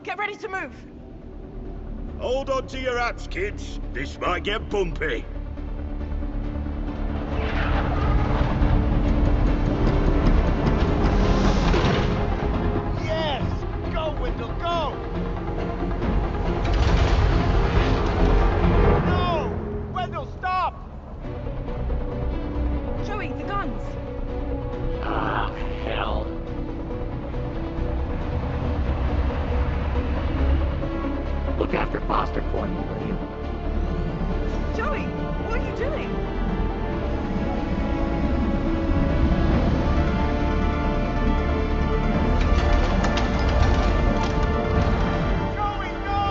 Get ready to move! Hold on to your hats, kids. This might get bumpy. Yes! Go, Wendell, go! No! Wendell, stop! Joey, the guns! Ah, hell. Look after Foster for me, will you? Joey, what are you doing? Joey, no!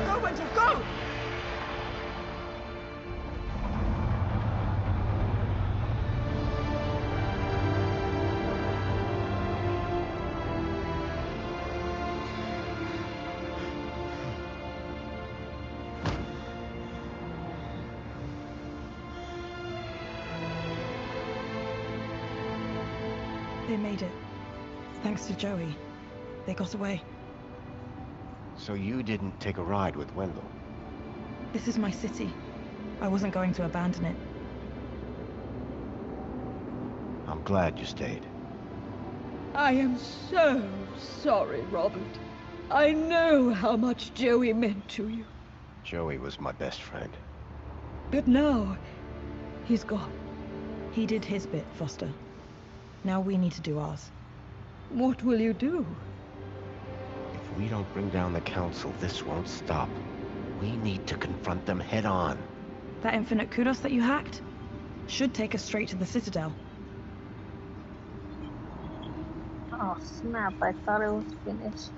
Go, Wendell, go! They made it. Thanks to Joey. They got away. So you didn't take a ride with Wendell? This is my city. I wasn't going to abandon it. I'm glad you stayed. I am so sorry, Robert. I know how much Joey meant to you. Joey was my best friend. But now, he's gone. He did his bit, Foster. Now we need to do ours. What will you do? If we don't bring down the council, this won't stop. We need to confront them head on. That infinite kudos that you hacked should take us straight to the Citadel. Oh snap, I thought it was finished.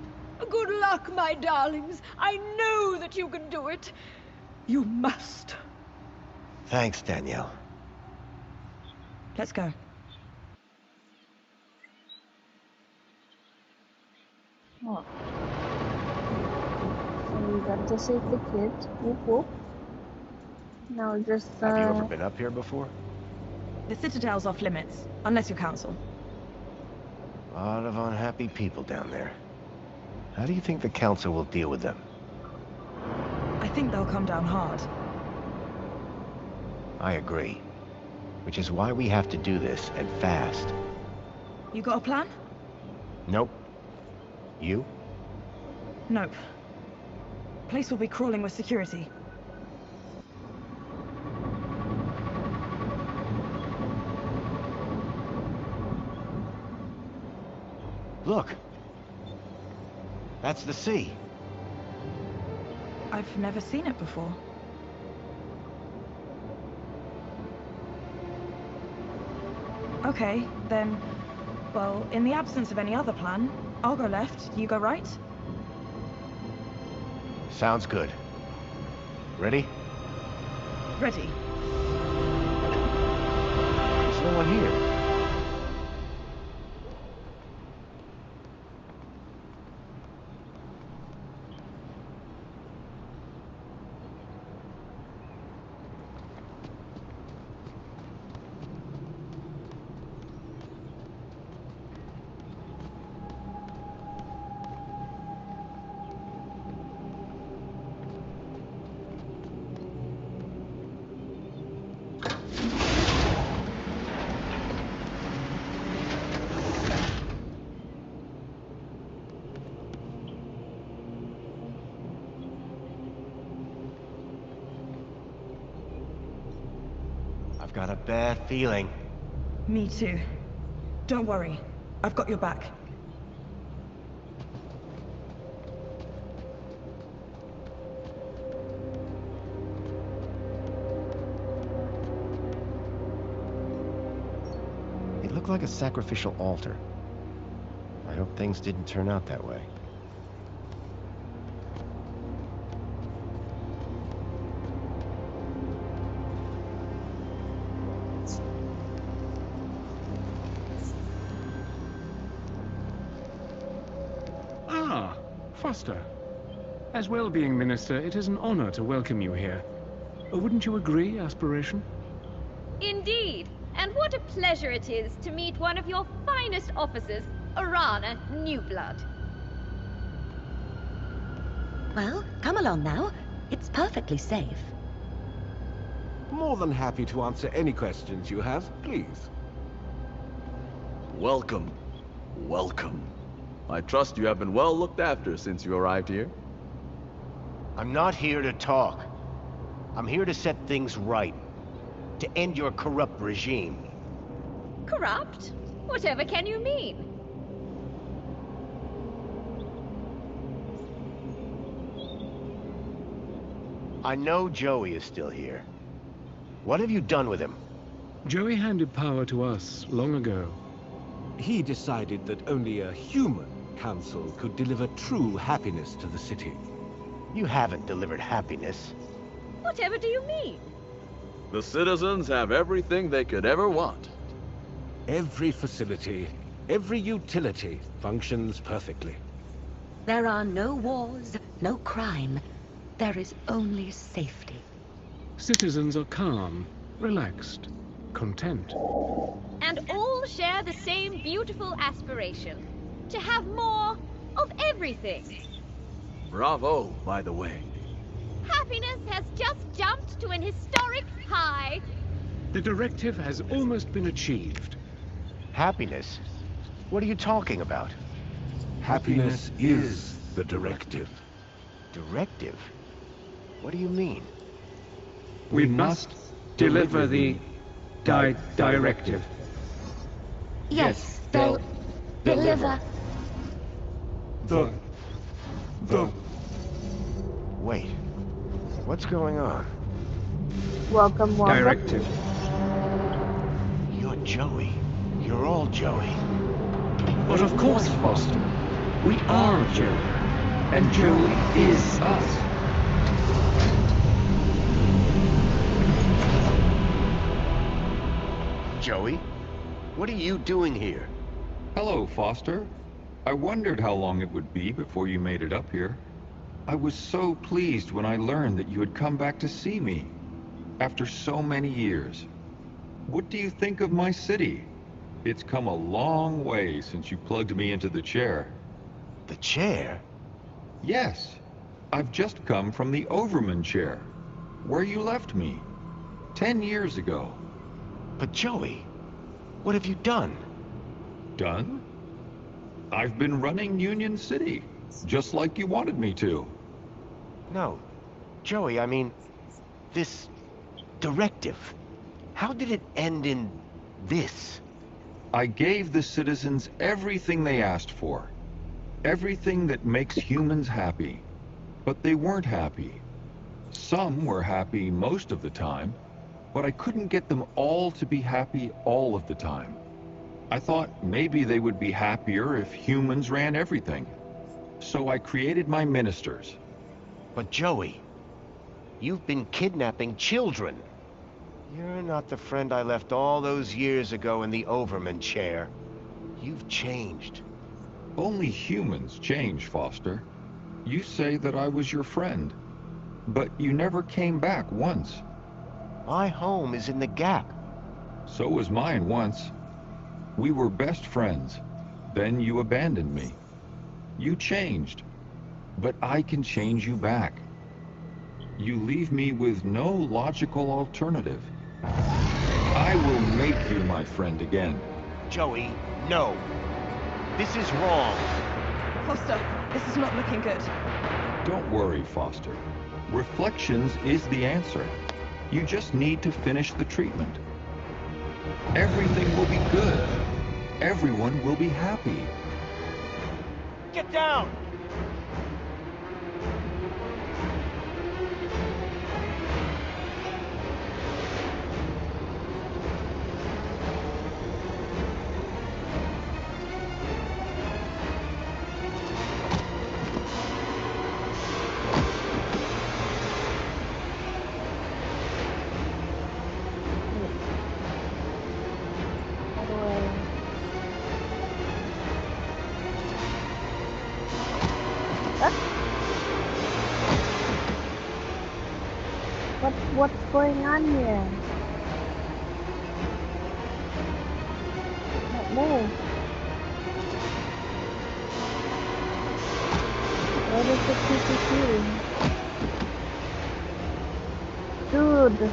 Good luck, my darlings. I know that you can do it. You must. Thanks, Danielle. Let's go. Oh. So we got to save the kids. Whoop whoop. Now just Have you ever been up here before? The Citadel's off limits, unless you're council. A lot of unhappy people down there. How do you think the council will deal with them? I think they'll come down hard. I agree. Which is why we have to do this, and fast. You got a plan? Nope. You? Nope. Place will be crawling with security. Look. That's the sea. I've never seen it before. Okay, then, well, in the absence of any other plan, I'll go left, you go right. Sounds good. Ready? Ready. There's no one here. I've got a bad feeling. Me too. Don't worry, I've got your back. It looked like a sacrificial altar. I hope things didn't turn out that way. Ah, Foster. As well-being minister, it is an honor to welcome you here. Wouldn't you agree, Aspiration? Indeed. And what a pleasure it is to meet one of your finest officers, Arana Newblood. Well, come along now. It's perfectly safe. More than happy to answer any questions you have, please. Welcome. Welcome. I trust you have been well looked after since you arrived here. I'm not here to talk. I'm here to set things right. To end your corrupt regime. Corrupt? Whatever can you mean? I know Joey is still here. What have you done with him? Joey handed power to us long ago. He decided that only a human council could deliver true happiness to the city. You haven't delivered happiness. Whatever do you mean? The citizens have everything they could ever want. Every facility, every utility functions perfectly. There are no wars, no crime. There is only safety. Citizens are calm, relaxed, content. And all share the same beautiful aspiration. To have more of everything. Bravo, by the way. Happiness has just jumped to an historic high. The directive has almost been achieved. Happiness? What are you talking about? Happiness is the directive. Directive? What do you mean? We must deliver the directive. Yes, they'll deliver. The... Wait. What's going on? Welcome. Directive. You're Joey. You're all Joey. But of course, Foster. We are Joey. And Joey is us. Joey? What are you doing here? Hello, Foster. I wondered how long it would be before you made it up here. I was so pleased when I learned that you had come back to see me. After so many years. What do you think of my city? It's come a long way since you plugged me into the chair. The chair? Yes. I've just come from the Overman chair, where you left me 10 years ago. But Joey, what have you done? Done? I've been running Union City, just like you wanted me to. No, Joey, I mean, this directive. How did it end in this? I gave the citizens everything they asked for. Everything that makes humans happy. But they weren't happy. Some were happy most of the time, but I couldn't get them all to be happy all of the time. I thought maybe they would be happier if humans ran everything. So I created my ministers. But Joey, you've been kidnapping children. You're not the friend I left all those years ago in the Overman chair. You've changed. Only humans change, Foster. You say that I was your friend, but you never came back once. My home is in the Gap. So was mine once. We were best friends. Then you abandoned me. You changed, but I can change you back. You leave me with no logical alternative. I will make you my friend again. Joey, no. This is wrong. Foster, this is not looking good. Don't worry, Foster. Reflections is the answer. You just need to finish the treatment. Everything will be good. Everyone will be happy. Get down! What's going on here? No. What is the CCTV? Dude.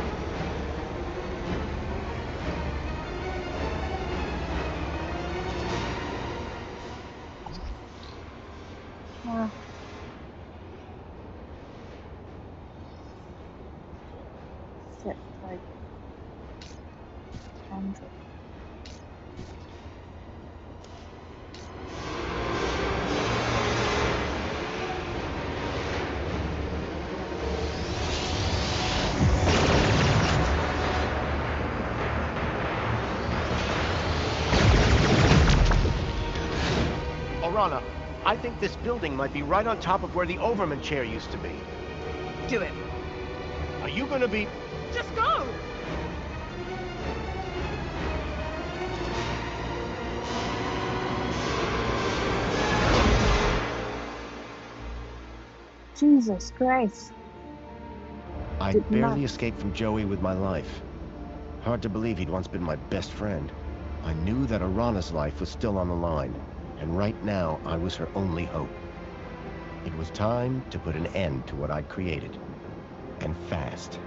Set like 100. Orana, I think this building might be right on top of where the Overman chair used to be. Do it. Are you gonna be... Just go! Jesus Christ. I barely escaped from Joey with my life. Hard to believe he'd once been my best friend. I knew that Orana's life was still on the line, and right now I was her only hope. It was time to put an end to what I'd created. And fast.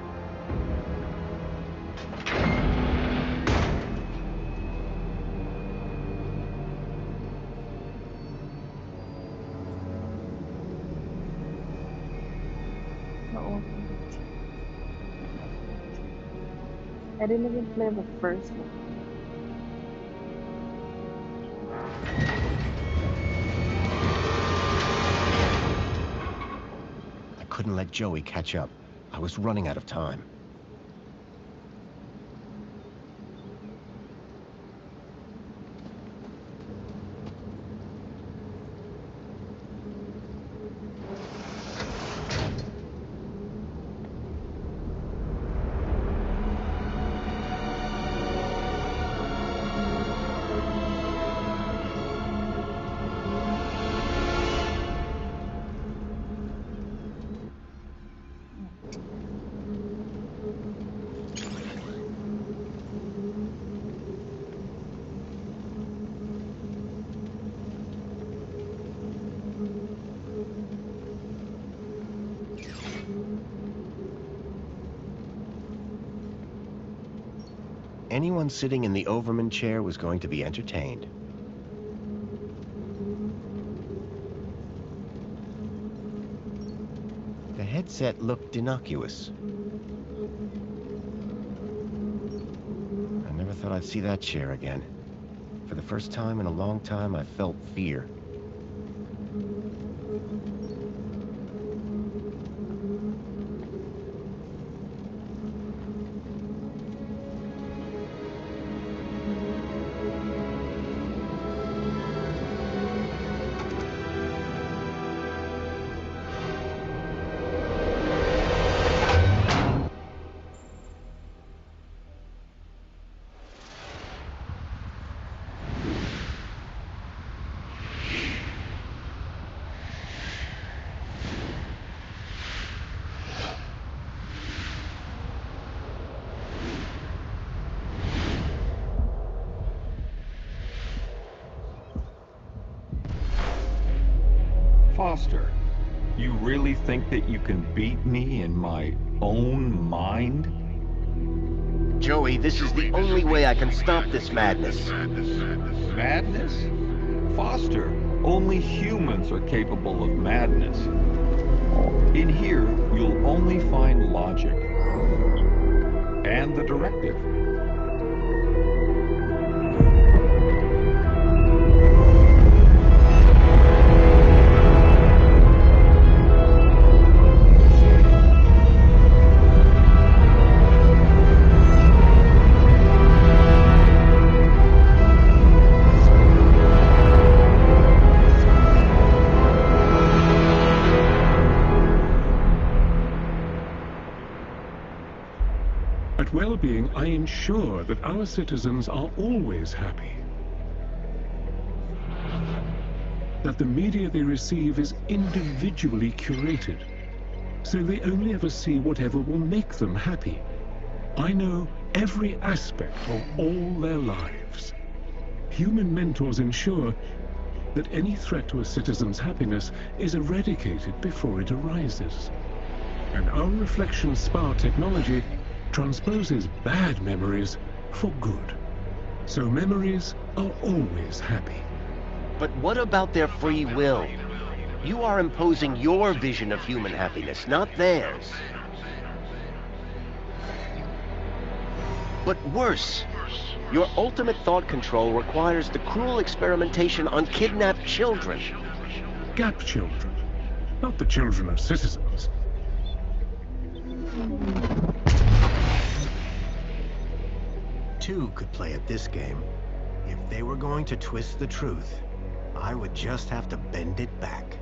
I didn't even play the first one. I couldn't let Joey catch up. I was running out of time. anyone sitting in the Overman chair was going to be entertained. The headset looked innocuous. I never thought I'd see that chair again. For the first time in a long time, I felt fear. Foster, you really think that you can beat me in my own mind? Joey, this is the only way I can stop this madness. Madness? Foster, only humans are capable of madness. In here, you'll only find logic. And the directive. At well-being, I ensure that our citizens are always happy. That the media they receive is individually curated, so they only ever see whatever will make them happy. I know every aspect of all their lives. Human mentors ensure that any threat to a citizen's happiness is eradicated before it arises. And our reflection spar technology transposes bad memories for good. So memories are always happy. But what about their free will? You are imposing your vision of human happiness, not theirs. But worse, your ultimate thought control requires the cruel experimentation on kidnapped children. Gap children, not the children of citizens. Two could play at this game. If they were going to twist the truth, I would just have to bend it back.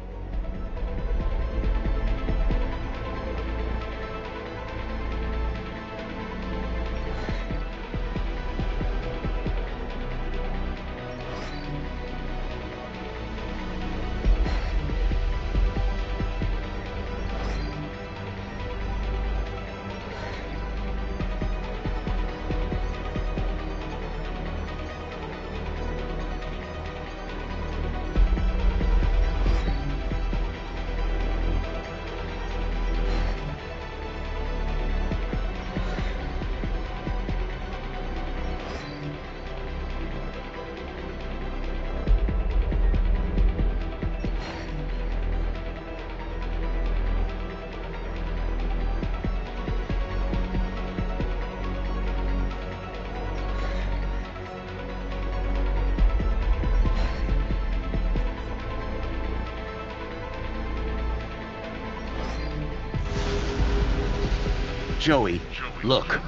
Joey, look.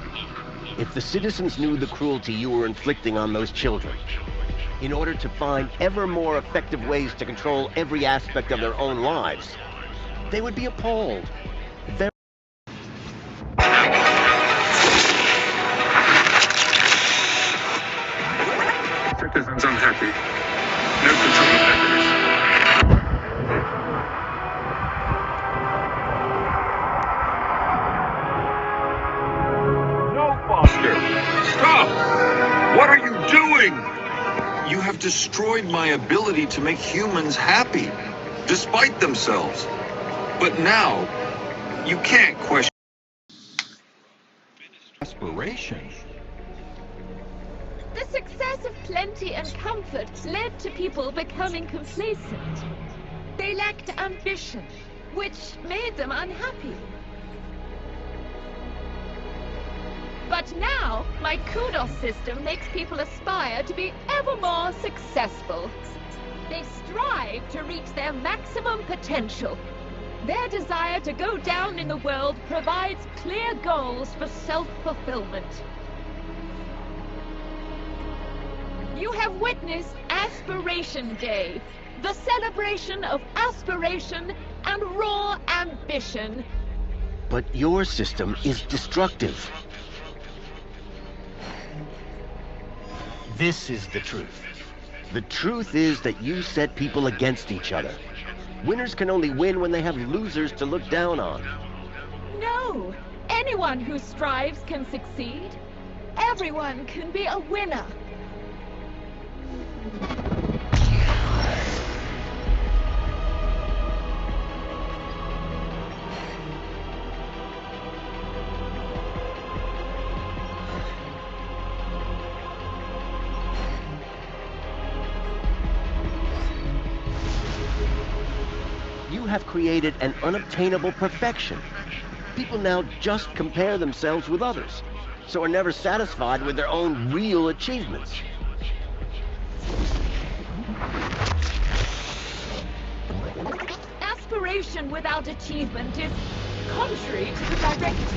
If the citizens knew the cruelty you were inflicting on those children, in order to find ever more effective ways to control every aspect of their own lives, they would be appalled. Citizens unhappy. No control of happiness. Stop! What are you doing? You have destroyed my ability to make humans happy, despite themselves. But now, you can't question aspiration. The success of plenty and comfort led to people becoming complacent. They lacked ambition, which made them unhappy. But now, my kudos system makes people aspire to be ever more successful. They strive to reach their maximum potential. Their desire to go down in the world provides clear goals for self-fulfillment. You have witnessed Aspiration Day, the celebration of aspiration and raw ambition. But your system is destructive. This is the truth. The truth is that you set people against each other. Winners can only win when they have losers to look down on. No! Anyone who strives can succeed. Everyone can be a winner. You have created an unobtainable perfection. People now just compare themselves with others, so are never satisfied with their own real achievements. Aspiration without achievement is contrary to the directive.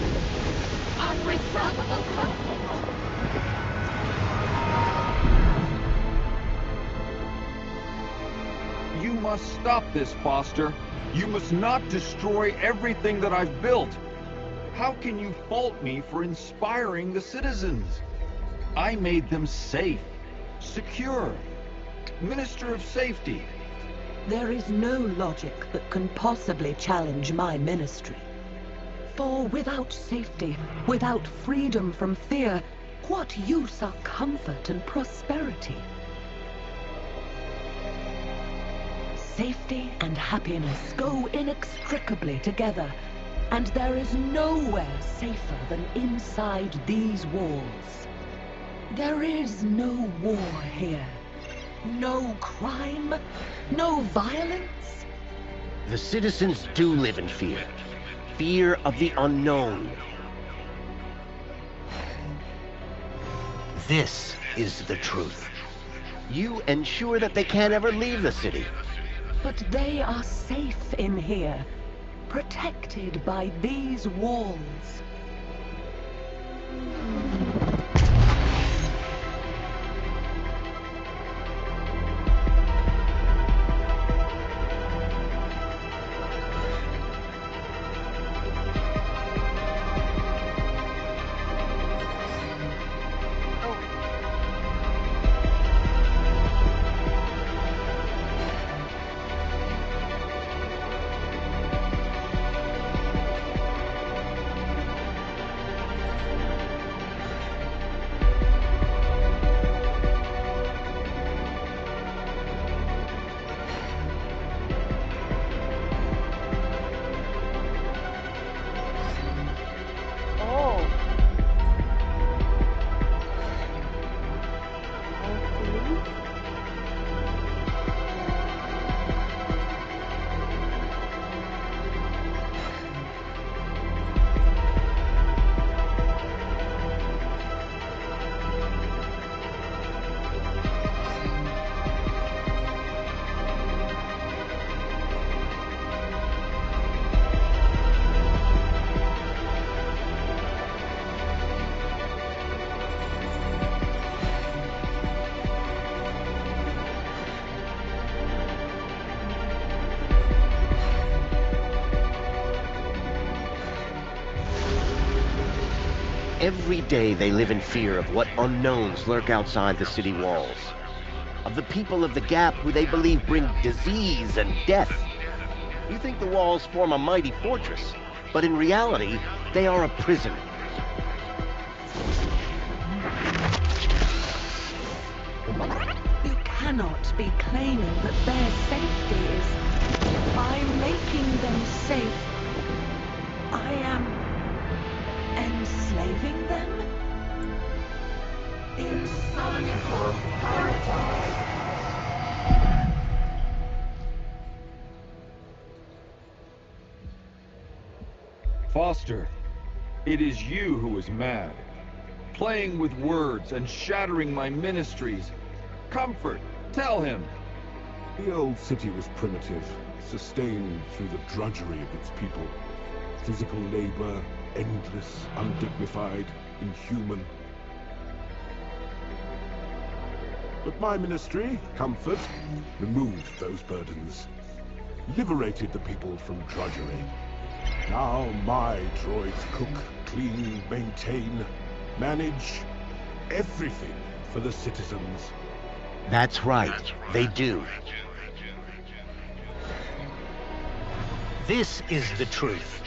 Unreformable conflict. You must stop this, Foster. You must not destroy everything that I've built. How can you fault me for inspiring the citizens? I made them safe, secure, Minister of Safety. There is no logic that can possibly challenge my ministry. For without safety, without freedom from fear, what use are comfort and prosperity? Safety and happiness go inextricably together, and there is nowhere safer than inside these walls. There is no war here. No crime, no violence. The citizens do live in fear. Fear of the unknown. This is the truth. You ensure that they can't ever leave the city. But they are safe in here, protected by these walls. Every day they live in fear of what unknowns lurk outside the city walls. Of the people of the Gap who they believe bring disease and death. You think the walls form a mighty fortress, but in reality, they are a prison. You cannot be claiming that their safety is by making them safe. I am enslaving them? Inside. Foster, it is you who is mad. Playing with words and shattering my ministries. Comfort, tell him. The old city was primitive, sustained through the drudgery of its people. Physical labor, endless, undignified, inhuman. But my ministry, Comfort, removed those burdens. Liberated the people from drudgery. Now my droids cook, clean, maintain, manage everything for the citizens. That's right, they do. This is the truth.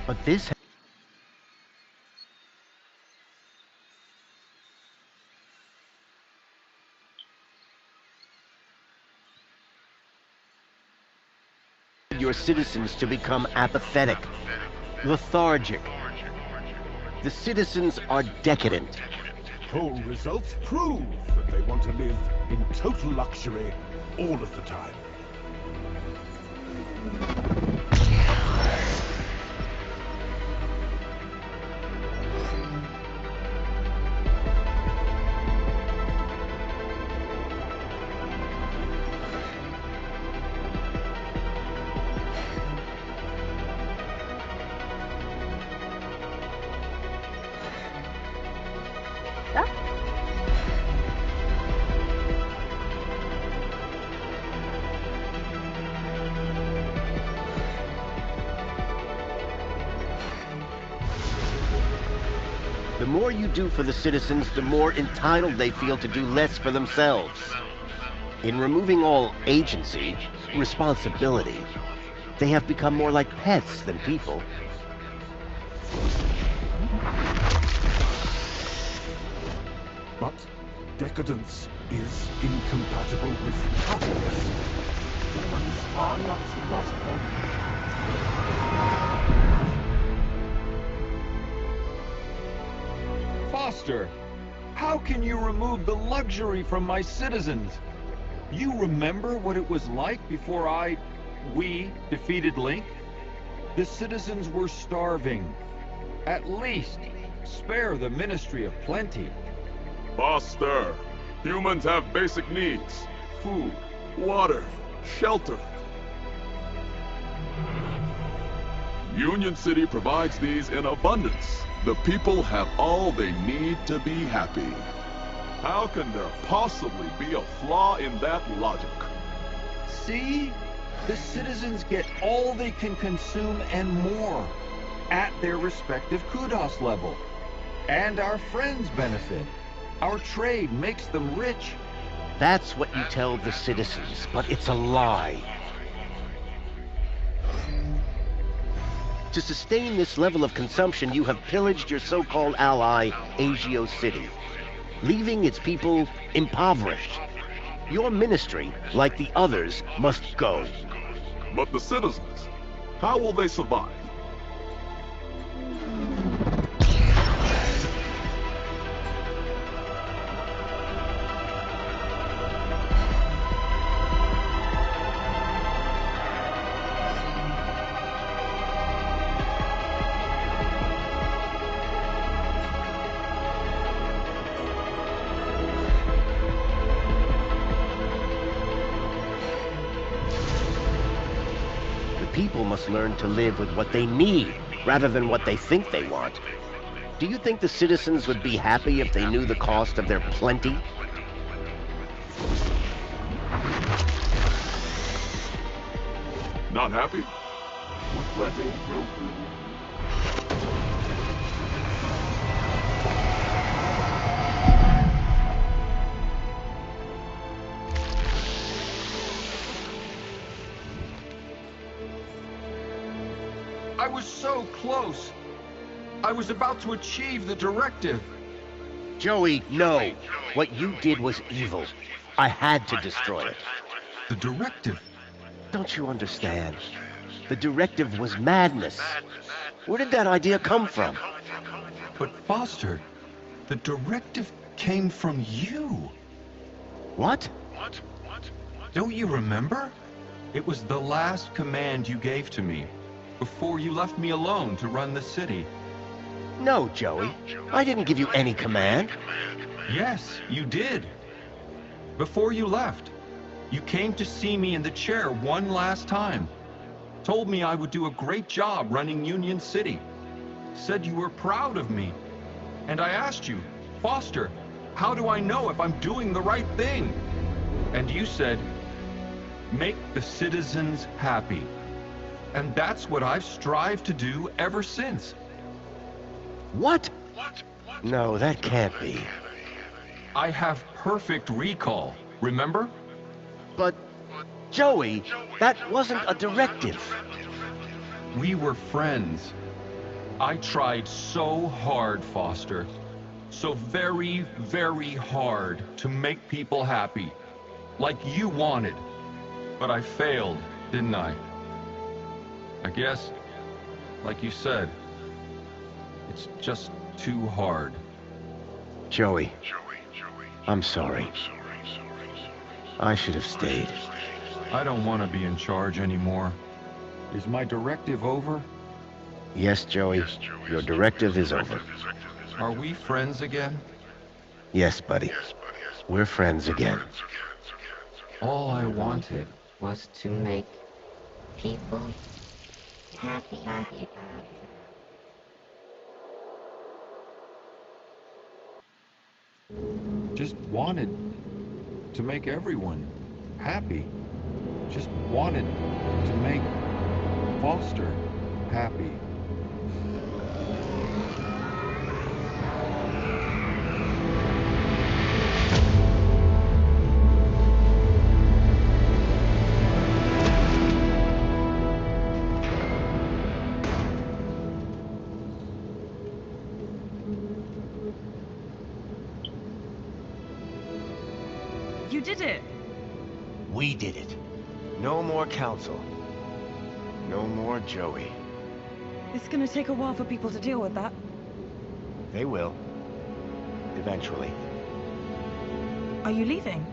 But this your citizens to become apathetic, lethargic. The citizens are decadent. Poll results prove that they want to live in total luxury all of the time. The more you do for the citizens, the more entitled they feel to do less for themselves. In removing all agency, responsibility, they have become more like pets than people. But decadence is incompatible with happiness. Humans are not logical. Foster, how can you remove the luxury from my citizens? You remember what it was like before we defeated Link? The citizens were starving. At least, spare the Ministry of Plenty. Foster, humans have basic needs. Food, water, shelter. Union City provides these in abundance. The people have all they need to be happy. How can there possibly be a flaw in that logic? See? The citizens get all they can consume and more at their respective kudos level. And our friends benefit. Our trade makes them rich. That's what you tell the citizens, but it's a lie. To sustain this level of consumption, you have pillaged your so-called ally, Agio City, leaving its people impoverished. Your ministry, like the others, must go. But the citizens, how will they survive? People must learn to live with what they need, rather than what they think they want. Do you think the citizens would be happy if they knew the cost of their plenty? Not happy? With plenty? I was so close. I was about to achieve the directive. Joey, no. What you did was evil. I had to destroy it. The directive? Don't you understand? The directive was madness. Where did that idea come from? But Foster, the directive came from you. What? Don't you remember? It was the last command you gave to me. before you left me alone to run the city. No, Joey. I didn't give you any command. Yes, you did. Before you left, you came to see me in the chair one last time. Told me I would do a great job running Union City. Said you were proud of me. And I asked you, Foster, how do I know if I'm doing the right thing? And you said, make the citizens happy. And that's what I've strived to do ever since. What? No, that can't be. I have perfect recall, remember? But, Joey, that wasn't a directive. We were friends. I tried so hard, Foster. So very, very hard to make people happy. Like you wanted. But I failed, didn't I? I guess, like you said, it's just too hard. Joey, I'm sorry. I should have stayed. I don't want to be in charge anymore. Is my directive over? Yes, Joey, your directive is over. Are we friends again? Yes, buddy. We're friends again. All I wanted was to make people happy. Just wanted to make everyone happy. Just wanted to make Foster happy. You did it! We did it. No more council. No more Joey. It's gonna take a while for people to deal with that. They will. Eventually. Are you leaving?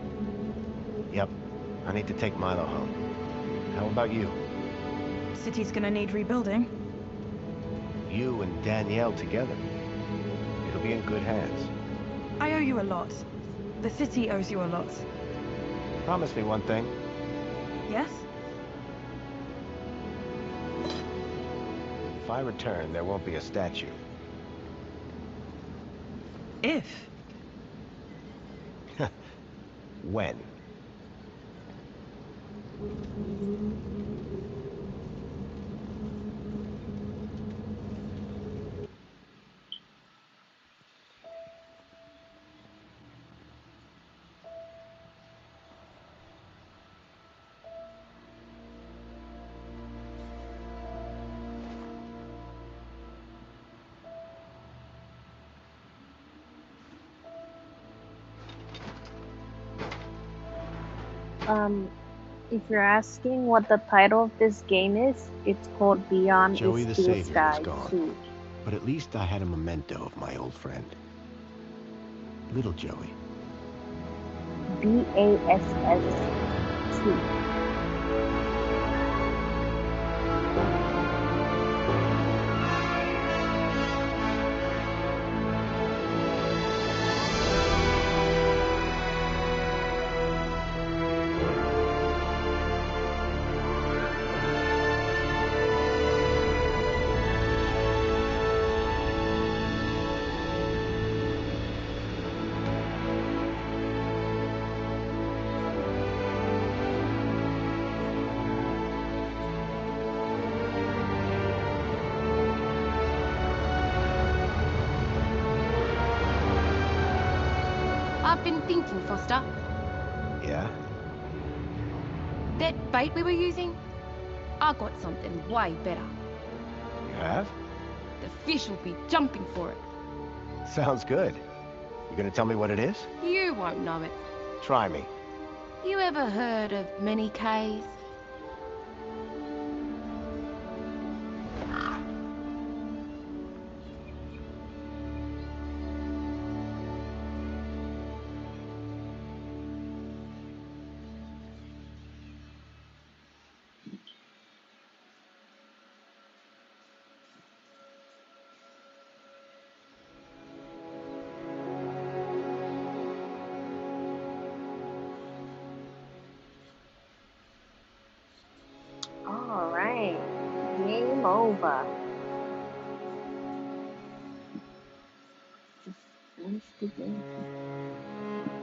Yep. I need to take Milo home. How about you? City's gonna need rebuilding. You and Danielle together. It'll be in good hands. I owe you a lot. The city owes you a lot. Promise me one thing. Yes? If I return, there won't be a statue. If? When? If you're asking what the title of this game is, it's called Beyond Joey the Is Steel Savior Sky is gone. 2. But at least I had a memento of my old friend. Little Joey. BASS 2. I've been thinking, Foster. Yeah? That bait we were using, I got something way better. You have? The fish will be jumping for it. Sounds good. You gonna tell me what it is? You won't know it. Try me. You ever heard of many Ks? Alright. Game over. Just finish the game.